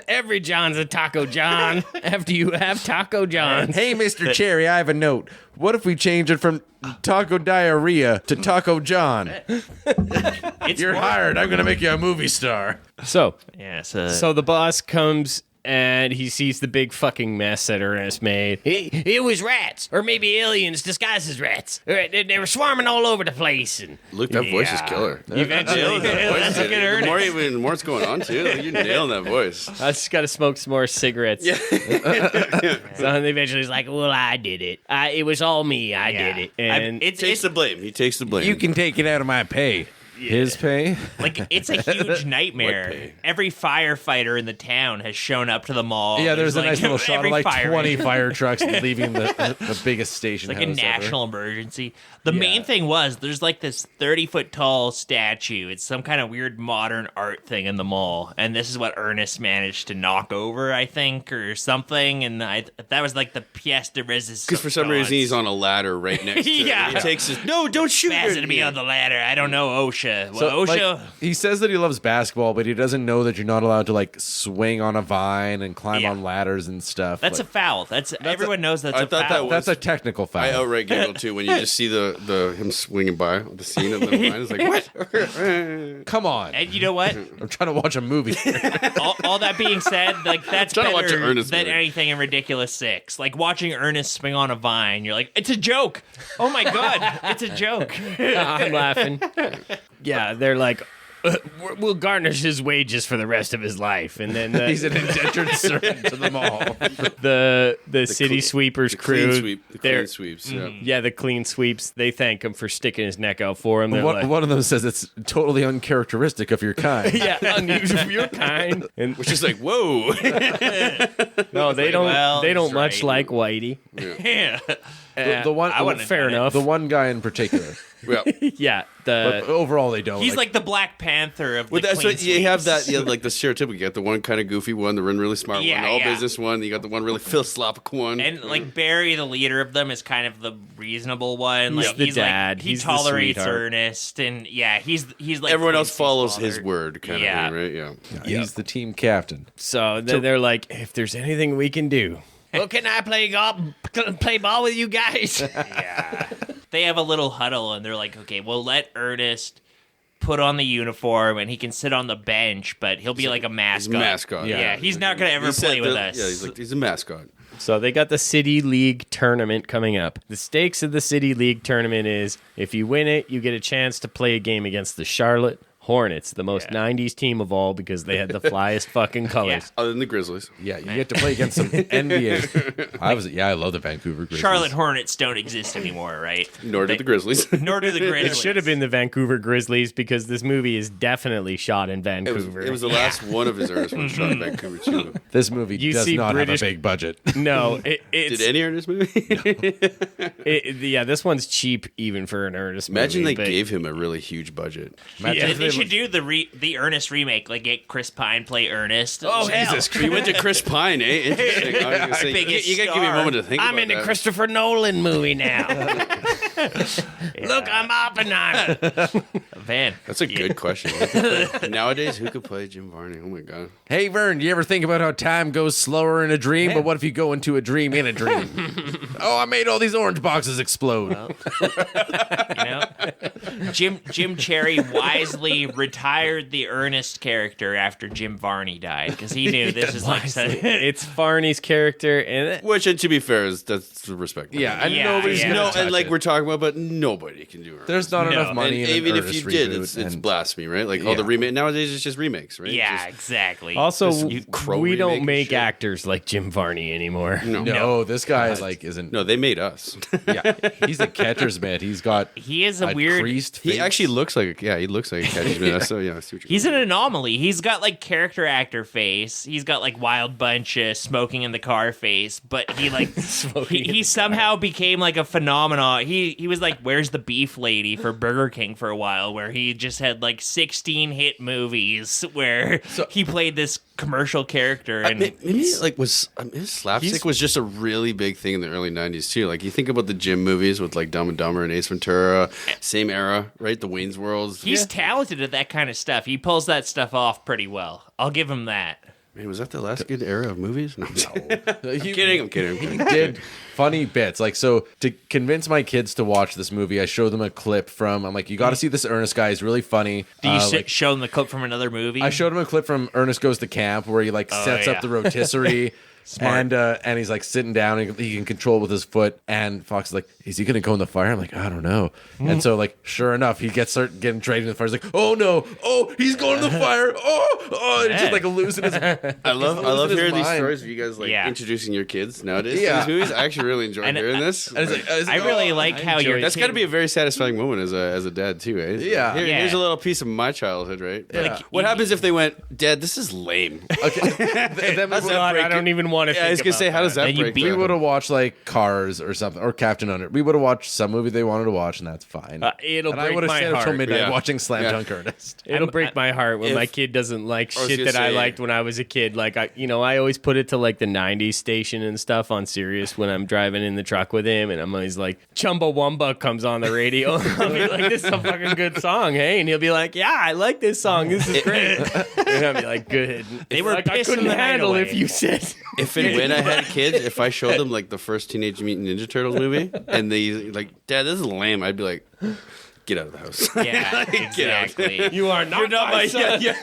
Every John's a Taco John after you have Taco John's. Hey, Mr. Cherry, I have a note. What if we change it from Taco Diarrhea to Taco John? It's You're more- hired. I'm going to make you a movie star. So Yes. So the boss comes and he sees the big fucking mess that Ernest made. It was rats, or maybe aliens disguised as rats. They were swarming all over the place. And Luke, that voice is killer. eventually, That's a good Ernest. The more it's going on, too. Like, you're nailing that voice. I just got to smoke some more cigarettes. So eventually he's like, well, I did it. It was all me. I did it. And It's Takes the blame. He takes the blame. You can take it out of my pay. His pay? like it's a huge nightmare. pay? Every firefighter in the town has shown up to the mall. Yeah, there's a like, nice little shot of every like fire 20 engine. fire trucks leaving the biggest station. Like a house ever. national emergency. The main thing was there's like this 30-foot tall statue. It's some kind of weird modern art thing in the mall, and this is what Ernest managed to knock over, I think, or something. And that was like the pièce de résistance. Because for some reason he's on a ladder right next to Yeah. it. He takes his, no, don't shoot fastened to me on the ladder. I don't know OSHA. Well, So, OSHA. like, he says that he loves basketball, but he doesn't know that you're not allowed to like swing on a vine and climb Yeah. on ladders and stuff. That's like, a foul. Everyone knows that's I a thought foul. that was- that's a technical foul. I outright giggle too when you just see the him swinging by the scene of the line. It's like what? Come on. And you know what? I'm trying to watch a movie. all that being said, like that's Trying to watch better an Ernest than movie. anything in Ridiculous 6. Like watching Ernest swing on a vine, you're like, it's a joke. Oh my god, it's a joke. I'm laughing. Yeah, they're like, we'll garnish his wages for the rest of his life. And then He's an indentured servant to them all. the city sweepers crew. Clean sweeps. Yeah. Yeah, the clean sweeps. They thank him for sticking his neck out for him. They're like, One of them says it's totally uncharacteristic of your kind. yeah, unusual for your kind. And Which is like, whoa. no, they don't. well, they don't he's much right. like Whitey. Yeah. The one, I wouldn't have Fair done it. enough. the one guy in particular. Yeah. Yeah, But overall, they don't. He's like the Black Panther of Well, the that's clean what you have sweeps. that, like the stereotypical. You got the one kind of goofy one, the one really smart Yeah, one, the all yeah. business one. You got the one really philosophical one. And like Barry, the leader of them, is kind of the reasonable one. He's Like the he's dad. Like, he He's the tolerates sweetheart. Ernest, and yeah, he's like everyone else Quincy's follows father. his word, kind Yeah. of thing, right? Yeah. he's the team captain. So they're like, if there's anything we can do, well, can I play ball with you guys? Yeah. They have a little huddle, and they're like, okay, we'll let Ernest put on the uniform, and he can sit on the bench, but he'll be like a mascot. He's a mascot. Yeah, he's not gonna ever He said play with that- us. Yeah, he's a mascot. So they got the City League tournament coming up. The stakes of the City League tournament is if you win it, you get a chance to play a game against the Charlotte Hornets, the most 90s team of all because they had the flyest fucking colors. Other than the Grizzlies. Yeah, you get to play against some NBA. I love the Vancouver Grizzlies. Charlotte Hornets don't exist anymore, right? Nor did the Grizzlies. Nor do the Grizzlies. It should have been the Vancouver Grizzlies because this movie is definitely shot in It was, Vancouver. it was the last one of his Ernest was shot in Vancouver, too. This movie You does see not British- have a big budget. No, it's Did any Ernest movie? yeah, this one's cheap even for an Ernest Imagine movie. they but- gave him a really huge budget. They should do the Ernest remake, like get Chris Pine play Ernest. Oh, hell. We went to Chris Pine, eh? Interesting. I was gonna say, biggest you gotta give me a star. moment to think I'm about in a that. Christopher Nolan movie now. Look, I'm Oppenheimer. Van. That's a good question. Nowadays, who could play Jim Varney? Oh my god. Hey, Vern, do you ever think about how time goes slower in a dream? But what if you go into a dream in a dream? Oh, I made all these orange boxes explode. You know, Jim Cherry wisely retired the Ernest character after Jim Varney died because he knew this is like It's Varney's character, and Which, and to be fair, that's respectable. Yeah, and Yeah, nobody's yeah. gonna No, touch and like it. we're talking about, but nobody can do it. There's not enough money and in even an if Ernest you did, reboot, it's and- blasphemy, right? Like all the Yeah. remake nowadays, it's just remakes, right? yeah, It's exactly. also This Crow we remake don't and make shit. actors like Jim Varney anymore. just, no, No, this guy like isn't. no, they made us. Yeah, he's a catcher's mitt. He's got he is a weird. creased face. He actually looks like, he looks like a catcher's. So yeah, I see what you're He's an going. anomaly. He's got like character actor face. He's got like Wild Bunch smoking in the car face. But he like he somehow became like a phenomenon. He was like Where's the Beef Lady for Burger King for a while, where he just had like 16 hit movies where he played this commercial character. And Maybe like his slapstick was just a really big thing in the early '90s too. Like you think about the Jim movies with like Dumb and Dumber and Ace Ventura, same era, right? The Wayne's Worlds. he's talented at that kind of stuff. He pulls that stuff off pretty well. I'll give him that. Man, was that the last good era of movies? No, I'm He- kidding. I'm kidding. He did funny bits. Like, so to convince my kids to watch this movie, I showed them a clip from, I'm like, you got to see this Ernest guy. He's really funny. Do you Like, show them the clip from another movie? I showed him a clip from Ernest Goes to Camp where he like sets yeah. up the rotisserie. And he's like sitting down and he can control with his foot. And Fox is like, is he going to go in the fire? I'm like, I don't know. And so like, sure enough, he start getting dragged in the fire. He's like, oh no, oh, he's going in the fire. Oh, and just like losing his. I love his hearing these mind. stories of you guys like Yeah. introducing your kids nowadays Yeah. to these movies. I actually really enjoy And hearing this. And it's like, I really like I how enjoy you're. it. That's got to be a very satisfying moment as a dad too, eh? Yeah. Here's Yeah. a little piece of my childhood, right? Yeah. What happens if they went, Dad? This is lame. Okay. Then How's we that God, break I don't it? even want to Yeah, think I was gonna say, how does that And you break? beat- we down? would have watched like Cars or something or Captain Under. We would have watched some movie they wanted to watch, and that's fine. It'll and I break would have my stayed up till heart. midnight Yeah. watching Slam Yeah. Dunk Ernest. It'll break my heart when my kid doesn't like I was shit gonna that I say- liked when I was a kid. Like I always put it to like the '90s station and stuff on Sirius when I'm driving in the truck with him, and I'm always like, "Chumbawamba" comes on the radio. I'll be like, "This is a fucking good song, hey?" And he'll be like, "Yeah, I like this song. This is great." And I'll be like, "Good." They were like, I pissing couldn't the night handle away. if you said. If and when I had kids, if I showed them like the first Teenage Mutant Ninja Turtles movie, and they like, Dad, this is lame, I'd be like, get out of the house. Yeah, exactly. You are not, my son. You're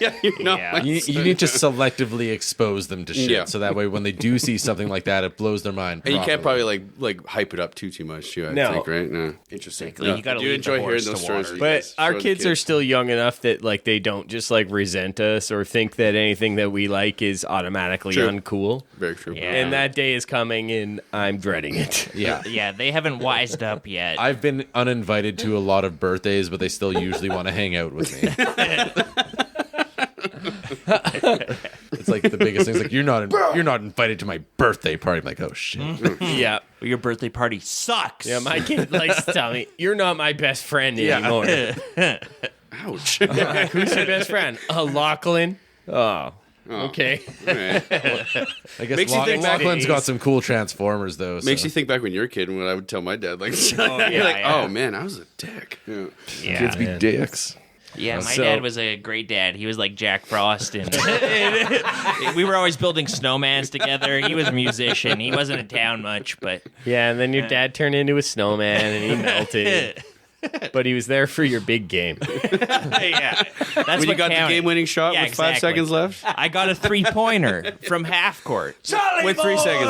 not Yeah. my You need to selectively expose them to shit, Yeah. so that way when they do see something like that, it blows their mind. And you can't properly. probably like hype it up too much too. I No. think, right? No, interesting. Exactly. You gotta I do lead the enjoy hearing horse those to stories. water. you But guys our show the kids are still young enough that like they don't just like resent us or think that anything that we like is automatically True. uncool. very true. Yeah. And that day is coming, and I'm dreading it. Yeah. Yeah, they haven't wised up yet. I've been uninvited to a lot of birthdays, but they still usually want to hang out with me. It's like the biggest thing. It's like you're not invited to my birthday party. I'm like, oh shit. Yeah. Your birthday party sucks. Yeah, my kid likes to tell me, you're not my best friend anymore. Ouch. Who's your best friend? Lachlan. Oh. Okay. Alright. I guess Makes you think back- Lachlan's got some cool Transformers though. Makes so. you think back when you were a kid and when I would tell my dad like, yeah, you're like, yeah. oh man, I was a dick. Yeah. Yeah. Kids be dicks. Yeah, my So- dad was a great dad. He was like Jack Frost, and we were always building snowmans together. He was a musician. He wasn't in town much, but Yeah, and then your dad turned into a snowman and he melted. But he was there for your big game. yeah, that's When you what got counted. the game-winning shot Yeah, with 5 exactly. seconds left, I got a 3-pointer from half court. with 3 seconds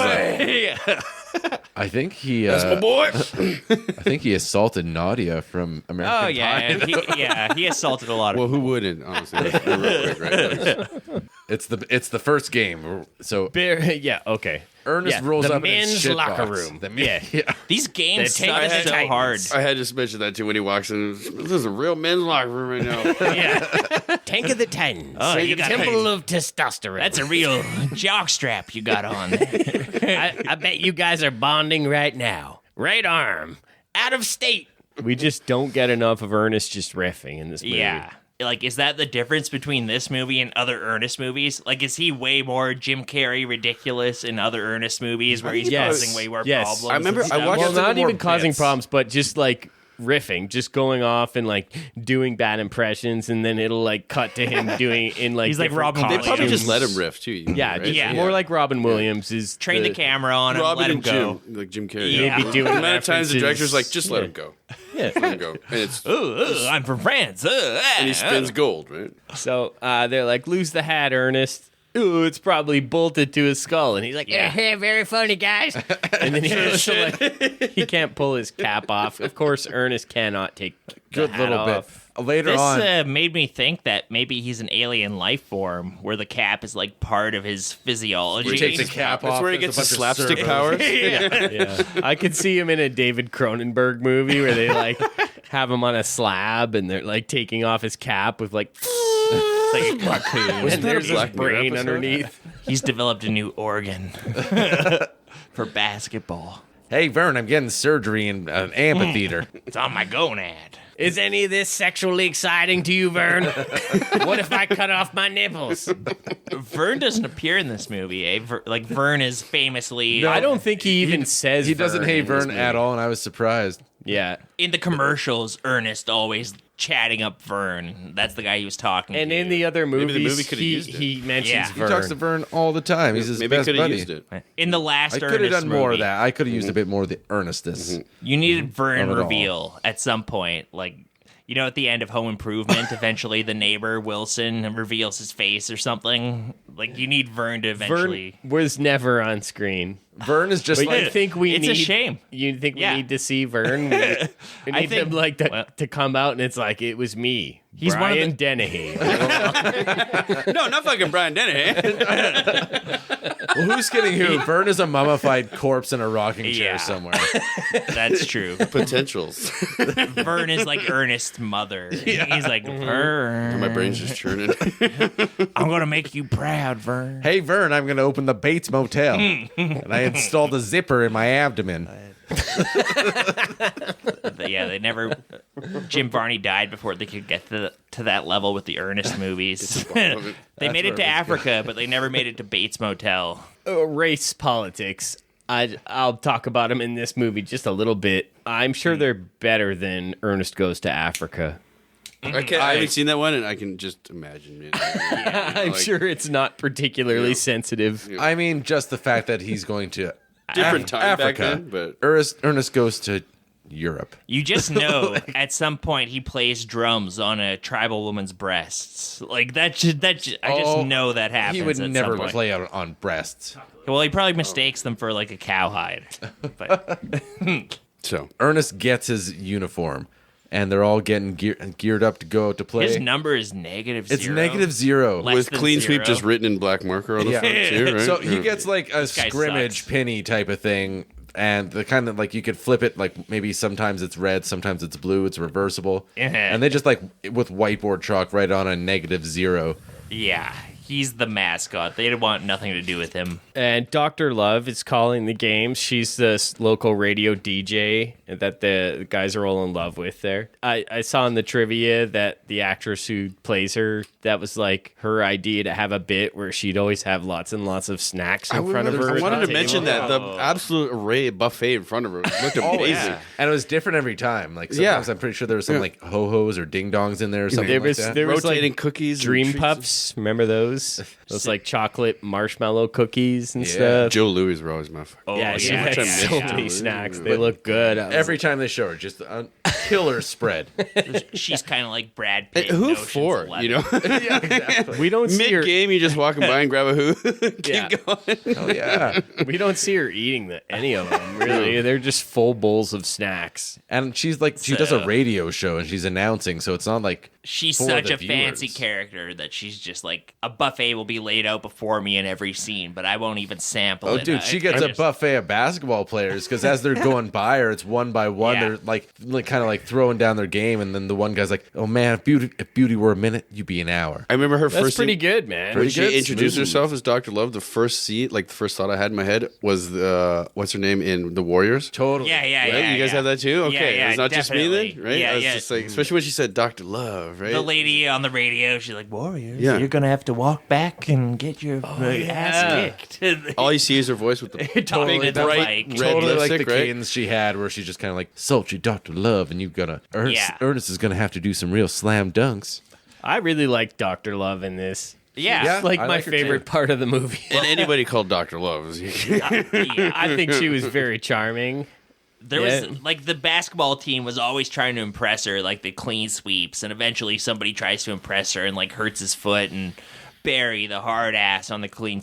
left. I think he. That's my boy. I think he assaulted Nadia from American Oh yeah, Pie. he assaulted a lot of. Well, who wouldn't? Honestly, that's real quick, right? It's the first game. So Yeah, okay. Ernest Yeah, rolls the up in his men's shit locker box. room. Yeah. These games They take suck the so Titans. hard. I had to mention that too when he walks in. This is a real men's locker room right now. Yeah. Tank of the Titans. Oh, you got Temple of Testosterone. That's a real jockstrap you got on. I bet you guys are bonding right now. Right arm. Out of state. We just don't get enough of Ernest just riffing in this movie. Yeah. Like, is that the difference between this movie and other Ernest movies? Like, is he way more Jim Carrey ridiculous in other Ernest movies where he's Yes. causing way more Yes. problems? I remember and I stuff? watched- Well, Some not more even causing bits. problems, but just like riffing, just going off and like doing bad impressions, and then it'll like cut to him doing in like He's like different Robin They Williams. probably just costumes. let him riff too. Yeah, right? just Yeah. more like Robin Williams is Train the camera on him, Robin let him and go. Jim, like Jim Carrey. Yeah. Maybe doing The amount of times the references. director's like, just let him go. Yeah. Let him go. And it's Ooh, I'm from France. and he spins gold, right? So they're like, lose the hat, Ernest. Ooh, it's probably bolted to his skull. And he's like, yeah, very funny, guys. And then he goes to, like, he can't pull his cap off. Of course, Ernest cannot take the Good hat little off. bit. Later This on, made me think that maybe he's an alien life form where the cap is like part of his physiology. he takes the cap off. That's where he there's gets a his bunch of slapstick servos. powers. Yeah. I could see him in a David Cronenberg movie where they like have him on a slab and they're like taking off his cap with like like a raccoon. and that a there's his Black Mirror brain episode? underneath. He's developed a new organ for basketball. Hey, Vern, I'm getting surgery in an amphitheater. It's on my gonad. Is any of this sexually exciting to you, Vern? What if I cut off my nipples? Vern doesn't appear in this movie. Eh? Like Vern is famously I don't think he even says He doesn't Vern hate in this Vern at movie. all, and I was surprised. Yeah. in the commercials. Ernest always chatting up Vern. That's the guy he was talking And to. in the other Maybe movies, the movie could've used it. he mentions Yeah. He Vern. talks to Vern all the time. He's his Maybe he best could have buddy. used it. in the last I Ernest could have done more of movie, that. I could have used a bit more of the earnestness. You needed Vern Not at all. reveal at some point, like. You know, at the end of Home Improvement, eventually the neighbor, Wilson, reveals his face or something. Like, you need Vern to eventually... Vern was never on screen. Vern is just But you like think we It's need? a shame. You think Yeah. we need to see Vern? We need I think- him like well- to come out, and it's like it was me. He's one of Brian the- Dennehy. No, not fucking Brian Dennehy. well, who's kidding who? Vern is a mummified corpse in a rocking chair Yeah. somewhere. That's true. Potentials. Vern is like Ernest's mother. He's like, Vern, My brain's just churning. I'm going to make you proud, Vern. Hey, Vern, I'm going to open the Bates Motel. And I installed a zipper in my abdomen. Yeah, they never... Jim Varney died before they could get to that level with the Ernest movies. They made it to Africa, but they never made it to Bates Motel. Race politics. I'll talk about them in this movie just a little bit. I'm sure they're better than Ernest Goes to Africa. I haven't seen that one, and I can just imagine it. I'm sure it's not particularly sensitive. I mean, just the fact that he's going to Different time Africa. back then, but Ernest goes to Europe. You just know at some point he plays drums on a tribal woman's breasts. Like that. I just know that happens. He would at never some point. play on breasts. Well, he probably mistakes them for like a cowhide. But So Ernest gets his uniform, and they're all getting geared up to go out to play. his number is -0. It's -0. Less with than clean zero. sweep just written in black marker on the Yeah. front too, right? So he gets like a guy scrimmage sucks. penny type of thing, and the kind of like you could flip it, like maybe sometimes it's red, sometimes it's blue, it's reversible, and they just like with whiteboard chalk write on a -0. Yeah, he's the mascot. They want nothing to do with him. And Dr. Love is calling the games. She's the local radio DJ that the guys are all in love with there. I saw in the trivia that the actress who plays her, that was like her idea to have a bit where she'd always have lots and lots of snacks in front of her. I wanted to at the mention table. that the absolute array of buffet in front of her looked amazing. And it was different every time. Like sometimes I'm pretty sure there was some like ho-hos or ding-dongs in there or something There like was that. there was Rotating like cookies, and Dream treats. Puffs. Remember those? Those like chocolate marshmallow cookies and Yeah. stuff. Joe Louis were always my fucking. Oh, Yeah, she yeah, had yeah, so yeah. many snacks. They look good. I was Every time they show her, just a killer spread. She's kind of like Brad Pitt. Who in Ocean's for? 11. You know, we don't see her. mid game, you just walking by and grab a who. Keep Yeah. going. Oh yeah. We don't see her eating any of them. Really, they're just full bowls of snacks. And she's like, she does a radio show and she's announcing, so it's not like She's for such the a fancy viewers. character that she's just like, a buffet will be laid out before me in every scene, but I won't even sample Oh, it. dude, she gets I a just- buffet of basketball players because as they're going by her, it's one by one. Yeah. They're like kind of like throwing down their game, and then the one guy's like, "Oh man, if beauty were a minute, you'd be an hour." I remember her That's first. pretty good, man. When Pretty she good, introduced smooth. herself as Dr. Love, the first scene, like the first thought I had in my head was the what's her name in The Warriors. Totally. Yeah, yeah, Right? yeah. You guys yeah. have that too? Okay. Yeah, yeah, it's not just me definitely. then, right? Yeah, I was yeah. just like, especially when she said Dr. Love, right? The lady on the radio, she's like, Warriors, Yeah. you're going to have to walk back and get your ass kicked. All you see is her voice with the Totally big, the bright mic. red Totally like lipstick, the right? cadence she had, where she's just kind of like sultry Dr. Love, and you've got to Yeah. Ernest is gonna have to do some real slam dunks. I really like Dr. Love in this. Yeah. It's like I my like her favorite too. part of the movie. And anybody called Dr. Love is I think she was very charming. There Yeah. was like the basketball team was always trying to impress her, like the clean sweeps, and eventually somebody tries to impress her and like hurts his foot, and Barry, the hard ass on the clean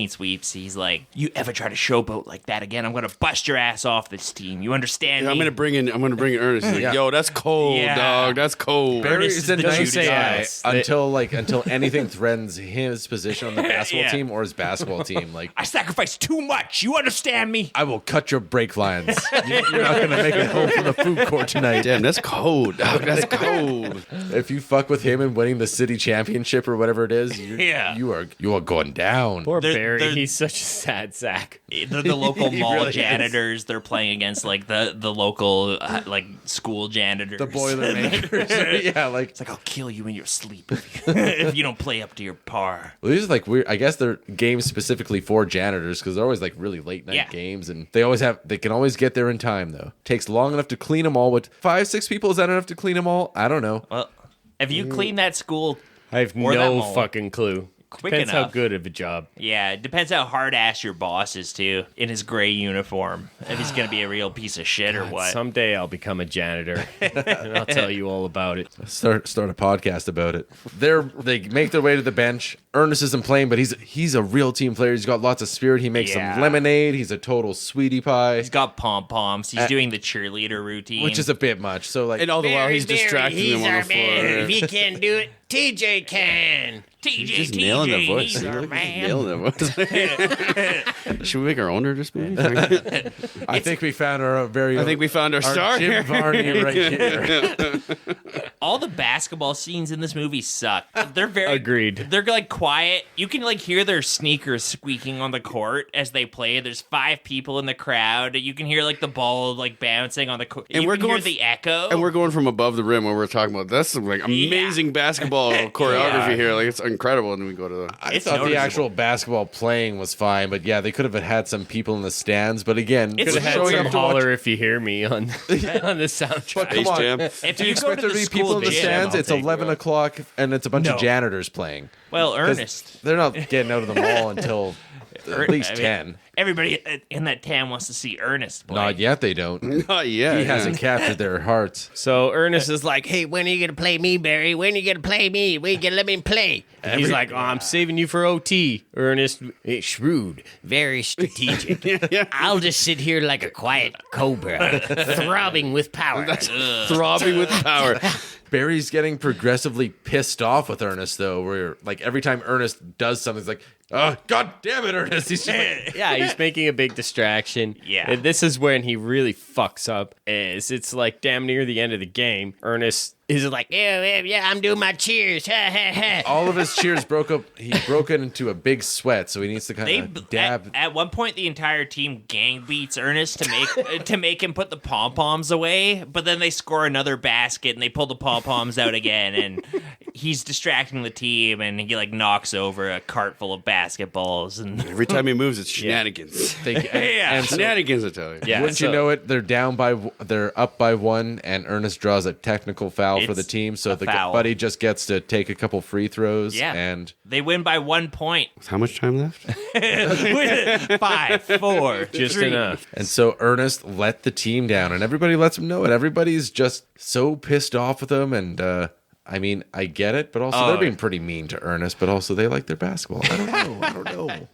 sweeps, he's like, "You ever try to showboat like that again? I'm gonna bust your ass off this team. You understand me?" I'm gonna bring in Ernest. He's like, Yeah. yo, that's cold, Yeah. dog. That's cold. Ernest Barry's is a the nice Judas guy Priest. until anything threatens his position on the basketball Yeah. team or his basketball team. Like, I sacrificed too much. You understand me? I will cut your brake lines. You're not gonna make it home from the food court tonight. Damn, that's cold, dog. That's cold. If you fuck with him and winning the city championship or whatever it is, Yeah. you are going down. Poor They're- Barry. they're- He's such a sad sack. The local He mall really is. janitors. They're playing against like the local like school janitors. The Boilermakers. Yeah, like It's like, I'll kill you in your sleep if you don't play up to your par. well, these are like weird. I guess they're games specifically for janitors because they're always like really late night Yeah. games, and they can always get there in time though. Takes long enough to clean them all. What 5-6 people is that enough to clean them all? I don't know. Well, if you clean that school, I have Or that no mall. fucking clue. Quick Depends how enough. good of a job. yeah, it depends how hard ass your boss is too in his gray uniform. If he's gonna be a real piece of shit or what. Someday I'll become a janitor, and I'll tell you all about it. Start a podcast about it. They make their way to the bench. Ernest isn't playing, but he's a real team player. He's got lots of spirit. He makes Yeah. some lemonade. He's a total sweetie pie, He's got pom poms. He's doing the cheerleader routine, which is a bit much. So like, And all the while, he's distracting them on the floor. he can't do it, TJ can. TJ, Just nailing that voice. He's our Just man. nailing that voice. Should we make our own Ernest movie? I think we found our very. I think we found our star Jim here. Varney right here. All the basketball scenes in this movie suck. They're very Agreed. They're like quiet. You can like hear their sneakers squeaking on the court as they play. There's 5 people in the crowd. You can hear like the ball like bouncing on the court. And You we're can hear going the echo. And we're going from above the rim when we're talking about that's some like amazing basketball choreography here. Like it's incredible. And then we go to the I It's thought the noticeable. actual basketball playing was fine, but yeah, they could have had some people in the stands. But again, It's Could have had showing some up to watch. holler if you hear me on the soundtrack. But Space come on, Jam. if do you you go expect to there to the be people school in the gym, stands? I'll It's take 11 o'clock and it's a bunch No. of janitors playing. Well, 'Cause Ernest. They're not getting out of the mall until at least 10. Everybody in that town wants to see Ernest play. Not yet, they don't. Not yet. He hasn't captured their hearts. So Ernest is like, hey, when are you going to play me, Barry? When are you going to play me? When are you going to let me play? And he's like, oh, I'm saving you for OT. Ernest, shrewd, very strategic. I'll just sit here like a quiet cobra, throbbing with power. Throbbing with power. Barry's getting progressively pissed off with Ernest, though, where, like, every time Ernest does something, it's like, oh, God damn it, Ernest. He's just like, Yeah, he's making a big distraction. Yeah. And this is when he really fucks up. Is it's like damn near the end of the game. Ernest is like, yeah, I'm doing my cheers. all of his cheers broke up. He broke it into a big sweat, so he needs to kind of dab. At one point, the entire team gang beats Ernest to make him put the pom poms away. But then they score another basket and they pull the pom poms out again, and he's distracting the team, and he like knocks over a cart full of basketballs. And Every time he moves, it's shenanigans. yeah, Shenanigans, I tell you. Yeah, Wouldn't you know it? They're up by 1, and Ernest draws a technical foul for the It's team, so a the foul. buddy just gets to take a couple free throws. Yeah. And they win by 1 point. How much time left? 5, 4, just 3. enough. And so Ernest let the team down, and everybody lets him know it. Everybody's just so pissed off with him, and I mean, I get it, but also they're being pretty mean to Ernest, but also they like their basketball. I don't know.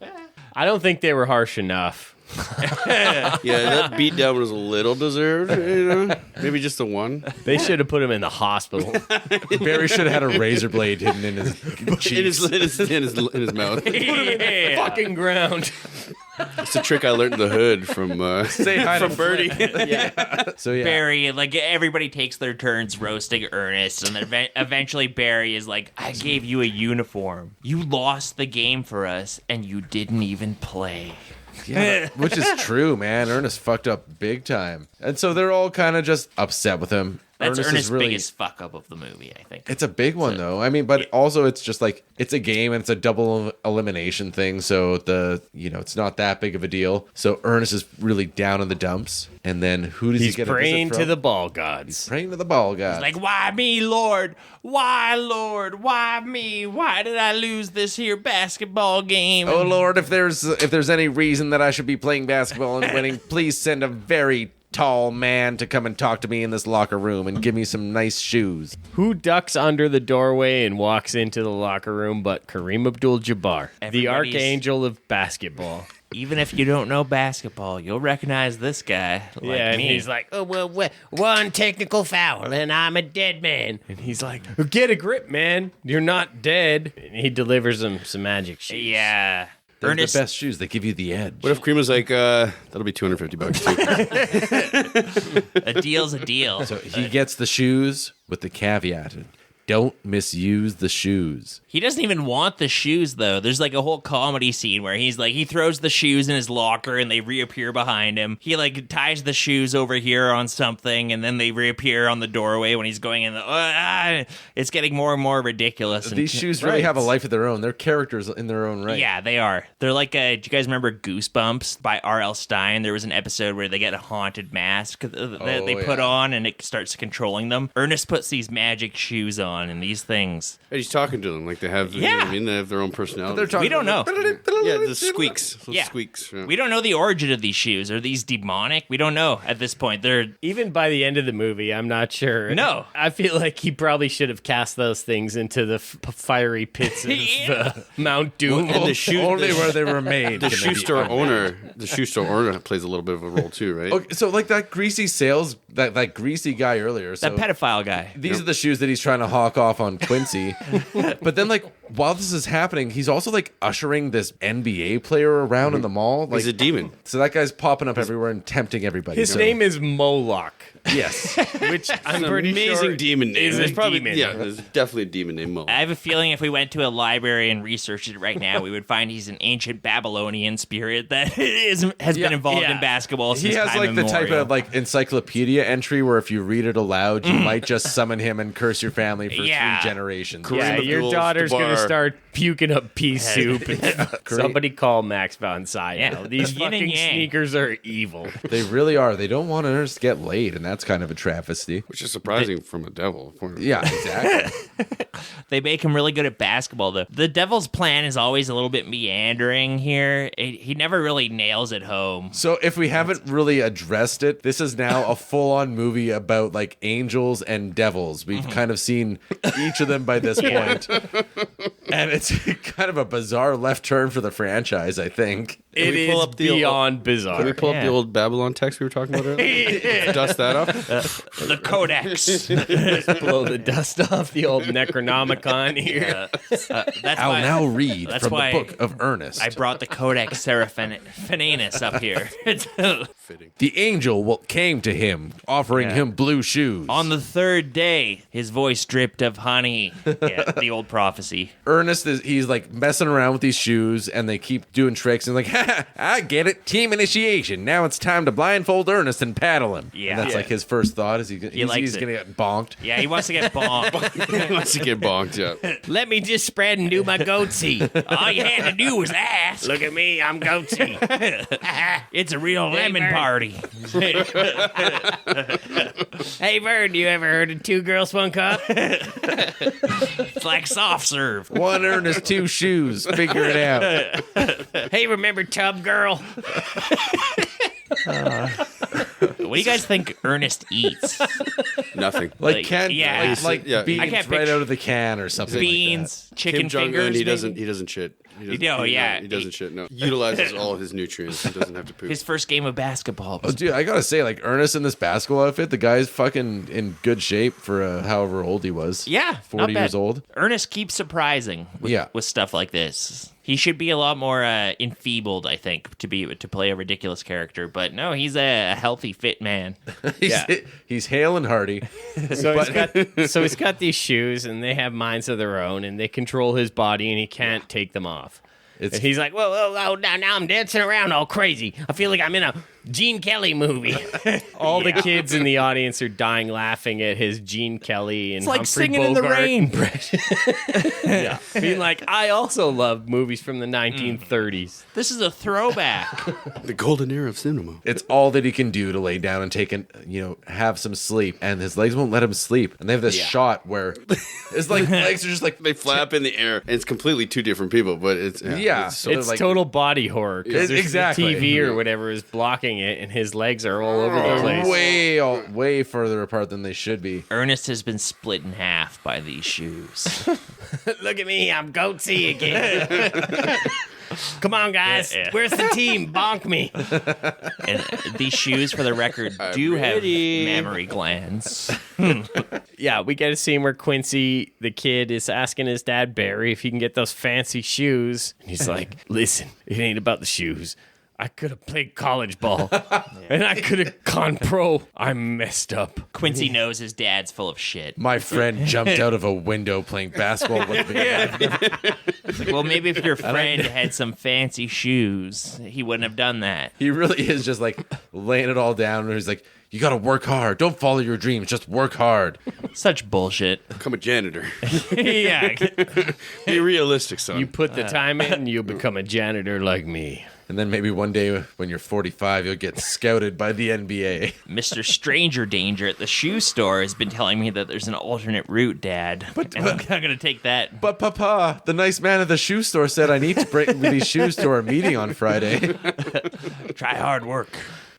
I don't think they were harsh enough. Yeah, that beatdown was a little deserved. You know? Maybe just the one. They should have put him in the hospital. Barry should have had a razor blade hidden in his cheeks. In his mouth. Yeah. Fucking ground. It's a trick I learned in the hood from hi to from Birdie. So yeah, Barry, like everybody takes their turns roasting Ernest, and then eventually Barry is like, I gave you a uniform. You lost the game for us, and you didn't even play. yeah, which is true, man. Ernest fucked up big time, and so they're all kind of just upset with him. That's Ernest Ernest's is really, biggest fuck up of the movie, I think. It's a big one, though. I mean, but also it's just like it's a game and it's a double elimination thing, so it's not that big of a deal. So Ernest is really down in the dumps, and then who does He's he get a praying visit to from? the ball gods. Praying to the ball god. Like, why me, Lord? Why, Lord? Why me? Why did I lose this here basketball game? Oh Lord, if there's any reason that I should be playing basketball and winning, please send a very tall man to come and talk to me in this locker room and give me some nice shoes. Who ducks under the doorway and walks into the locker room but Kareem Abdul-Jabbar, the Everybody's- archangel of basketball. Even if you don't know basketball, you'll recognize this guy. Like Yeah, and me. he's like, oh, well, one technical foul and I'm a dead man. And he's like, get a grip, man. You're not dead. And he delivers him some magic shoes. yeah. They're Ernest, the best shoes. They give you the edge. What if Kareem was like, that'll be $250 too? a deal's a deal. So he gets the shoes with the caveat: don't misuse the shoes. He doesn't even want the shoes, though. There's like a whole comedy scene where he's like, he throws the shoes in his locker and they reappear behind him. He like ties the shoes over here on something and then they reappear on the doorway when he's going in. It's getting more and more ridiculous. These shoes really have a life of their own. They're characters in their own right. Yeah, they are. They're like, do you guys remember Goosebumps by R.L. Stein? There was an episode where they get a haunted mask that they put on and it starts controlling them. Ernest puts these magic shoes on and these things. And he's talking to them like they have, you know what I mean? They have their own personality. They're talking We don't know. Yeah, the squeaks. Those Yeah. squeaks. Yeah. We don't know the origin of these shoes. Are these demonic? We don't know at this point. They're Even by the end of the movie, I'm not sure. No. I feel like he probably should have cast those things into the fiery pits of Mount Doom. And the shoe, Only where they were made. the can shoe they be store unmade. owner plays a little bit of a role too, right? Okay, so like that greasy sales, that greasy guy earlier. So that pedophile guy. these are the shoes that he's trying to hawk off on Quincy. But then, like, while this is happening, he's also like ushering this NBA player around in the mall. Like, He's a demon. so that guy's popping up everywhere and tempting everybody. His So- name is Moloch, yes. which I'm An pretty amazing sure demon name. is a There's probably, demon. Yeah, there's definitely a demon named Mo. I have a feeling if we went to a library and researched it right now, we would find he's an ancient Babylonian spirit that has been involved in basketball since He has time like the type immemorial. of like encyclopedia entry where if you read it aloud, you might just summon him and curse your family for Yeah. 3 generations. Yeah, Kareem your Abdul-Jabbar. daughter's gonna start puking up pea soup. Somebody call Max von Sydow. Yeah. These Yin and fucking yang. sneakers are evil. They really are. They don't want Ernest to get laid, and That's kind of a travesty. Which is surprising from a devil. Yeah, exactly. They make him really good at basketball, though. The Devil's plan is always a little bit meandering here. He never really nails it home. So if we haven't really addressed it, this is now a full-on movie about like angels and devils. We've kind of seen each of them by this point. And it's kind of a bizarre left turn for the franchise, I think. It we pull is up the beyond bizarre. Can we pull up the old Babylon text we were talking about earlier? Dust that up. The Codex. Blow the dust off the old Necronomicon here. That's I'll why now read that's from why the Book of Ernest. I brought the Codex Seraphinanus up here. The angel came to him, offering him blue shoes. On the third day, his voice dripped of honey. Yeah, the old prophecy. Ernest he's like messing around with these shoes, and they keep doing tricks. And like, ha, I get it. Team initiation. Now it's time to blindfold Ernest and paddle him. Yeah. And that's like his first thought. Is he's likes going to get bonked. Yeah, he wants to get bonked. He wants to get bonked, yeah. Let me just spread and do my goatee. All you had to do was ask. Look at me, I'm goatee. It's a real lemon Vern. party. Hey, Vern, you ever heard of 2 girls, 1 cup? It's like soft serve. One Ernest, 2 shoes. Figure it out. Hey, remember Tub Girl? What do you guys think Ernest eats? Nothing. Like beans yeah. I right can't picture- out of the can or something. Beans, chicken Kim Jong-un, fingers. he maybe? doesn't shit. He yeah. He doesn't shit, no. Utilizes all of his nutrients. He doesn't have to poop. His first game of basketball. Oh, dude, I gotta say, like Ernest in this basketball outfit, the guy's fucking in good shape for however old he was. Yeah, 40 not years bad. old. Ernest keeps surprising with stuff like this. He should be a lot more enfeebled, I think, to play a ridiculous character. But no, he's a healthy, fit man. He's hale and hearty. So he's got these shoes, and they have minds of their own, and they control his body, and he can't take them off. And he's like, whoa, now I'm dancing around all crazy. I feel like I'm in a Gene Kelly movie. All the kids in the audience are dying laughing at his Gene Kelly and It's like Humphrey singing in the Bogart rain. Yeah. Being like, I also love movies from the 1930s. This is a throwback. The golden era of cinema. It's all that he can do to lay down and have some sleep, and his legs won't let him sleep. And they have this shot where his legs are just like They flap in the air, and it's completely 2 different people, but it's It's total body horror because exactly. the TV or whatever is blocking it, and his legs are all over the place. way further apart than they should be. Ernest has been split in half by these shoes. Look at me, I'm goatee again. Come on, guys. Yeah. Where's the team? Bonk me. And these shoes, for the record, do have mammary glands. Yeah, we get a scene where Quincy, the kid, is asking his dad, Barry, if he can get those fancy shoes. And he's like, listen, it ain't about the shoes. I could have played college ball, and I could have gone pro. I'm messed up. Quincy knows his dad's full of shit. My friend jumped out of a window playing basketball with me. It's like, well, maybe if your friend had some fancy shoes, he wouldn't have done that. He really is just like laying it all down. And he's like, you got to work hard. Don't follow your dreams. Just work hard. Such bullshit. Become a janitor. Yeah. Be realistic, son. You put the time in, you'll become a janitor like me. And then maybe one day when you're 45, you'll get scouted by the NBA. Mr. Stranger Danger at the shoe store has been telling me that there's an alternate route, Dad. And I'm not going to take that. But Papa, the nice man at the shoe store said I need to bring these shoes to our meeting on Friday. Try hard work.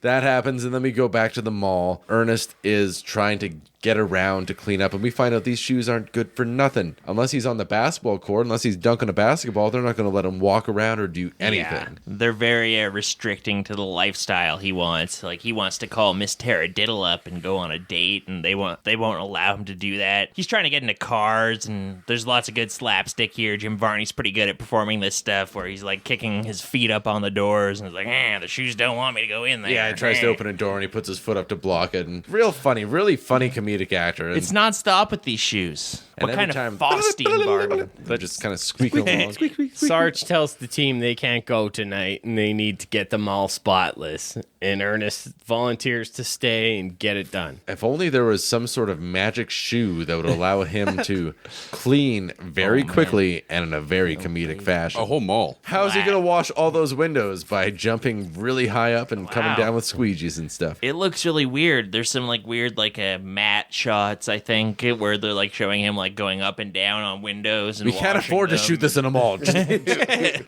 That happens, and then we go back to the mall. Ernest is trying to get around to clean up, and we find out these shoes aren't good for nothing. Unless he's on the basketball court, unless he's dunking a basketball, they're not going to let him walk around or do anything. Yeah. They're very restricting to the lifestyle he wants. Like, he wants to call Miss Taradiddle up and go on a date, and they won't allow him to do that. He's trying to get into cars, and there's lots of good slapstick here. Jim Varney's pretty good at performing this stuff, where he's like kicking his feet up on the doors, and he's like, the shoes don't want me to go in there. Yeah, he tries to open a door, and he puts his foot up to block it. And really funny comedic actor. And It's nonstop with these shoes. And What kind every of Faustian bargain? they're just kind of squeaking along. Sarge tells the team they can't go tonight and they need to get them all spotless. And Ernest volunteers to stay and get it done. If only there was some sort of magic shoe that would allow him to clean very quickly and in a very comedic fashion. A whole mall. How is he going to wash all those windows? By jumping really high up and coming Wow. down with squeegees and stuff. It looks really weird. There's some like weird matte shots, I think, where they're like showing him like going up and down on windows. And We can't washing afford to them. shoot this in a mall. Just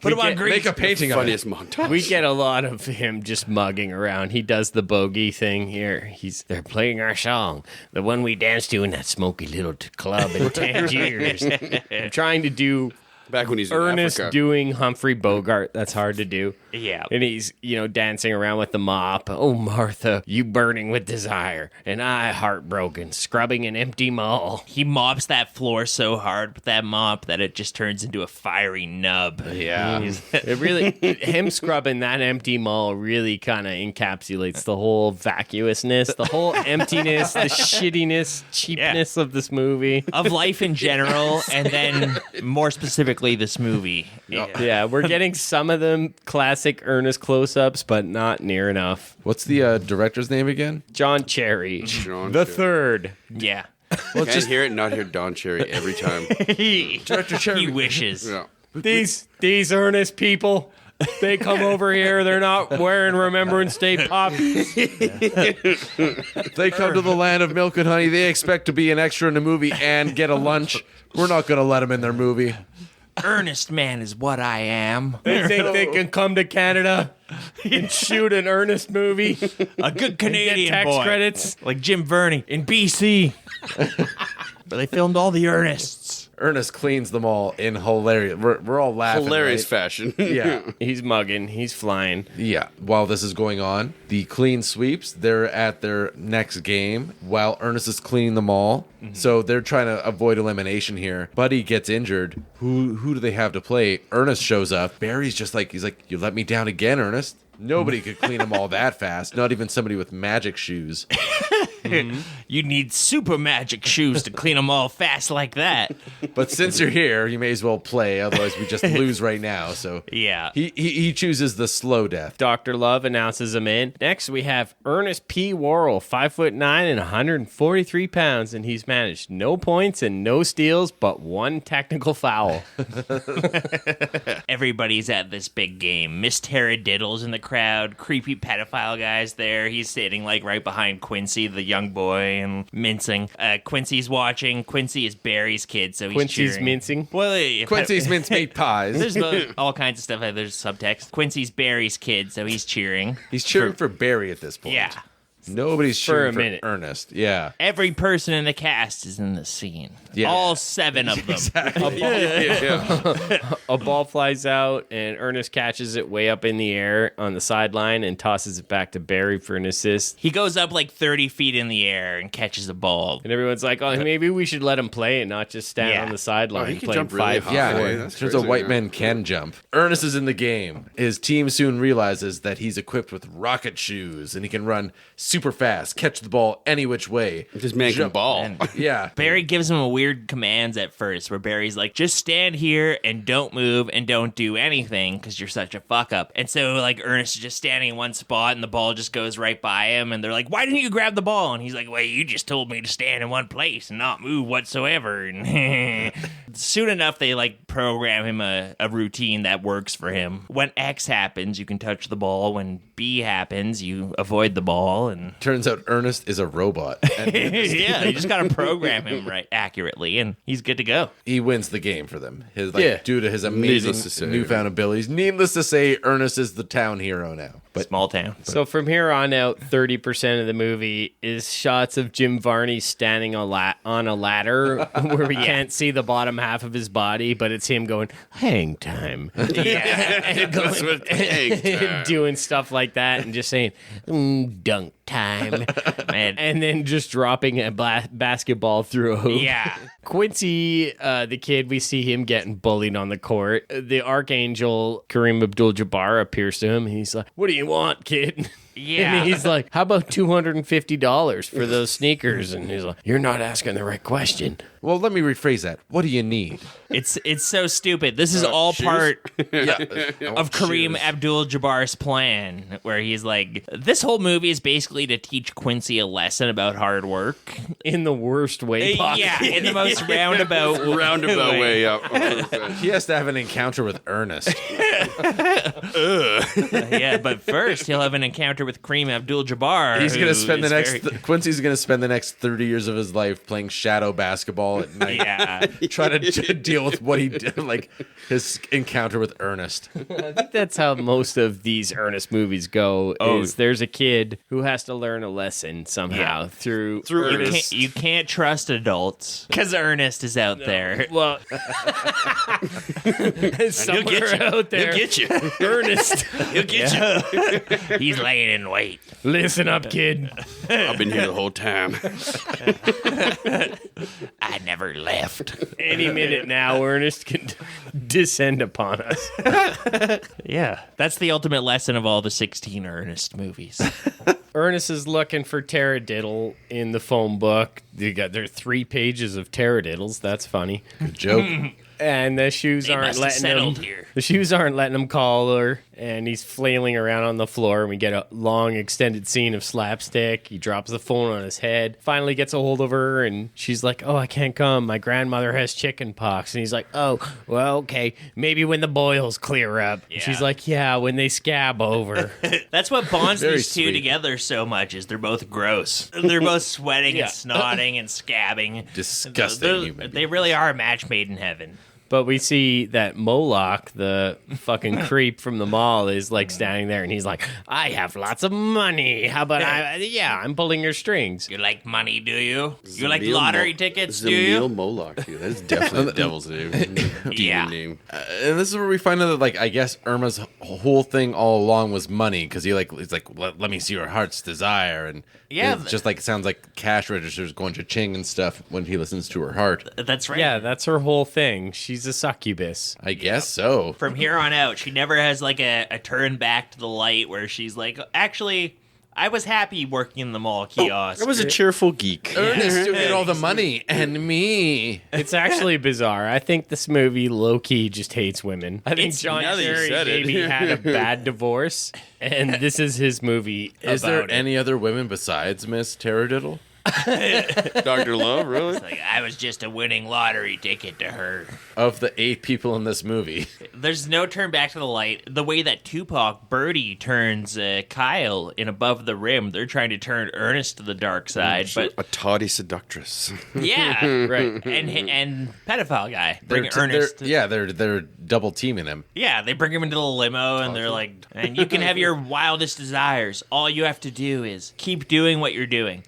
Put them on grease. make a painting of it. Funniest montage. We get a lot of him just mugging around. He does the bogey thing here. They're playing our song, the one we danced to in that smoky little club in Tangiers. I'm trying to do Back when he's in Ernest Africa. doing Humphrey Bogart. That's hard to do. Yeah. And he's, dancing around with the mop. Oh, Martha, you burning with desire, and I heartbroken, scrubbing an empty mall. He mops that floor so hard with that mop that it just turns into a fiery nub. Yeah. It really, him scrubbing that empty mall really kind of encapsulates the whole vacuousness, the whole emptiness, the shittiness, cheapness of this movie. Of life in general, and then more specifically this movie. Yeah, we're getting some of them classic Ernest close-ups, but not near enough. What's the director's name again? John Cherry, John the Cherry. third. Yeah. Can't hear it and not hear Don Cherry every time. Director Cherry. He wishes. Yeah. These Ernest people, they come over here, they're not wearing Remembrance Day poppies. They come to the land of milk and honey. They expect to be an extra in the movie and get a lunch. We're not going to let them in their movie. Earnest man is what I am. They think they can come to Canada and shoot an Ernest movie, A good Canadian get tax boy. credits. Like Jim Varney in BC. But they filmed all the Ernests. Ernest cleans them all in hilarious. We're all laughing. Hilarious right? fashion. Yeah. He's mugging, he's flying. Yeah. While this is going on, the clean sweeps, they're at their next game while Ernest is cleaning them all. So they're trying to avoid elimination here. Buddy gets injured. Who do they have to play? Ernest shows up. Barry's just like, he's like, you let me down again, Ernest? Nobody could clean them all that fast. Not even somebody with magic shoes. You need super magic shoes to clean them all fast like that. But since you're here, you may as well play. Otherwise, we just lose right now. So Yeah. he chooses the slow death. Dr. Love announces him in. Next, we have Ernest P. Worrell, 5'9" and 143 pounds, and he's managed no points and no steals, but one technical foul. Everybody's at this big game. Miss Taradiddle's in the crowd. Creepy pedophile guy's there. He's sitting like right behind Quincy, the young boy, and mincing. Quincy's watching. Quincy is Barry's kid, so he's Quincy's cheering. mincing. Well, Quincy's mincemeat pies. There's all kinds of stuff. There's subtext. Quincy's Barry's kid, so he's cheering. He's cheering for Barry at this point. Yeah. Nobody's For a cheering for minute. Ernest. Yeah. Every person in the cast is in the scene. Yeah. All 7 of them. A ball flies out, and Ernest catches it way up in the air on the sideline and tosses it back to Barry for an assist. He goes up like 30 feet in the air and catches a ball. And everyone's like, oh, maybe we should let him play and not just stand Yeah. on the sideline Oh, he can playing jump really 5 high. Yeah, Hey, that's turns out crazy, white yeah. men can jump. Ernest is in the game. His team soon realizes that he's equipped with rocket shoes and he can run super fast, catch the ball any which way. This man can Jump. ball. Yeah. Barry gives him a weird commands at first where Barry's like, just stand here and don't move and don't do anything because you're such a fuck up. And so like Ernest is just standing in one spot and the ball just goes right by him and they're like, why didn't you grab the ball? And he's like, well, you just told me to stand in one place and not move whatsoever. And soon enough, they like program him a routine that works for him. When X happens, you can touch the ball. When B happens, you avoid the ball. And Turns out Ernest is a robot. And yeah, you just got to program him right accurately and he's good to go. he wins the game for them. Due to his Needless to say. amazing newfound abilities. Needless to say, Ernest is the town hero now. But Small town. So from here on out, 30% of the movie is shots of Jim Varney standing on a ladder where we can't see the bottom half of his body, but it's him going, hang time. Yeah. That's what Doing stuff like that and just saying, dunk time. Man. And then just dropping a basketball through a hoop. Yeah. Quincy, the kid, we see him getting bullied on the court. The Archangel, Kareem Abdul-Jabbar, appears to him. He's like, what do you want, kid? Yeah. And he's like, how about $250 for those sneakers? And he's like, you're not asking the right question. Well, let me rephrase that. What do you need? It's so stupid. This is all part of Kareem Abdul-Jabbar's plan, where he's like, this whole movie is basically to teach Quincy a lesson about hard work. In the worst way possible. Yeah, in the most roundabout way. Yeah. He has to have an encounter with Ernest. Yeah, but first he'll have an encounter with Kareem Abdul-Jabbar. He's going to spend the next very... Quincy's going to spend the next 30 years of his life playing shadow basketball at night. Yeah. Trying to deal with what he did, like his encounter with Ernest. I think that's how most of these Ernest movies go. Is there's a kid who has to learn a lesson somehow through Ernest. You can't trust adults because Ernest is out there. Well, somewhere out there, He'll get you. Ernest. He'll get you. He's laying in wait. Listen up, kid. I've been here the whole time. I never left. Any minute now, Ernest can descend upon us. Yeah, that's the ultimate lesson of all the 16 Ernest movies. Ernest is looking for taradiddle in the phone book. There are 3 pages of taradiddles. That's funny. Good joke. And the shoes aren't must have letting settled him. here. The shoes aren't letting him call her, and he's flailing around on the floor. And we get a long, extended scene of slapstick. He drops the phone on his head. Finally gets a hold of her, and she's like, "Oh, I can't come. My grandmother has chicken pox." And he's like, "Oh, well, okay. Maybe when the boils clear up." Yeah. She's like, "Yeah, when they scab over." That's what bonds Very these two sweet. together so much is they're both gross. They're both sweating Yeah. and snotting and scabbing. Disgusting human They really are a match made in heaven. But we see that Moloch, the fucking creep from the mall, is like standing there, and he's like, "I have lots of money. How about I'm pulling your strings." You like money, do you? You like Emil lottery Mo- tickets, This do is Emil you? Moloch, dude. That's definitely the devil's name. Demon Yeah. name. And this is where we find out that, like, I guess Irma's whole thing all along was money, because he's like, let me see your heart's desire, and Yeah. it's just like, it sounds like cash registers going cha-ching and stuff when he listens to her heart. That's right. Yeah, that's her whole thing. She's a succubus. I guess so. From here on out, she never has like a turn back to the light where she's like, actually, I was happy working in the mall kiosk. I was a cheerful geek. Ernest, you get all the money, and me. It's actually bizarre. I think this movie low-key just hates women. I think It's- John now that you Terry said it. maybe had a bad divorce, and this is his movie Is about there it. any other women besides Miss Taradiddle? Dr. Love, really? Like, I was just a winning lottery ticket to her. Of the 8 people in this movie. There's no turn back to the light. The way that Tupac Birdie turns Kyle in Above the Rim, they're trying to turn Ernest to the dark side. But A tawdy seductress. yeah, Right. and pedophile guy bring Ernest. They're double teaming him. Yeah, they bring him into the limo and they're like, and you can have your wildest desires. All you have to do is keep doing what you're doing.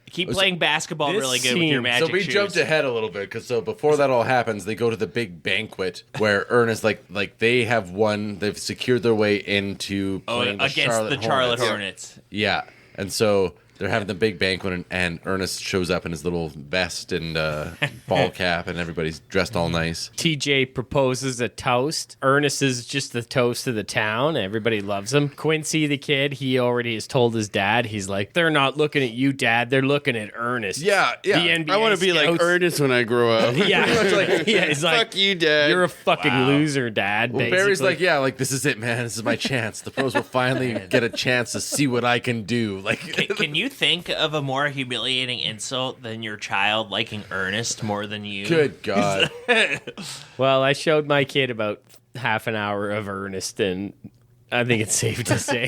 Keep playing basketball this really good with your scene- magic So we shoes. jumped ahead a little bit, because so before that all happens, they go to the big banquet where Ernest, like they have won, they've secured their way into playing against the the Charlotte Hornets. Hornets. Yeah, and so they're having the big banquet, and Ernest shows up in his little vest and ball cap, and everybody's dressed all nice. TJ proposes a toast. Ernest is just the toast of the town. Everybody loves him. Quincy, the kid, he already has told his dad. He's like, "They're not looking at you, Dad. They're looking at Ernest." Yeah. The NBA I want to be like scouts- Ernest when I grow up. Yeah, he's like, Fuck you, Dad. "You're a fucking loser, Dad." Well, basically. Barry's like, yeah, like, this is it, man. This is my chance. The pros will finally get a chance to see what I can do. Like, Can you think of a more humiliating insult than your child liking Ernest more than you? good God. Well, I showed my kid about half an hour of Ernest, and I think it's safe to say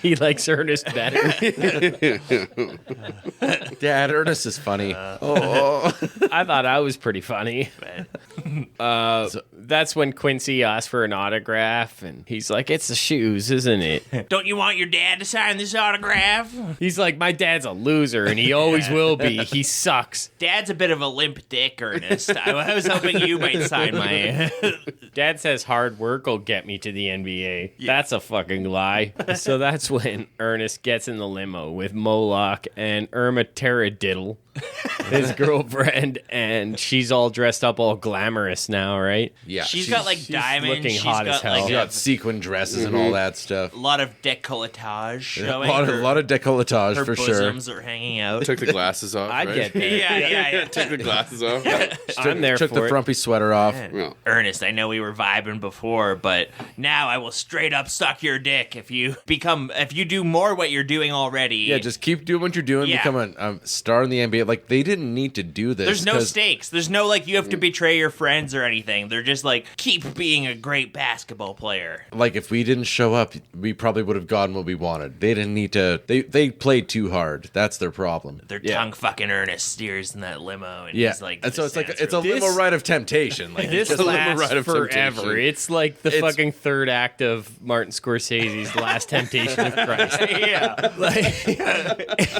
he likes Ernest better. Dad, Ernest is funny. I thought I was pretty funny. That's when Quincy asked for an autograph, and he's like, "It's the shoes, isn't it?" Don't you want your dad to sign this autograph? He's like, "My dad's a loser, and he always will be. He sucks." Dad's a bit of a limp dick, Ernest. I was hoping you might sign my... Dad says hard work will get me to the NBA. That's a fucking lie. So that's when Ernest gets in the limo with Moloch and Irma Teradiddle, his girlfriend, and she's all dressed up all glamorous now, right? Yeah. She's got like diamonds. looking She's hot got as hell. She got sequin dresses and all that stuff. a lot of décolletage showing. A lot of décolletage her for sure. bosoms are hanging out. Took the glasses off. I'd right? get that. Yeah. Took the glasses off. I'm there Took for the it. frumpy sweater off. Yeah. Ernest, I know we were vibing before, but now I will straight up suck your dick if you do more what you're doing already. Yeah, just keep doing what you're doing. Yeah. Become a star in the NBA. Like, they didn't need to do this. There's no 'cause, stakes. There's no like you have to betray your friends or anything. They're just like keep being a great basketball player. like, if we didn't show up, we probably would have gotten what we wanted. They didn't need to. They played too hard. That's their problem. Their tongue fucking Ernest steers in that limo, and Yeah, he's like, and so this it's like sounds it's a really- limo ride of temptation. Like, This just a limo lasts ride of forever. temptation. It's like the fucking third act of Martin Scorsese's Last Temptation of Christ. yeah.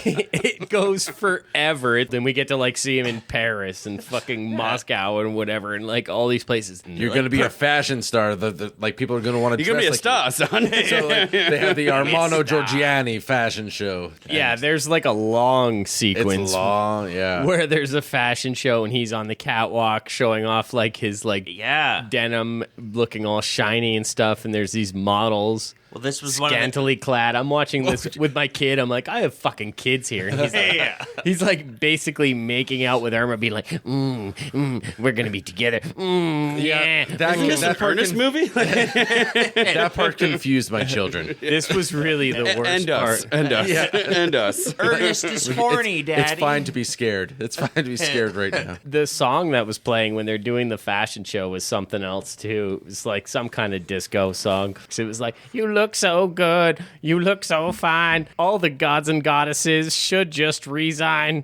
It goes forever. Then we get to like see him in Paris and fucking Moscow and whatever, and like all these places. And You're like, gonna be a fashion star. Like, people are gonna want to. You're gonna be a star, son. So like, they have the Armando Giorgiani fashion show. yeah. There's like a long sequence. It's long. Yeah. Where there's a fashion show and he's on the catwalk showing off like his like Yeah. denim looking all shiny and stuff, and there's these models Well, this was one of the, scantily clad. I'm watching this with my kid. I'm like, I have fucking kids here. And he's like, he's like basically making out with Irma, being like, we're gonna be together. Yeah. That part Ernest movie? that part confused my children. This was really the worst and part. us. And us. And us. Ernest is horny, Daddy. It's fine to be scared. It's fine to be scared right now. The song that was playing when they're doing the fashion show was something else too. It was like some kind of disco song. So it was like, you look so good, you look so fine. All the gods and goddesses should just resign.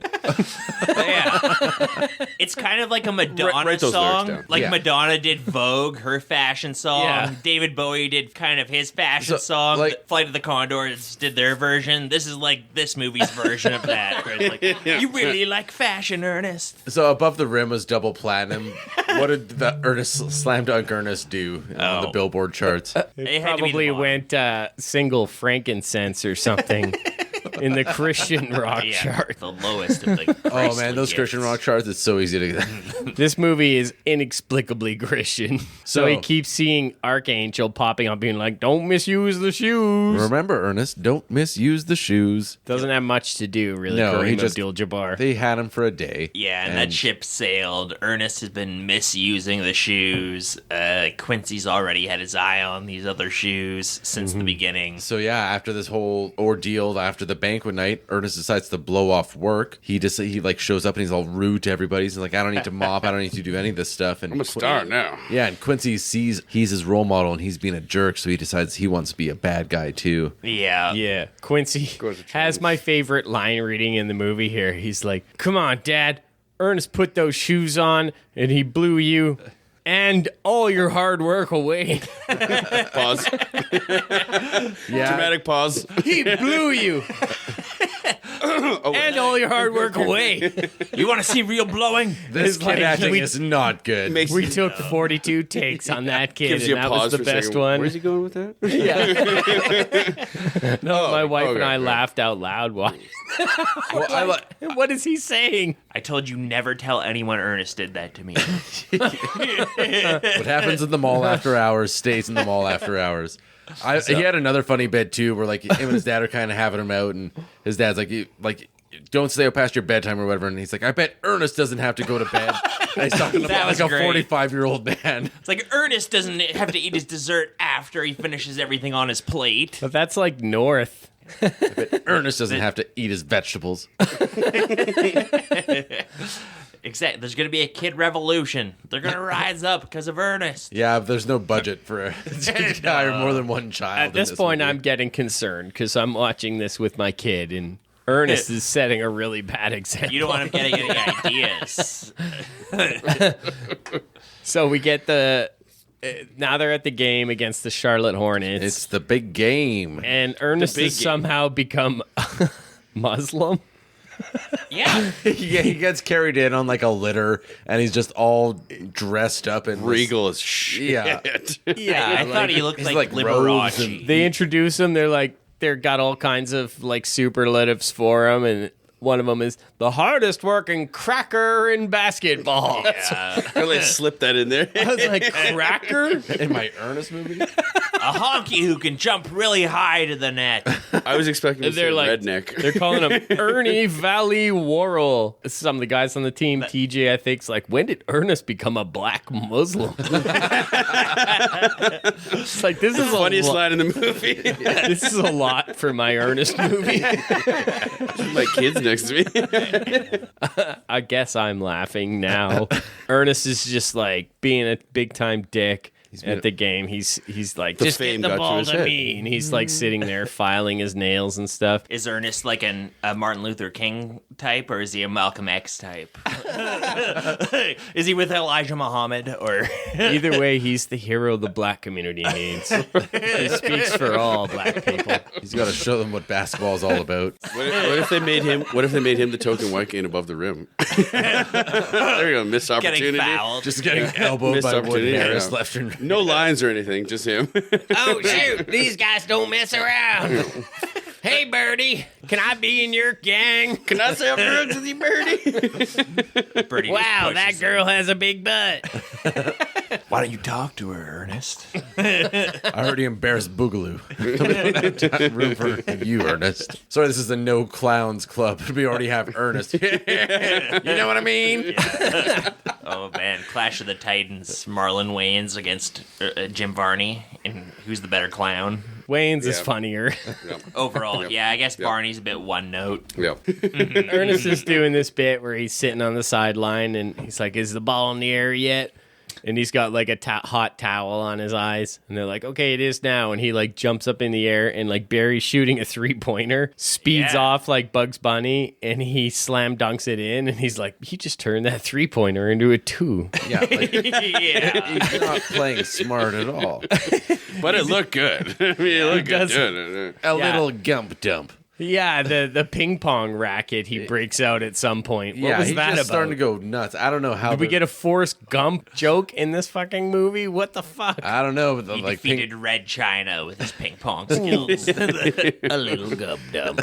Yeah. It's kind of like a Madonna Write those song. lyrics down. Like Yeah. Madonna did Vogue, her fashion song. Yeah. David Bowie did kind of his fashion So, song. like- Flight of the Condors did their version. This is like this movie's version of that. Where it's like, you really like fashion, Ernest. So above the rim was double platinum. What did the Slam Dunk Ernest do on the Billboard charts? It had to be Probably the one. went single frankincense or something in the Christian rock Yeah, chart. the lowest of the Oh man, those Christian rock charts, it's so easy to get. This movie is inexplicably Christian. So he So- keeps seeing Archangel popping up being like, don't misuse the shoes. Remember, Ernest, don't misuse the shoes. Doesn't have much to do, really, No, he Kareem just- Abdul-Jabbar. They had him for a day. Yeah, and that ship sailed. Ernest has been misusing the shoes. Quincy's already had his eye on these other shoes since the beginning. So yeah, after this whole ordeal, after the banquet night, Ernest decides to blow off work. He like shows up and he's all rude to everybody. He's like, I don't need to mop. I don't need to do any of this stuff. And I'm a star now. Yeah, and Quincy sees he's his role model and he's being a jerk, so he decides he wants to be a bad guy too. Yeah. Yeah, Quincy Goes to has Chinese. my favorite line reading in the movie here. He's like, come on, Dad. Ernest put those shoes on and he blew you and all your hard work away. Pause. Yeah, Dramatic pause. He blew you and all your hard work away. You want to see real blowing? this It's kid like acting we- is not good. Makes We took 42 takes on that kid, gives you and a that was pause the for a best second. one. Where's he going with that? My wife and okay, I right. laughed out loud. Well, I like. What is he saying? I told you never tell anyone Ernest did that to me. What happens in the mall after hours stays in the mall after hours. He had another funny bit too, where like him and his dad are kind of having him out, and his dad's like, don't stay out past your bedtime or whatever. And he's like, I bet Ernest doesn't have to go to bed. And he's talking about was like a great. 45-year-old man. It's like Ernest doesn't have to eat his dessert after he finishes everything on his plate. But that's like North. Ernest doesn't have to eat his vegetables. Exactly. There's going to be a kid revolution. They're going to rise up because of Ernest. Yeah, there's no budget for to hire more than one child. At in this point, movie. I'm getting concerned because I'm watching this with my kid, and Ernest is setting a really bad example. You don't want him getting any ideas. So we get now they're at the game against the Charlotte Hornets. It's the big game. And Ernest has somehow become Muslim. Yeah. He gets carried in on like a litter, and he's just all dressed up and Regal as shit. Yeah. I thought he looked he's like like robes Liberace. They introduce him. They're got all kinds of like superlatives for him, and one of them is the hardest working cracker in basketball. They slipped that in there. I was like, cracker? in my Ernest movie. A honky who can jump really high to the net. I was expecting to say They're like redneck. They're calling him Ernie Valley Worrell. Some of the guys on the team, TJ, I think's like, when did Ernest become a black Muslim? It's like this is Funniest line in the movie. This is a lot for my Ernest movie. My kid's next to me. I guess I'm laughing now. Ernest is just like being a big time dick at the game. He's like, just fame get the got to ball his to head. me. And he's like sitting there filing his nails and stuff. Is Ernest like a Martin Luther King type, or is he a Malcolm X type? Is he with Elijah Muhammad, or Either way, he's the hero the black community needs. He speaks for all black people. He's got to show them what basketball is all about. What if they made him? What if they made him the token white kid above the rim? There you go, missed opportunity. getting fouled? Just getting elbowed Missed by Wood opportunity, Harris yeah. left and right. No lines or anything, just him. Oh, shoot. These guys don't mess around. Hey, Birdie, can I be in your gang? Can I sell drugs with you, Birdie? Birdie just Wow, that pushes girl has a big butt. Why don't you talk to her, Ernest? I heard he embarrassed Boogaloo. We don't have room for you, Ernest. Sorry, this is the No Clowns Club. We already have Ernest. You know what I mean? Oh man, Clash of the Titans. Marlon Wayans against Jim Varney, and who's the better clown? Wayne's is funnier. Overall, yeah, I guess Barney's a bit one note. Yeah. Ernest is doing this bit where he's sitting on the sideline and he's like, is the ball in the air yet? And he's got like a hot towel on his eyes. And they're like, okay, it is now. And he like jumps up in the air and like Barry's shooting a 3-pointer, speeds off like Bugs Bunny, and he slam dunks it in. And he's like, he just turned that 3-pointer into a 2. Yeah, like, Yeah. he's not playing smart at all. But it looked good. I mean, it looked good. does. Yeah. A little gump dump. Yeah, the ping pong racket he breaks out at some point. What Yeah, was he's that just about? starting to go nuts. I don't know how. Did we get a Forrest Gump joke in this fucking movie? What the fuck? I don't know, but the, He like defeated Red China with his ping pong skills. A little gum dum.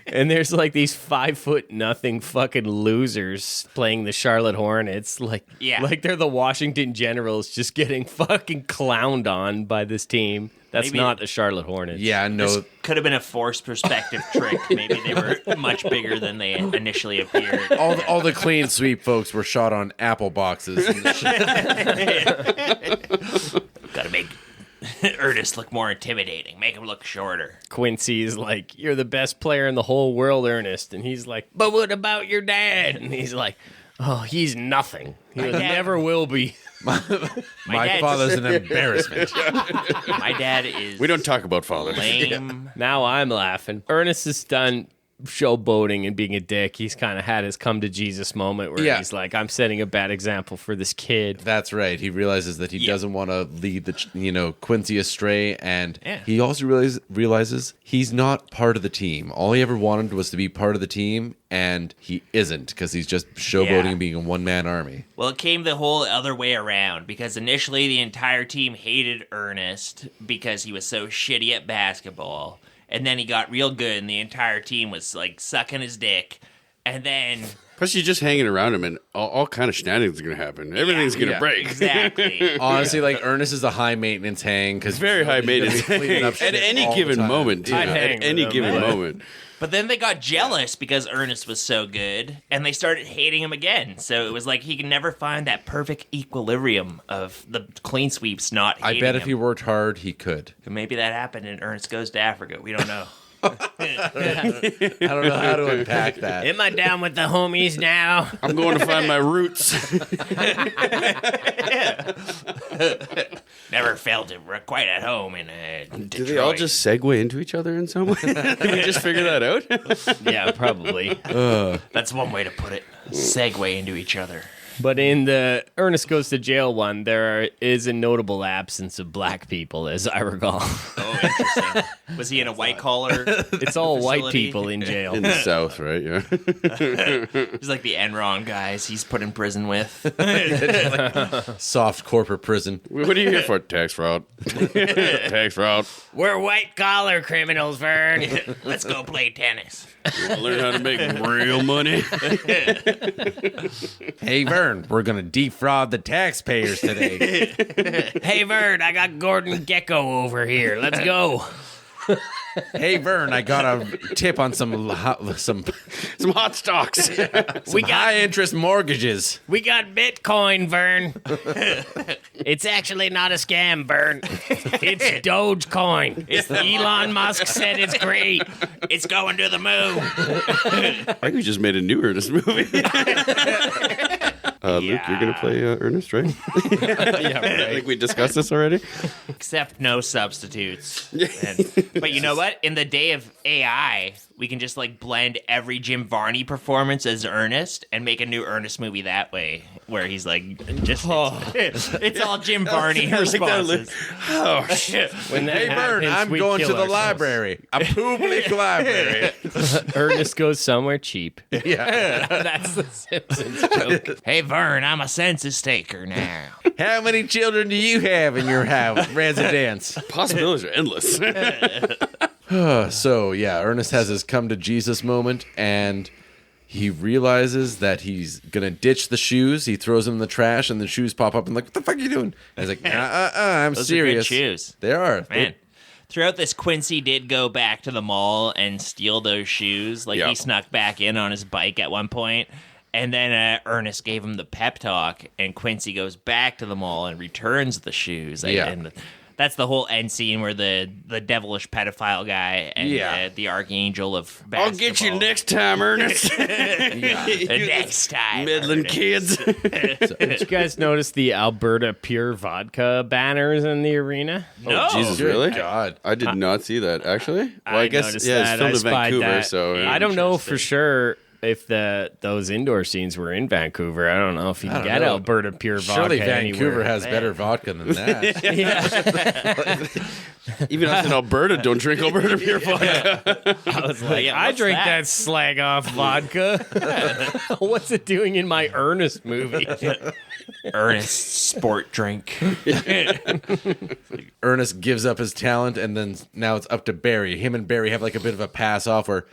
And there's like these 5'0" fucking losers playing the Charlotte Hornets, like they're the Washington Generals, just getting fucking clowned on by this team. That's Maybe- not the Charlotte Hornets. Yeah, no. This could have been a forced perspective trick. Maybe they were much bigger than they initially appeared. All the clean sweep folks were shot on apple boxes. And Gotta make Ernest look more intimidating. Make him look shorter. Quincy's like, you're the best player in the whole world, Ernest. And he's like, but what about your dad? And he's like, oh, he's nothing. He never will be. my dad's- father's an embarrassment. My dad is We don't talk about fathers. lame. Now I'm laughing. Ernest is done showboating and being a dick. He's kind of had his come to Jesus moment where he's like, I'm setting a bad example for this kid. That's right. He realizes that he doesn't want to lead the Quincy astray, and Yeah. he also realizes he's not part of the team. All he ever wanted was to be part of the team, and he isn't because he's just showboating Yeah. and being a one-man army. Well, it came the whole other way around because initially the entire team hated Ernest because he was so shitty at basketball. And then he got real good and the entire team was like sucking his dick. And then Plus, you're just hanging around him, and all kind of shenanigans are going to happen. Everything's going to break. exactly. Honestly, like Ernest is a high-maintenance hang because Very high maintenance. At any given moment, too. I'd hang At any with him, given man. moment. But then they got jealous because Ernest was so good, and they started hating him again. So it was like he could never find that perfect equilibrium of the clean sweeps not hating I bet if him. he worked hard, he could. Maybe that happened and Ernest goes to Africa. We don't know. I don't know how to unpack that. Am I down with the homies now? I'm going to find my roots. Never never felt quite at home in Detroit. Do they all just segue into each other in some way? Can we just figure that out? Yeah, probably. That's one way to put it. Segue into each other. But in the Ernest Goes to Jail one, there is a notable absence of black people, as I recall. Oh, interesting. Was he in a white collar? It's all white facility? people in jail. In the South, right? Yeah. He's like the Enron guys he's put in prison with. Soft corporate prison. What are you here for? Tax fraud. Tax fraud. We're white collar criminals, Vern. Let's go play tennis. You wanna learn how to make real money. Hey, Vern, we're going to defraud the taxpayers today. Hey, Vern, I got Gordon Gecko over here. Let's go. Hey, Vern, I got a tip on some Some hot stocks. high interest mortgages. We got Bitcoin, Vern. It's actually not a scam, Vern. It's Dogecoin. Elon Musk said it's great. It's going to the moon. I think we just made a new Ernest movie. Luke, you're going to play Ernest, right? Yeah, I think we discussed this already. Except no substitutes. But you know what? In the day of AI, we can just like blend every Jim Varney performance as Ernest and make a new Ernest movie that way, where he's like, just it's all Jim Varney responses. Oh, shit. When that Hey, Vern, happens, I'm we going to kill the ourselves. library. A public library. Ernest goes somewhere cheap. Yeah. That's the Simpsons joke. Hey, Vern, I'm a census taker now. How many children do you have in your house residence? Possibilities are endless. So, yeah, Ernest has his come to Jesus moment, and he realizes that he's going to ditch the shoes. He throws them in the trash, and the shoes pop up and like, what the fuck are you doing? And he's like, I'm Those serious. are good shoes. They are. Man. Throughout this, Quincy did go back to the mall and steal those shoes. Like, Yeah. he snuck back in on his bike at one point. And then Ernest gave him the pep talk, and Quincy goes back to the mall and returns the shoes. Yeah. And that's the whole end scene where the devilish pedophile guy and the archangel of basketball. I'll get you next time, Ernest. Next time. Midland Ernest. kids. Did you guys notice the Alberta Pure Vodka banners in the arena? No. Jesus, Good really? God. I did not see that, actually. Well, I guess, noticed yeah, that. it's filmed I in spied Vancouver, that. so... yeah. I don't know for sure if those indoor scenes were in Vancouver. I don't know if you can don't get know. Alberta Pure Vodka Surely Vancouver anywhere. has better vodka than that. Even us in Alberta don't drink Alberta Pure Vodka. I was like, Yeah, I what's drink that? that slag off vodka. What's it doing in my Ernest movie? Ernest sport drink. Ernest gives up his talent, and then now it's up to Barry. Him and Barry have like a bit of a pass off where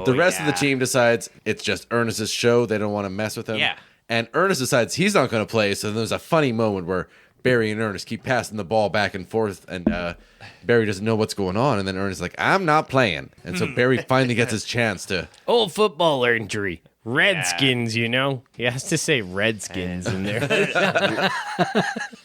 the rest of the team decides it's just Ernest's show. They don't want to mess with him. Yeah. And Ernest decides he's not going to play. So there's a funny moment where Barry and Ernest keep passing the ball back and forth, and Barry doesn't know what's going on. And then Ernest is like, I'm not playing. And so Barry finally gets his chance to. Old football injury. Redskins, you know? He has to say Redskins in there.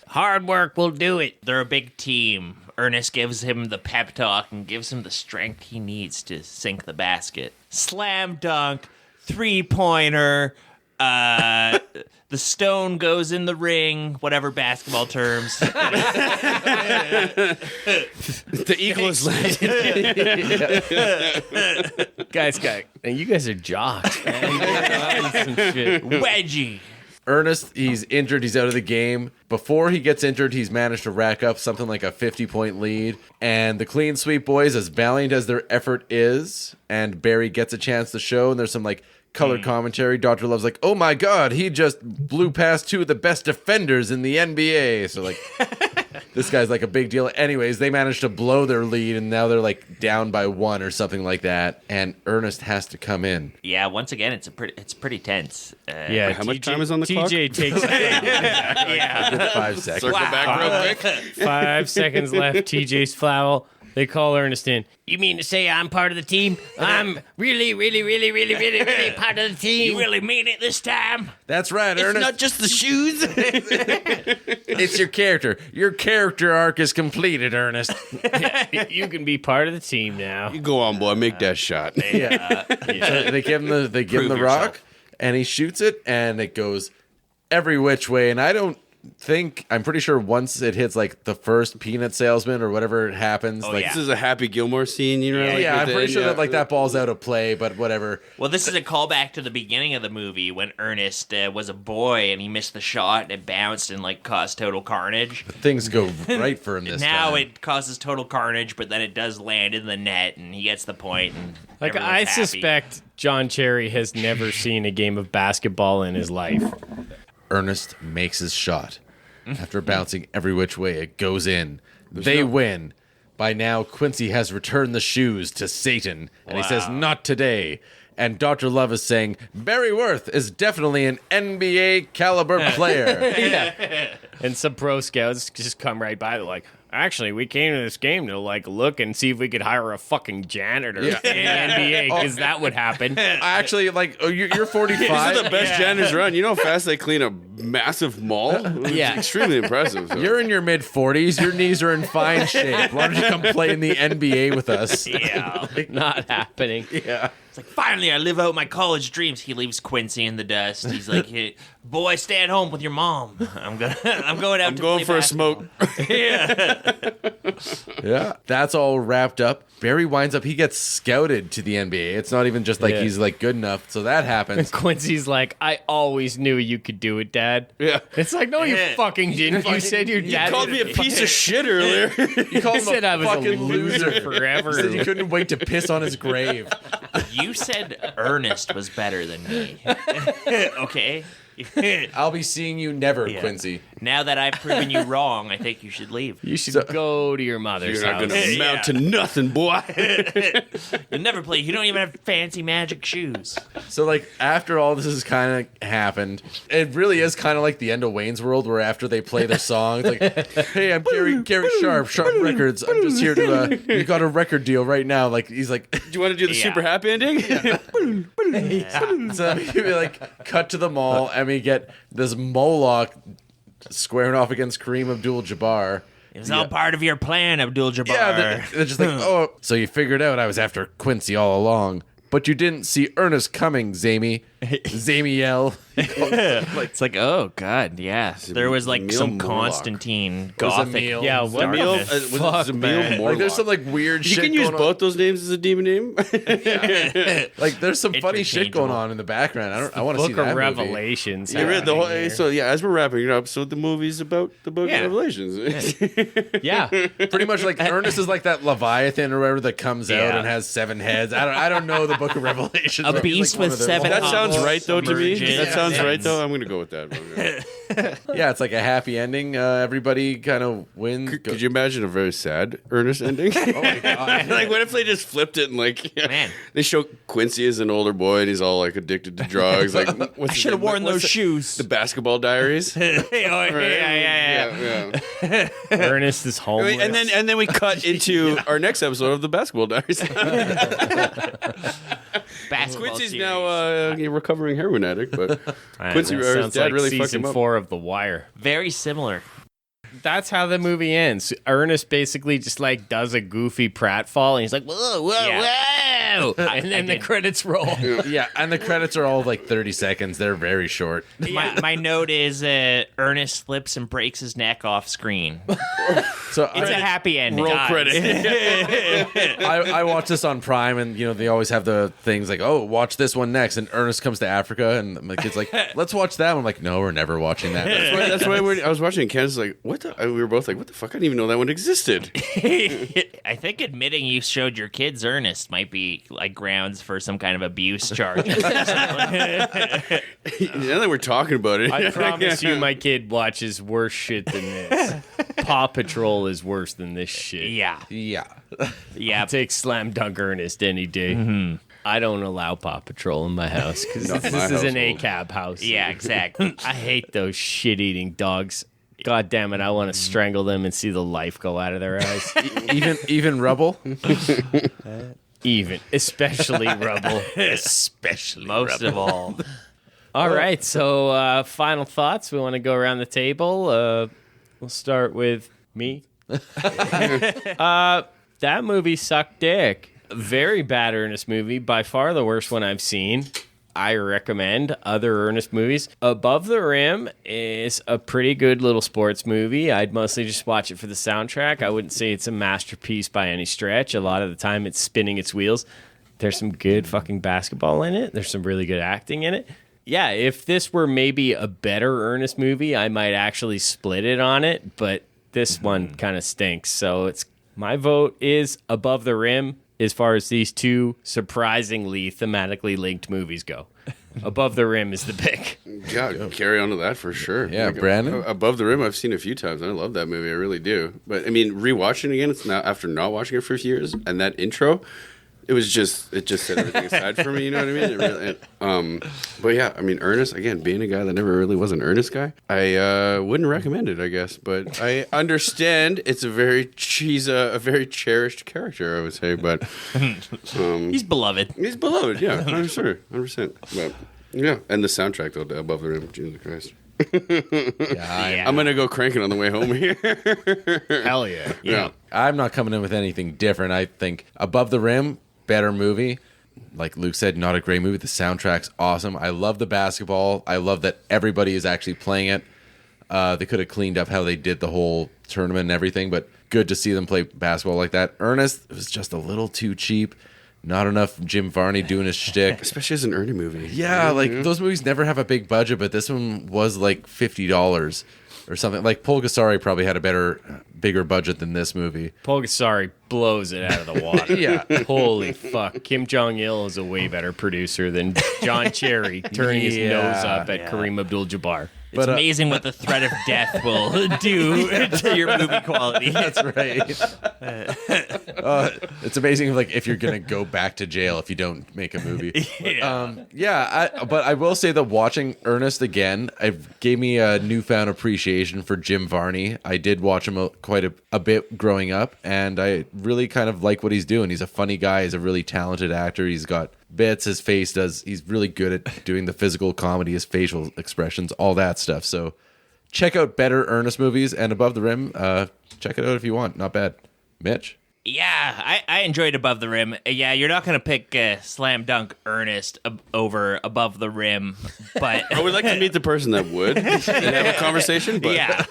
Hard work will do it. They're a big team. Ernest gives him the pep talk and gives him the strength he needs to sink the basket. Slam dunk, 3-pointer, the stone goes in the ring, whatever basketball terms. The eagle is left. Guys, you guys are jocks, man. You're on some shit. Wedgie. Ernest, he's injured. He's out of the game. Before he gets injured, he's managed to rack up something like a 50-point lead. And the Clean Sweep boys, as valiant as their effort is, and Barry gets a chance to show, and there's some like color commentary. Dr. Love's like, oh my God, he just blew past two of the best defenders in the NBA. So like, this guy's like a big deal. Anyways, they managed to blow their lead, and now they're like down by 1 or something like that. And Ernest has to come in. Yeah, once again, it's pretty tense. Yeah, How much time is on the clock? TJ takes Yeah. 5 seconds. Circle back real quick. 5 seconds left. TJ's foul. They call Ernest in. You mean to say I'm part of the team? I'm really part of the team. You really mean it this time? That's right, Ernest. Not just the shoes. It's your character. Your character arc is completed, Ernest. You can be part of the team now. You go on, boy. Make that shot. So they give him the Prove rock, yourself. and he shoots it, and it goes every which way. And I don't I'm pretty sure once it hits like the first peanut salesman or whatever it happens, like This is a Happy Gilmore scene, you know? yeah, I'm with pretty the- sure that like that ball's out of play, but whatever. Well, this is a callback to the beginning of the movie when Ernest was a boy and he missed the shot and it bounced and like caused total carnage. Things go right for him this Now time. it causes total carnage, but then it does land in the net and he gets the point. And Like, everyone's I happy. suspect John Cherry has never seen a game of basketball in his life. Ernest makes his shot. After bouncing every which way, it goes in. They win. By now, Quincy has returned the shoes to Satan, and he says, "Not today." And Dr. Love is saying, Barry Worth is definitely an NBA caliber player. And some pro scouts just come right by. They're like, actually, we came to this game to like look and see if we could hire a fucking janitor in the NBA, because that would happen. Actually, like, you're 45. This is the best janitors around. You know how fast they clean a massive mall? It's Yeah. extremely impressive. So. You're in your mid 40s. Your knees are in fine shape. Why don't you come play in the NBA with us? Yeah. Not happening. Yeah. It's like, finally, I live out my college dreams. He leaves Quincy in the dust. He's like, hey, boy, stay at home with your mom. I'm going out I'm to going play for a basketball." smoke. Yeah. That's all wrapped up. Barry winds up, he gets scouted to the NBA. It's not even just like he's like good enough. So that happens. Quincy's like, I always knew you could do it, Dad. Yeah. It's like, no, you fucking didn't. You said your dad Called me a piece of shit earlier. You called I him said a I was a fucking loser forever. He said you couldn't wait to piss on his grave. You said Ernest was better than me. Okay? I'll be seeing you never, Yeah. Quincy. Now that I've proven you wrong, I think you should leave. You should go to your mother's You're not house. going to amount to nothing, boy. You'll never play. You don't even have fancy magic shoes. So, like, after all this has kind of happened, it really is kind of like the end of Wayne's World, where after they play their song, it's like, hey, I'm Gary Sharp Records. I'm just here to, you got a record deal right now. Like, he's like, Do you want to do the Yeah. super happy ending? so we like cut to the mall and we get this Moloch squaring off against Kareem Abdul-Jabbar. It was all part of your plan, Abdul-Jabbar. Yeah, they're just like, oh, so you figured out I was after Quincy all along, but you didn't see Ernest coming, Zamey. Zamiel. It's like, oh, God, yeah. There was like Emil some Morlock. Constantine Was gothic. Emil. Yeah, what Emil, the was it fuck, Emil man? Morlock? Like, there's some like weird You shit can use going both those names as a demon name. on. Like, there's some funny shit going Interchangeable. on in the background. I want to see Book that of movie. Revelations. You read the whole. happening So yeah, as we're wrapping it up, so the movie's about the Book Yeah. of Revelations. here. Yeah. Pretty much like Ernest is like that Leviathan or whatever that comes out Yeah. and has 7 heads. I don't know the Book of Revelations. A but he's, beast like, one with of them. 7 That sounds Almost right though to me. submergent. That sounds Yeah. right though. I'm gonna go with that. Yeah, it's like a happy ending. Everybody kind of wins. Could you imagine a very sad Ernest ending? Oh my god! Like, what if they just flipped it and like, Man. they show Quincy as an older boy and he's all like addicted to drugs. Like, what's I his should have name? worn What's those the- shoes. The Basketball Diaries. Yeah. yeah. Ernest is homeless. And then we cut into our next episode of the Basketball Diaries. Basketball Quincy's series. now a recovering heroin addict, but Man, Quincy that or his sounds dad like really fucked season him up. 4 of The Wire. Very similar. That's how the movie ends. Ernest basically just like does a goofy pratfall, and he's like, "Whoa, whoa, whoa!" And then the credits roll. Yeah, and the credits are all like 30 seconds. They're very short. My note is Ernest slips and breaks his neck off screen. So It's a happy ending. Roll guys. credit. I watch this on Prime, and you know they always have the things like, "Oh, watch this one next." And Ernest comes to Africa, and my kid's like, "Let's watch that." I'm like, "No, we're never watching that." That's why I was watching, and Candace was like, "What the?" We were both like, "What the fuck? I didn't even know that one existed." I think admitting you showed your kids Ernest might be like grounds for some kind of abuse charge. Now that we're talking about it, I promise you, my kid watches worse shit than this. Paw Patrol is worse than this shit. Yeah. Yeah, Yeah. Take Slam Dunk Ernest any day. I don't allow Paw Patrol in my house because Not this my is an household. ACAB house. Yeah, exactly. I hate those shit-eating dogs. God damn it, I want to strangle them and see the life go out of their eyes. even Rubble. Especially Rubble. Especially Most of all. All right, so final thoughts. We want to go around the table. We'll start with me. That movie sucked dick. Very bad Ernest movie. By far the worst one I've seen. I recommend other Ernest movies. Above the Rim is a pretty good little sports movie. I'd mostly just watch it for the soundtrack. I wouldn't say it's a masterpiece by any stretch. A lot of the time it's spinning its wheels. There's some good fucking basketball in it. There's some really good acting in it. Yeah, if this were maybe a better Ernest movie, I might actually split it on it, but this one kind of stinks. So my vote is Above the Rim as far as these two surprisingly thematically linked movies go. Above the Rim is the pick. Yeah, carry on to that for sure. Yeah, Brandon? Above the Rim, I've seen a few times. And I love that movie. I really do. But I mean, rewatching it again, it's not after not watching it for a few years, and that intro, it just set everything aside for me. You know what I mean? It really, but yeah, I mean, Ernest, again, being a guy that never really was an Ernest guy, I wouldn't recommend it, I guess. But I understand it's a very cherished character, I would say. But He's beloved. he's beloved, yeah, 100%. But yeah, and the soundtrack though, Above the Rim, Jesus Christ. Yeah. I'm gonna go cranking on the way home here. Hell yeah. Yeah. I'm not coming in with anything different. I think Above the Rim, better movie. Like Luke said, not a great movie. The soundtrack's awesome. I love the basketball. I love that everybody is actually playing it. They could have cleaned up how they did the whole tournament and everything, but good to see them play basketball like that. Ernest was just a little too cheap. Not enough Jim Varney doing his shtick. Especially as an Ernie movie. Yeah, like those movies never have a big budget, but this one was like $50 or something. Like Pulgasari probably had a bigger budget than this movie. Pulgasari blows it out of the water. Yeah. Holy fuck. Kim Jong-il is a way better producer than John Cherry turning his nose up at Kareem Abdul-Jabbar. It's amazing what the threat of death will do to your movie quality. That's right. It's amazing, like if you're gonna go back to jail if you don't make a movie. But I will say that watching Ernest again, it gave me a newfound appreciation for Jim Varney. I did watch him quite a bit growing up, and I really kind of like what he's doing. He's a funny guy. He's a really talented actor. He's got bits. His face does. He's really good at doing the physical comedy, his facial expressions, all that stuff. So check out better Ernest movies, and Above the Rim, check it out if you want. Not bad. Mitch? Yeah, I enjoyed Above the Rim. Yeah, you're not going to pick Slam Dunk Ernest over Above the Rim, but... I would like to meet the person that would and have a conversation, but... Yeah.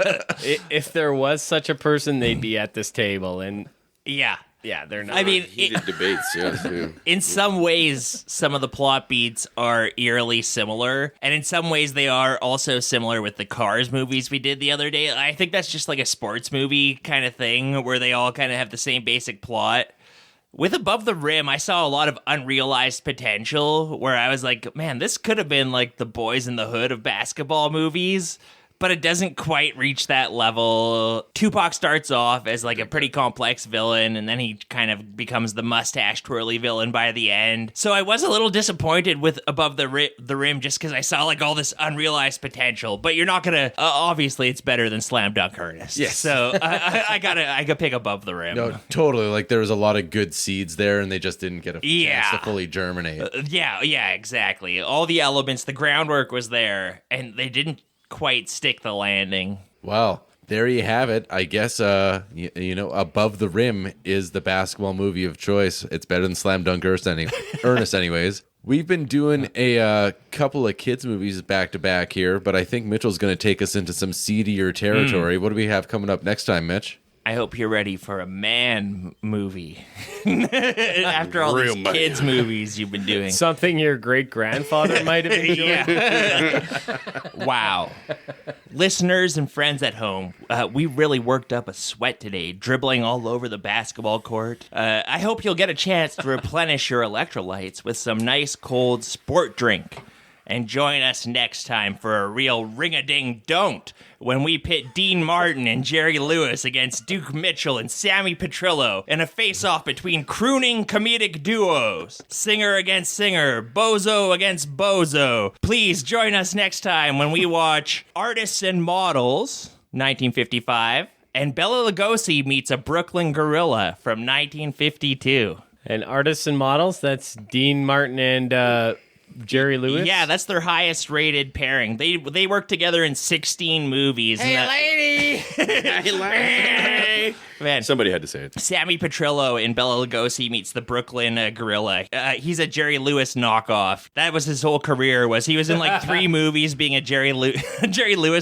If there was such a person, they'd be at this table. And Yeah. yeah, they're not. I mean, Heated debates, yes. Yeah. in some ways, some of the plot beats are eerily similar, and in some ways, they are also similar with the Cars movies we did the other day. I think that's just like a sports movie kind of thing, where they all kind of have the same basic plot. With Above the Rim, I saw a lot of unrealized potential, where I was like, man, this could have been like the Boys in the Hood of basketball movies. But it doesn't quite reach that level. Tupac starts off as like a pretty complex villain, and then he kind of becomes the mustache twirly villain by the end. So I was a little disappointed with Above the Rim just because I saw like all this unrealized potential. But you're not gonna. Obviously, it's better than Slam Dunk Ernest. Yes. So I gotta pick Above the Rim. No, totally. Like there was a lot of good seeds there, and they just didn't get a chance to fully germinate. Yeah, exactly. All the elements, the groundwork was there, and they didn't quite stick the landing. Well, there you have it. I guess, you know, Above the Rim is the basketball movie of choice. It's better than Slam Dunk Ernest anyways. We've been doing a couple of kids movies back to back here, but I think Mitchell's going to take us into some seedier territory. What do we have coming up next time, Mitch? I hope you're ready for a man movie. After all these kids movies you've been doing. Something your great grandfather might have enjoyed. Yeah. Wow. Listeners and friends at home, we really worked up a sweat today, dribbling all over the basketball court. I hope you'll get a chance to replenish your electrolytes with some nice cold sport drink. And join us next time for a real ring-a-ding-don't when we pit Dean Martin and Jerry Lewis against Duke Mitchell and Sammy Petrillo in a face-off between crooning comedic duos. Singer against singer, bozo against bozo. Please join us next time when we watch Artists and Models, 1955, and Bela Lugosi meets a Brooklyn gorilla from 1952. And Artists and Models, that's Dean Martin and... Jerry Lewis? Yeah, that's their highest rated pairing. They worked together in 16 movies. Hey, lady! Hey, lady! Man. Somebody had to say it. Sammy Petrillo in Bela Lugosi meets the Brooklyn Gorilla. He's a Jerry Lewis knockoff. That was his whole career. Was he was in like 3 movies being a Jerry Lewis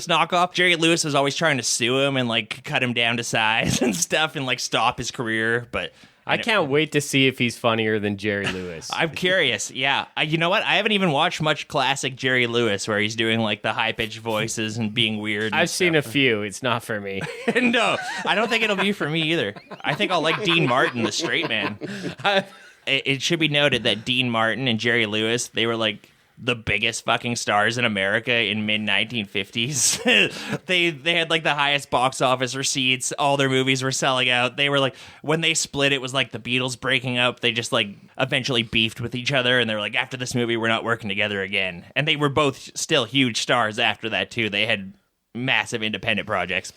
knockoff. Jerry Lewis was always trying to sue him and like cut him down to size and stuff and like stop his career. But I can't wait to see if he's funnier than Jerry Lewis. I'm curious. Yeah. You know what? I haven't even watched much classic Jerry Lewis where he's doing like the high-pitched voices and being weird. I've seen a few. It's not for me. No, I don't think it'll be for me either. I think I'll like Dean Martin, the straight man. It should be noted that Dean Martin and Jerry Lewis, they were like the biggest fucking stars in America in mid-1950s. they had like the highest box office receipts. All their movies were selling out. They were like, when they split, it was like the Beatles breaking up. They just like eventually beefed with each other, and they were like, after this movie, we're not working together again. And they were both still huge stars after that too. They had massive independent projects,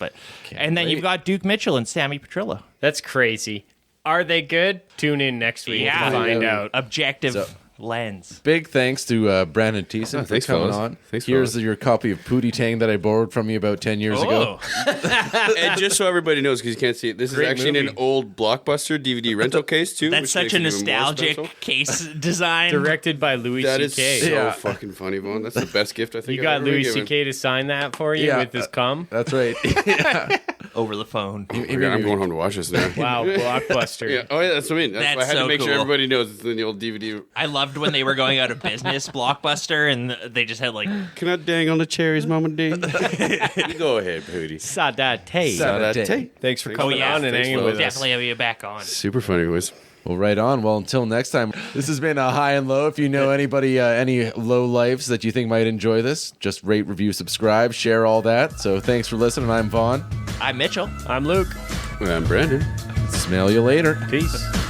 and then you've got Duke Mitchell and Sammy Petrillo. That's crazy. Are they good? Tune in next week to find out. Objective lens. Big thanks to Brandon Thiessen for thanks, coming fellas. on. Thanks, Here's fellas. your copy of Pootie Tang that I borrowed from you about 10 years ago. And just so everybody knows, because you can't see it, this Great is actually in movie. an old Blockbuster DVD rental case, too. That's which such makes a it even more nostalgic special. case design. Directed by Louis That is C.K. so Yeah. fucking funny, Vaughn. That's the best gift I think You I've got ever been Louis given. C.K. to sign that for you Yeah. with his cum? That's right. Over the phone. I'm going home to watch this now. Wow, Blockbuster. Yeah. Oh, yeah, that's what I mean. That's why I had That's to so make sure cool. everybody knows it's in the old DVD. I loved when they were going out of business, Blockbuster, and they just had like, Can I dang on the cherries, Mama D? You go ahead, Pootie. Sadate. Sadate. Thanks for oh coming yeah, on and hanging with us. definitely have you back on. Super funny, boys. Well, right on. Well, until next time, this has been a high and low. If you know anybody, any low lives that you think might enjoy this, just rate, review, subscribe, share all that. So thanks for listening. I'm Vaughn. I'm Mitchell. I'm Luke. I'm Brandon. Smell you later. Peace.